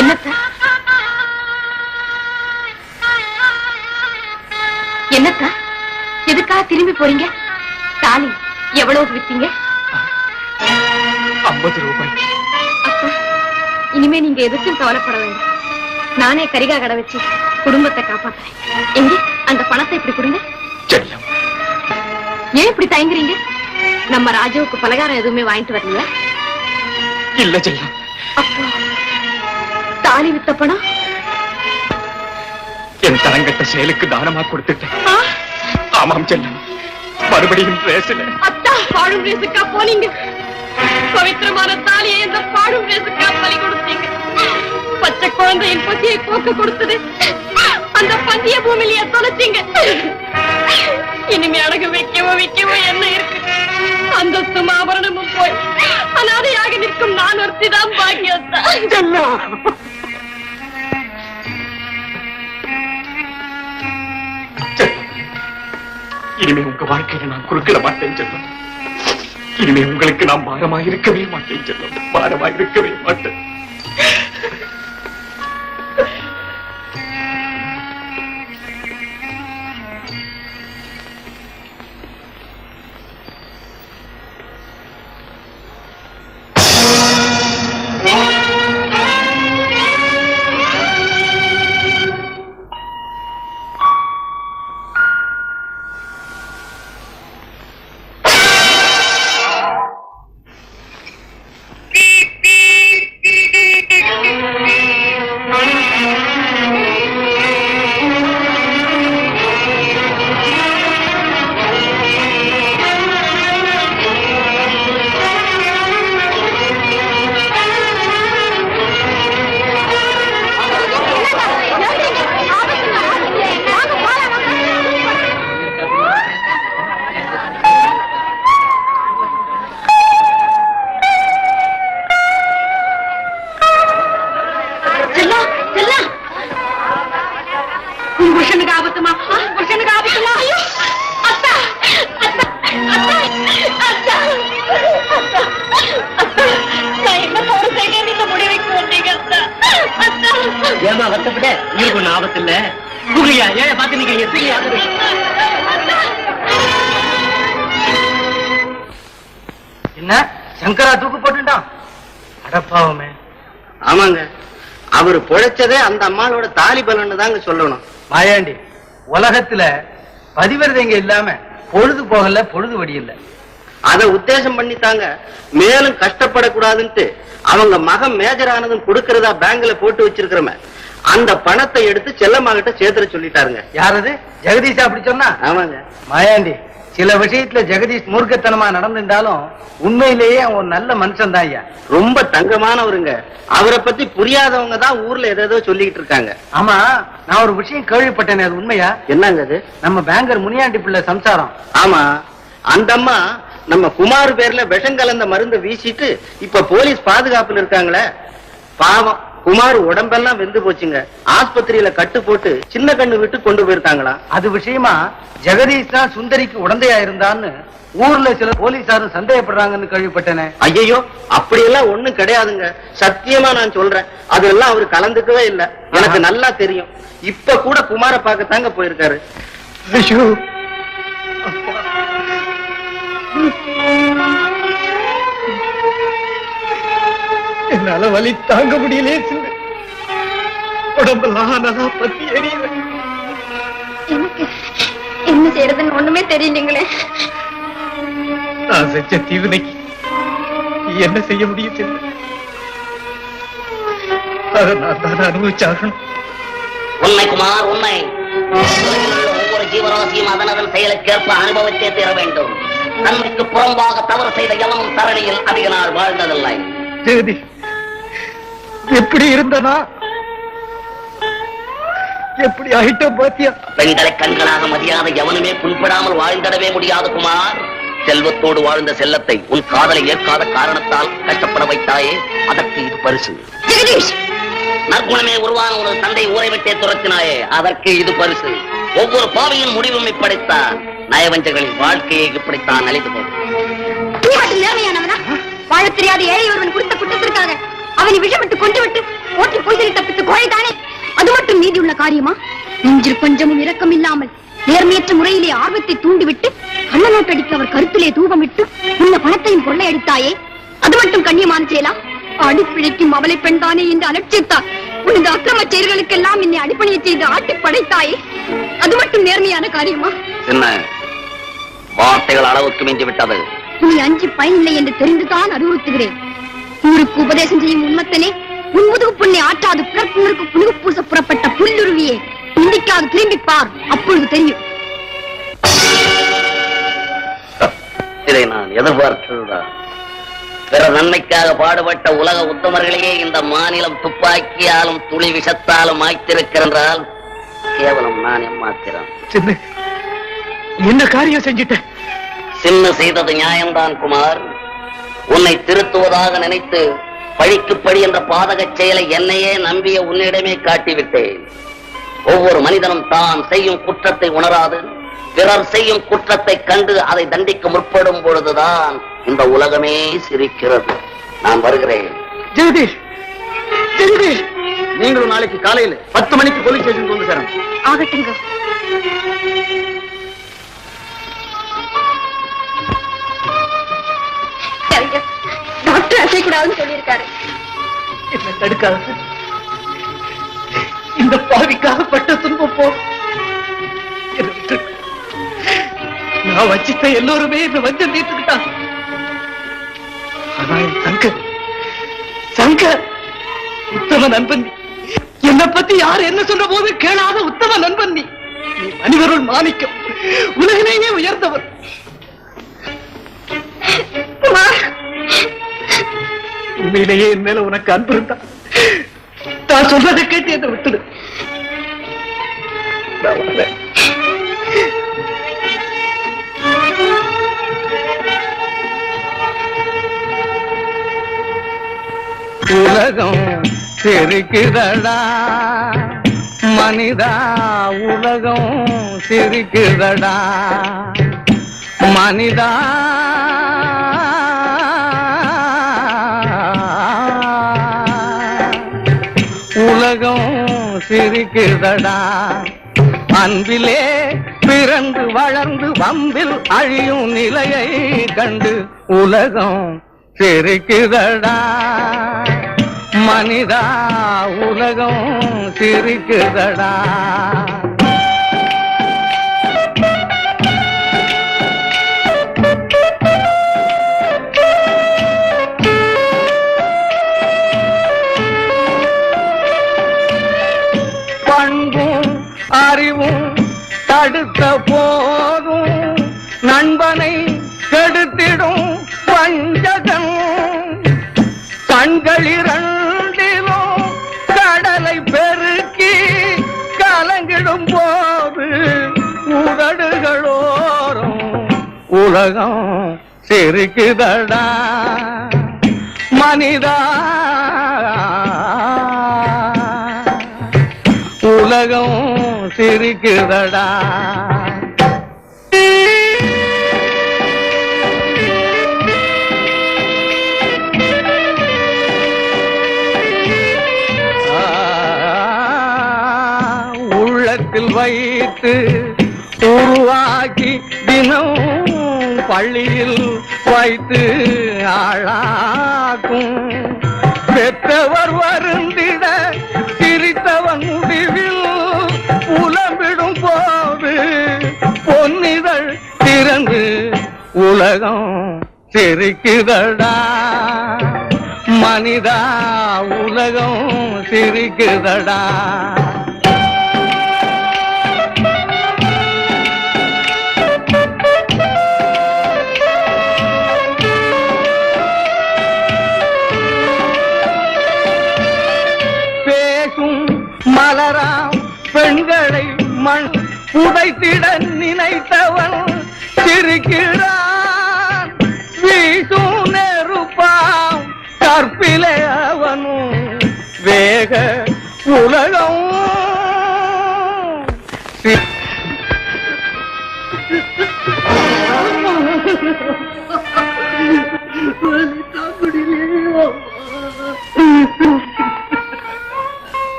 என்னத்த என்னத்த எதுக்காக திரும்பி போறீங்க? தாலி எவ்வளவு வித்தீங்க? 50 ரூபாய். அப்பா, இனிமே நீங்க எதுக்கும் கவலைப்பட வேண்டாம். நானே கரிகா கடை வச்சு குடும்பத்தை காப்பாத்துறேன். எங்க அந்த பணத்தை இப்படி கொடுங்க. செல்லம், ஏன் இப்படி தயங்குறீங்க? நம்ம ராஜாவுக்கு பலகாரம் எதுவுமே வாங்கிட்டு வரலையா? இல்ல செல்லம். அப்போ தாலி வித்த பணம் என் தரங்கட்ட செயலுக்கு தானமா கொடுத்துட்டேன். ஆமாம் செல்லம், மறுபடியும் ரேஸ்ல. அத்தா, பாடும் ரேசுக்கா போனீங்க? பவித்திரமான தாலியை இந்த பாடும் ரேசுக்கா பலி கொடுத்தீங்க. பச்சை குழந்தையின் பசியை போக்க கொடுத்தது அந்த பந்திய பூமியிலேயே தொலைச்சீங்க. இனிமே அழகு வைக்கவோ என்ன இருக்கு? அந்தஸ்தும் ஆபரணமும் போய் அனாதையாக நிற்கும் நான் ஒருத்திதான் பாக்கியத்தா. இனிமே உங்க வாழ்க்கையில நான் குறுக்கிட மாட்டேன் செல்லம். இனிமே உங்களுக்கு நான் பாரமாக இருக்கவே மாட்டேன் செல்லம். பாரமாக இருக்கவே மாட்டேன். ஏமா வருத்தப்பட்ட? உங்களுக்கு ஒண்ணு ஆபத்து இல்ல. கூலியா ஏன் பாத்து நீங்க என்ன சங்கரா தூக்கு போட்டுட்டான்? அடப்பாவமே. ஆமாங்க, அவரு பொழைச்சதே அந்த அம்மாளோட தாலி பலன்னு தாங்க சொல்லணும். மாயாண்டி, உலகத்துல பதிவிரதைங்க இல்லாம பொழுது போகல, பொழுது வடியில்ல. அதை உத்தேசம் பண்ணித்தாங்க மேலும் கஷ்டப்படக்கூடாதுன்ட்டு அவங்க மகன் மேஜர் ஆனதும் கொடுக்கறதா பேங்க்ல போட்டு வச்சிருக்கிறோமே, அந்த பணத்தை எடுத்து செல்லம்மா கிட்ட சேர்த்துற சொல்லிட்டாருங்க. யாரது? ஜெகதீஷ் அப்படி சொன்னா? ஆமாங்க மாயாண்டி, சில விஷயத்துல ஜெகதீஷ் மூர்க்கத்தனமா நடந்திருந்தாலும் உண்மையிலேயே அவன் ஒரு நல்ல மனுஷன் தான் ஐயா. ரொம்ப தங்கமானவருங்க. அவரை பத்தி புரியாதவங்க தான் ஊர்ல ஏதோ சொல்லிக்கிட்டு இருக்காங்க. ஆமா, நான் ஒரு விஷயம் கேள்விப்பட்டேன், அது உண்மையா? என்னங்க அது? நம்ம பேங்கர் முனியாண்டி பிள்ளை சம்சாரம். ஆமா, அந்த அம்மா நம்ம குமார் பேர்ல விஷம் கலந்த மருந்து வீசிட்டு இப்ப போலீஸ் பாதுகாப்புல இருக்காங்களே. பாவம், குமார் உடம்பெல்லாம் வெந்து போச்சுங்க. ஆஸ்பத்திரியில கட்டு போட்டு சின்ன கண்ணு விட்டு கொண்டு போயிருக்காங்களா. அது விஷயமா ஜெகதீஷ் தான் சுந்தரிக்கு உடந்தையா இருந்தான்னு ஊர்ல சில போலீசாரும் சந்தேகப்படுறாங்கன்னு கேள்விப்பட்டேனே. ஐயோ, அப்படியெல்லாம் ஒண்ணும் கிடையாதுங்க. சத்தியமா நான் சொல்றேன், அதெல்லாம் அவரு கலந்துக்கவே இல்லை. எனக்கு நல்லா தெரியும். இப்ப கூட குமார பார்க்கத்தாங்க போயிருக்காரு. என்னால வலி தாங்க முடியலையே. உடம்பெல்லாம் நல்லா பத்தி எரியுது. எனக்கு என்ன செய்யறதுன்னு ஒண்ணுமே தெரியலீங்களே. நான் செஞ்ச தீவினைக்கு என்ன செய்ய முடியும்? அதை நான் தான் அனுபவிச்சாகணும். உண்மை குமார், உண்மை. ஒவ்வொரு ஜீவராசியும் அதனதன் செயலுக்கேற்ப அனுபவத்தை தீர வேண்டும். நன்மைக்கு புறம்பாக தவறு செய்த எவனும் தரணியில் அதிக நாள் வாழ்ந்ததில்லை. தேதி எப்படி இருந்தனா எப்படி ஆயிட்டம் பாத்தியா? பெண்களை கண்களாக மதியாத எவனுமே புண்படாமல் வாழ்ந்திடவே முடியாது குமார். செல்வத்தோடு வாழ்ந்த செல்லத்தை உன் காதலை ஏற்காத காரணத்தால் கஷ்டப்பட வைத்தாயே, அதற்கு இது பரிசு. ஜெகதீஷ், நற்குணமே உருவான ஒரு தந்தை ஊரை விட்டே துரத்தினாயே, அதற்கு இது பரிசு. ஒவ்வொரு பாவியின் முடிவும் இப்படித்தான். நயவஞ்சகளின் வாழ்க்கையை இப்படித்தான் அழைத்து போகும். நீ மட்டும் நேர்மையானவனா? வாழ தெரியாத ஏழை ஒருவன் குறித்த குற்றத்திற்காக அவனை விஷமிட்டு கொண்டு விட்டு ஓட்டி பொய்சலை தப்பித்து கோழைதானே? அது மட்டும் மீதி உள்ள காரியமா? நெஞ்சில் கொஞ்சமும் இரக்கம் இல்லாமல் நேர்மையற்ற முறையிலே ஆர்வத்தை தூண்டிவிட்டு கள்ள நோட்டடிக்க அவர் கருத்திலே தூபமிட்டு உள்ள பணத்தையும் கொள்ளையடித்தாயே, அது மட்டும் கண்ணியமான செயலா? அடிப்பிழைக்கும் அவளை பெண்தானே என்று அலட்சித்தார். உனது அக்கிரம செயல்களுக்கெல்லாம் என்னை அடிப்பணியை செய்து ஆட்டி படைத்தாயே, அது மட்டும் நேர்மையான காரியமா? என்ன வார்த்தைகள் அளவுக்கு மிஞ்சி விட்டது. நீ அஞ்சி பயனில்லை என்று தெரிந்துதான் அறிவுறுத்துகிறேன். ஊருக்கு உபதேசம் செய்யும் உண்மத்தனே, உன் முதுகு புண்ணை ஆற்றாது பிறப்புணருக்கு புழுகு பூச புறப்பட்ட புல்லுருவியே, இந்திக்காது திரும்பி பார், அப்பொழுது தெரியும். இதை நான் எதிர்பார்த்ததுதான். பிற நன்மைக்காக பாடுபட்ட உலக உத்தமர்களையே இந்த மாநிலம் துப்பாக்கியாலும் துளி விஷத்தாலும் ஆய்த்திருக்கிறால் கேவலம் நான் எம்மாத்திரம். என்ன காரியம் செஞ்சிட்ட? சின்ன செய்தது நியாயம்தான் குமார். உன்னை திருத்துவதாக நினைத்து பழிக்கு பழி என்ற பாதக செயலை என்னையே நம்பிய உன்னிடமே காட்டிவிட்டேன். ஒவ்வொரு மனிதனும் தான் செய்யும் குற்றத்தை உணராது பிறர் செய்யும் குற்றத்தை கண்டு அதை தண்டிக்க முற்படும் பொழுதுதான் இந்த உலகமே சிரிக்கிறது. நான் வருகிறேன். ஜெகதீஷ், ஜெகதீஷ், நீங்களும் நாளைக்கு காலையில் 10 மணிக்கு போலீஸ் ஸ்டேஷன் வந்து சேரும். ஆகட்டுங்க. டாக்டர் அசைக்கூடாதுன்னு சொல்லியிருக்காரு. என்ன தடுக்காது. இந்த பாவிக்காக பட்ட துன்பம் போ. நான் வச்சிட்ட எல்லோருமே இந்த வஞ்சம் தீர்த்துக்கிட்டான். ஆனா என் சங்கர் உத்தம நண்பன். என்னை பத்தி யாரு என்ன சொல்ற போது கேளாத உத்தம நண்பன். நீ மனிதருள் மாணிக்கம், உலகிலேயே உயர்ந்தவர். உண்மையிலேயே என் மேல உனக்கு அன்பு இருந்தா நான் சொல்றதை கேட்டு என்னை விட்டுடு. உலகம் சிரிக்குதடா மனிதா, உலகம் சிரிக்குதடா மனிதா. உலகம் சிரிக்குதடா. அன்பிலே பிறந்து வளர்ந்து வம்பில் அழியும் நிலையை கண்டு உலகம் சிரிக்குதடா மனிதா, உலகம் சிரிக்குதடா. பண்பும் அறிவும் தடுத்த போதும் நண்பனை கெடுத்திடும் வஞ்சகன். கண்கள் இரண்டிலும் கடலை பெருக்கி கலங்கிடும் போது உதடுகளோரும் உலகம் சிரிக்குதடா மனிதா. உலகம் சிரிக்குதடா. உள்ளத்தில் வைத்து உருவாக்கி தினம் பள்ளியில் வைத்து ஆளாக்கும். பெற்றவர் வருந்திட சிரித்தவன் முடிவில் புலம்பிடும் போது பொன்னிதழ் திறந்து உலகம் சிரிக்குதடா மனிதா. உலகம் சிரிக்குதடா. மலராம் பெண்களை மண் உடைத்திட நினைத்தவன் சிரிக்கிறான். வீசும் நெருப்பாம் கற்பிலே அவனும் வேக உலகம்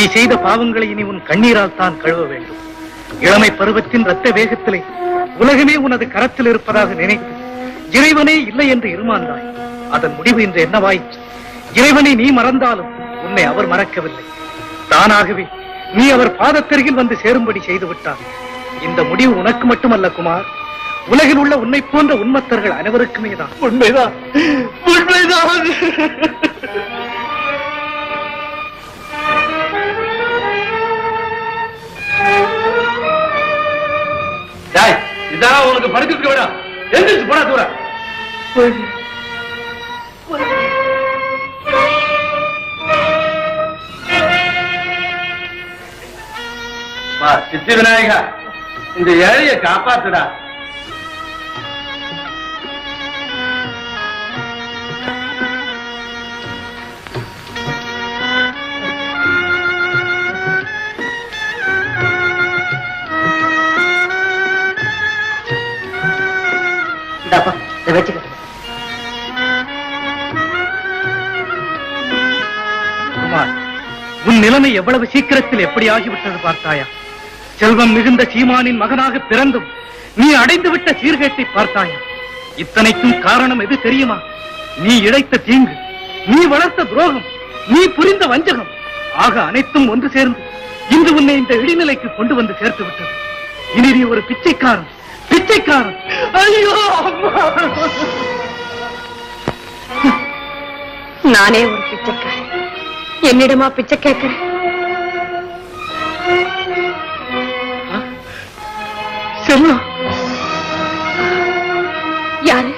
நீ செய்த பாவங்களை இனி உன் கண்ணீரால் தான் கழுவ வேண்டும். இளமை பருவத்தின் ரத்த வேகத்திலே உலகமே உனது கரத்தில் இருப்பதாக நினைத்து இறைவனே இல்லை என்று இருமாந்தாய். அதன் முடிவு இன்று என்னவாயிற்று? இறைவனை நீ மறந்தாலும் உன்னை அவர் மறக்கவில்லை. தானாகவே நீ அவர் பாதத்தருகில் வந்து சேரும்படி செய்து விட்டார். இந்த முடிவு உனக்கு மட்டுமல்ல குமார், உலகில் உள்ள உன்னை போன்ற உண்மத்தர்கள் அனைவருக்குமே தான். உண்மைதான், உண்மைதான். இதான் உனக்கு படுக்க விட எந்திரிச்சு போனா தூர. சித்தி விநாயகா, இந்த ஏழையை காப்பாத்துடா. உன் நிலைமை எவ்வளவு சீக்கிரத்தில் எப்படி ஆகிவிட்டது பார்த்தாயா? செல்வம் மிகுந்த சீமானின் மகனாக பிறந்தும் நீ அடைந்துவிட்ட சீர்கேட்டை பார்த்தாயா? இத்தனைக்கும் காரணம் எது தெரியுமா? நீ இழைத்த தீங்கு, நீ வளர்த்த துரோகம், நீ புரிந்த வஞ்சகம் ஆக அனைத்தும் ஒன்று சேர்ந்து இன்று உன்னை இந்த இடிநிலைக்கு கொண்டு வந்து சேர்த்து விட்டது. இனி நீ ஒரு பிச்சைக்காரன், பிச்சைக்காரன். ஐயோ, நானே ஒரு பிச்சைக்காரன். என்னிடமா பிச்சை கேட்கிறேன்? செல்லம். யாரு?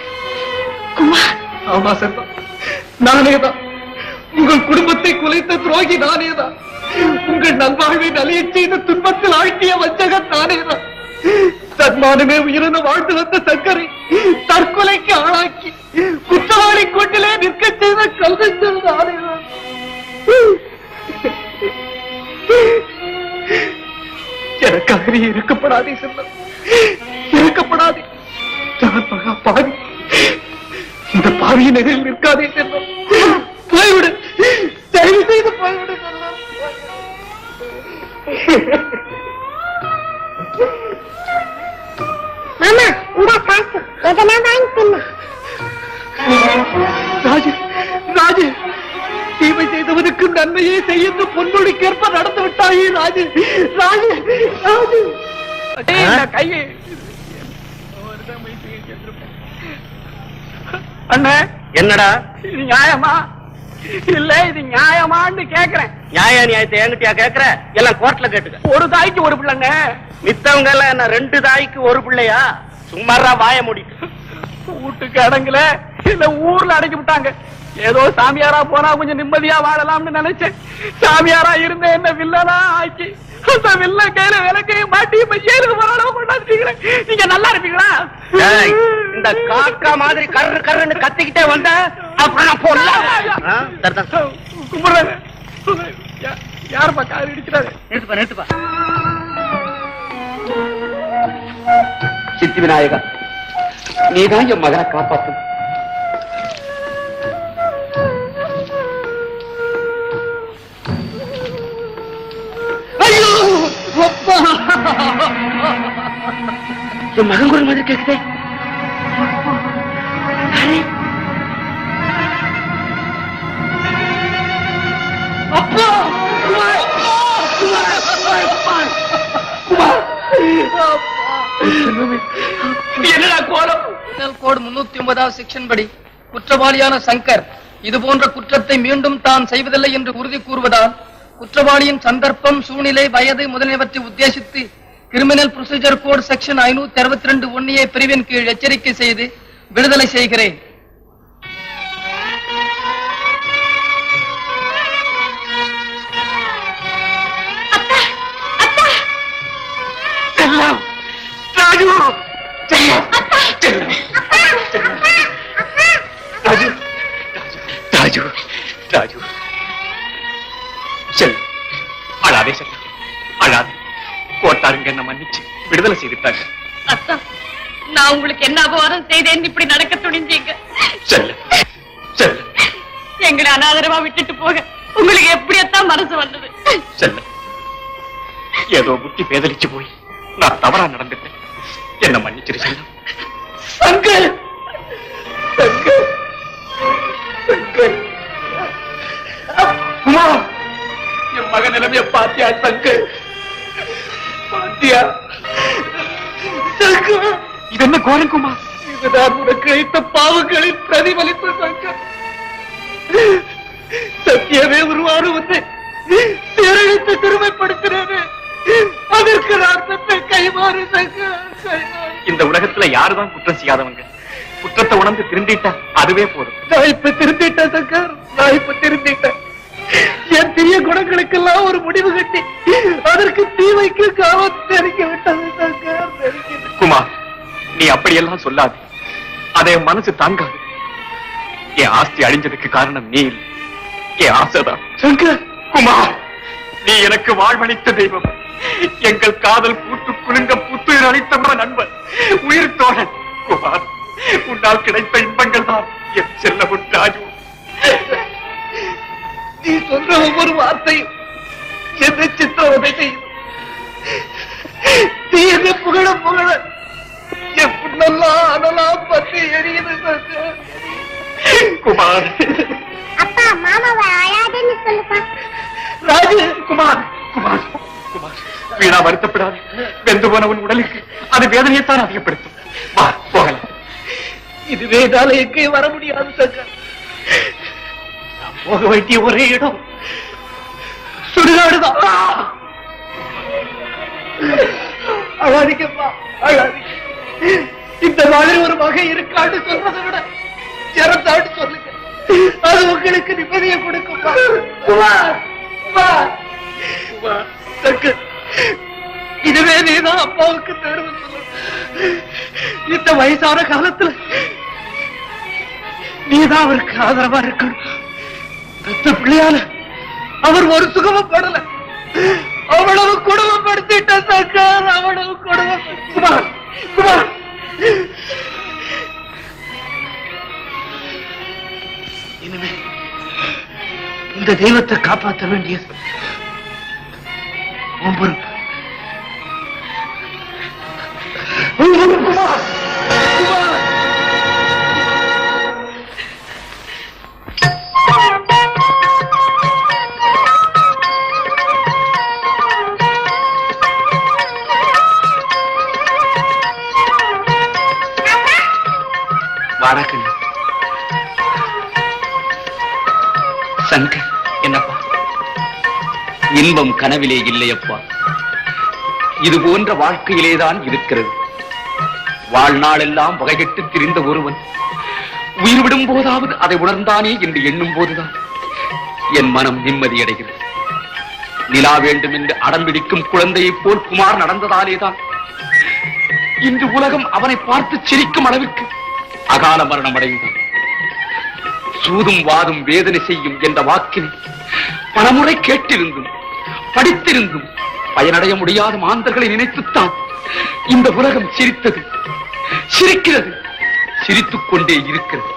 குமார். ஆமா செல்லம், நானேதான். உங்கள் குடும்பத்தை குலைத்த துரோகி நானேதான். உங்கள் நல்வாழ்வை நலிய செய்த துன்பத்தில் ஆழ்த்திய வஞ்சகன் நானேதான். தன்மானமே உயிரின வாழ்ந்து வந்த சங்கரை தற்கொலைக்கு ஆளாக்கி குற்றவாளி கொண்டிலே நிற்க செய்த கல்வெஞ்சல் நானேதான். எனக்காக நீ இருக்கப்படாதே செல்லம், இருக்கப்படாதே. நான் மகா பாவி, இந்த பாவியின் எதிரில் நிற்காதே செல்லம். போய்விடு, தயவு செய்து போய்விடு செல்லம். மாமா, இந்த காசு எதனா வாங்கி தின்னு. ராஜு, ராஜு, தீமை செய்தவனுக்கு நன்மையே செய்ய பொன்மொழிக்கேற்ப நடந்து விட்டாயே ராஜு, ராஜு, ராஜு. கையை அண்ணே. என்னடா இது நியாயமா? இல்ல, இது நியாயமான்னு கேக்குறேன். நியாய நியாயத்தை என்கிட்டயா கேக்குற? எல்லாம் கோர்ட்ல கேட்டுக்க. ஒரு தாய்க்கு ஒரு பிள்ளைங்க, மித்தவங்க எல்லாம் என்ன 2 தாய்க்கு ஒரு பிள்ளையா? சும்மாரா வாய முடிட்டு. வீட்டுக்கு அடங்கல, இல்ல ஊர்ல அடக்கி விட்டாங்க. ஏதோ சாமியாரா போனா கொஞ்சம் நிம்மதியா வாழலாம்னு நினைச்சேன். சாமியாரா இருந்த என்ன வில்லனா ஆக்கி அந்த வில்ல கையில விளக்கையும் மாட்டி இப்ப ஜெயிலுக்கு போறாலும் கொண்டாந்துட்டீங்களே. நீங்க நல்லா இருப்பீங்களா? இந்த காக்கா மாதிரி கர்ரு கர்ருன்னு கத்திக்கிட்டே வந்த அப்புறம் நான் போடலாம். கும்பிடுறேன். யாருப்பா காது இடிக்கிறாரு? நிறுத்துப்பா, நிறுத்துப்பா. சித்தி விநாயகா, நீதான் என் மகனை காப்பாற்றும். என் மகன் குரல் மாதிரி கேக்குதே. அப்பா, என்னடா கோலம்? கோடு 309 செக்ஷன் படி குற்றவாளியான சங்கர் இது போன்ற குற்றத்தை மீண்டும் தான் செய்வதில்லை என்று உறுதி கூறுவதால் குற்றவாளியின் சந்தர்ப்பம், சூழ்நிலை, வயது முதலியவற்றை உத்தேசித்து criminal procedure code section 562(1)A பிரிவின் கீழ் எச்சரிக்கை செய்து விடுதலை செய்கிறேன். ராஜு, ராஜு, ராஜு, ராஜு, செல். அழாதே செல்ல, அழாதே. கோட்டாருங்க என்ன மன்னிச்சு விடுதலை செய்துட்டாங்க. அத்தா, நான் உங்களுக்கு என்ன அபவாதம் செய்தேன் இப்படி நடக்க துணிஞ்சீங்க? செல்ல, செல்ல. எங்களை அனாதரவா விட்டுட்டு போக உங்களுக்கு எப்படியத்தான் மனசு வந்தது? செல்ல ஏதோ புத்தி பேதலிச்சு போய் நான் தவறா நடந்துட்டேன். என்ன மன்னிச்சிரு செல்லம். சங்கர் சங்கர் சங்கர் குமா, என் மகன் நிலைமைய பாத்தியா சங்கர்? பாத்தியா சங்கர்? இது என்ன கோரம் குமார்? இதுதான் உனக்கு இழைத்த பாவங்களின் பிரதிபலிப்பு சங்கர். சத்தியமே உருவாறு வந்து சீரழித்து திருமைப்படுத்தினது. அதற்கு நான் தன்னை கைமாறு சங்கர், கைமாறு. இந்த உலகத்துல யாருதான் குற்றம் செய்யாதவங்க? குற்றத்தை உணர்ந்து திருந்திட்டா அதுவே போதும். நான் இப்ப திருந்திட்டேன் சங்கர், நான் இப்ப திருந்திட்டேன். என் தீய குணங்களுக்கெல்லாம் ஒரு முடிவு கட்டி அதற்கு தீ வைக்க காவல் நெருங்கி விட்டது சங்கர், நெருங்கி. குமார், நீ அப்படியெல்லாம் சொல்லாது. அதை மனசு தாங்காது. என் ஆஸ்தி அழிஞ்சதுக்கு காரணம் நீ இல்லை, என் ஆசைதான். சங்கர், குமார், நீ எனக்கு வாழ்வளித்த தெய்வம். எங்கள் காதல் பூத்து குலுங்க புத்துயிர் அளித்த நண்பன், உயிர் தோழன். குமார், உன்னால் கிடைத்த இன்பங்கள் தான் என் செல்ல ராஜு. நீ சொல்ற ஒவ்வொரு வார்த்தையும் என்னை சித்திரவதை செய்யும். நீ என்னை புகழ புகழ என் புண்ணெல்லாம் அனலாம் பற்றி எரியுது சங்கர். குமார், அப்பா மாமாவை அழாதுன்னு சொல்லுப்பா. ராஜு, குமார், குமார், குமார், வீணா வருத்தப்படாது. வெந்து போன உன் உடலுக்கு அது வேதனையைத்தான் அதிகப்படுத்தும். வா, போகலாம். இதுவே என்னால எங்கே வர முடியாது சங்கர். நான் போக வேண்டிய ஒரே இடம் சுடுகாடுதான். அழாதிக்கப்பா, அழாதிக்க. இந்த மாதிரி ஒரு வகை இருக்கான்னு சொல்றதை விட இறந்தான்னு சொல்லுங்க. அது உங்களுக்கு நிம்மதியை கொடுக்கும். இதுவே நீதான் அப்பாவுக்கு தேர்வு சொல்லணும். இந்த வயசான காலத்துல நீதான் அவருக்கு ஆதரவா இருக்கணும். பெத்த பிள்ளையால அவர் ஒரு சுகமும் படல. அவ்வளவு குடும்பப்படுத்திட்ட சங்கர், அவ்வளவு குடும்பம். குமார், குமார், இனிமே இந்த தெய்வத்தை காப்பாற்ற வேண்டியது உன் பொறுப்பு. குமார், குமார். வாராக்கண்ணு. சங்கர், என்னப்பா? இன்பம் கனவிலே இல்லையப்பா, இது போன்ற வாழ்க்கையிலேதான் இருக்கிறது. வாழ்நாளெல்லாம் வகைகட்டு திரிந்த ஒருவன் உயிர் விடும் போதாவது அதை உணர்ந்தானே என்று எண்ணும் போதுதான் என் மனம் நிம்மதியடைகிறது. நிலா வேண்டும் என்று அடம்பிடிக்கும் குழந்தையைப் போல் குமார் நடந்ததாலேதான் இன்று உலகம் அவனை பார்த்து சிரிக்கும் அளவிற்கு அகால மரணம் அடைந்தான். சூதும் வாதும் வேதனை செய்யும் என்ற வாக்கினை பலமுறை கேட்டிருந்தும் படித்திருந்தும் பயனடைய முடியாத மாந்தர்களை நினைத்துத்தான் இந்த உலகம் சிரித்தது, சிரிக்கிறது, சிரித்துக் கொண்டே இருக்கிறது.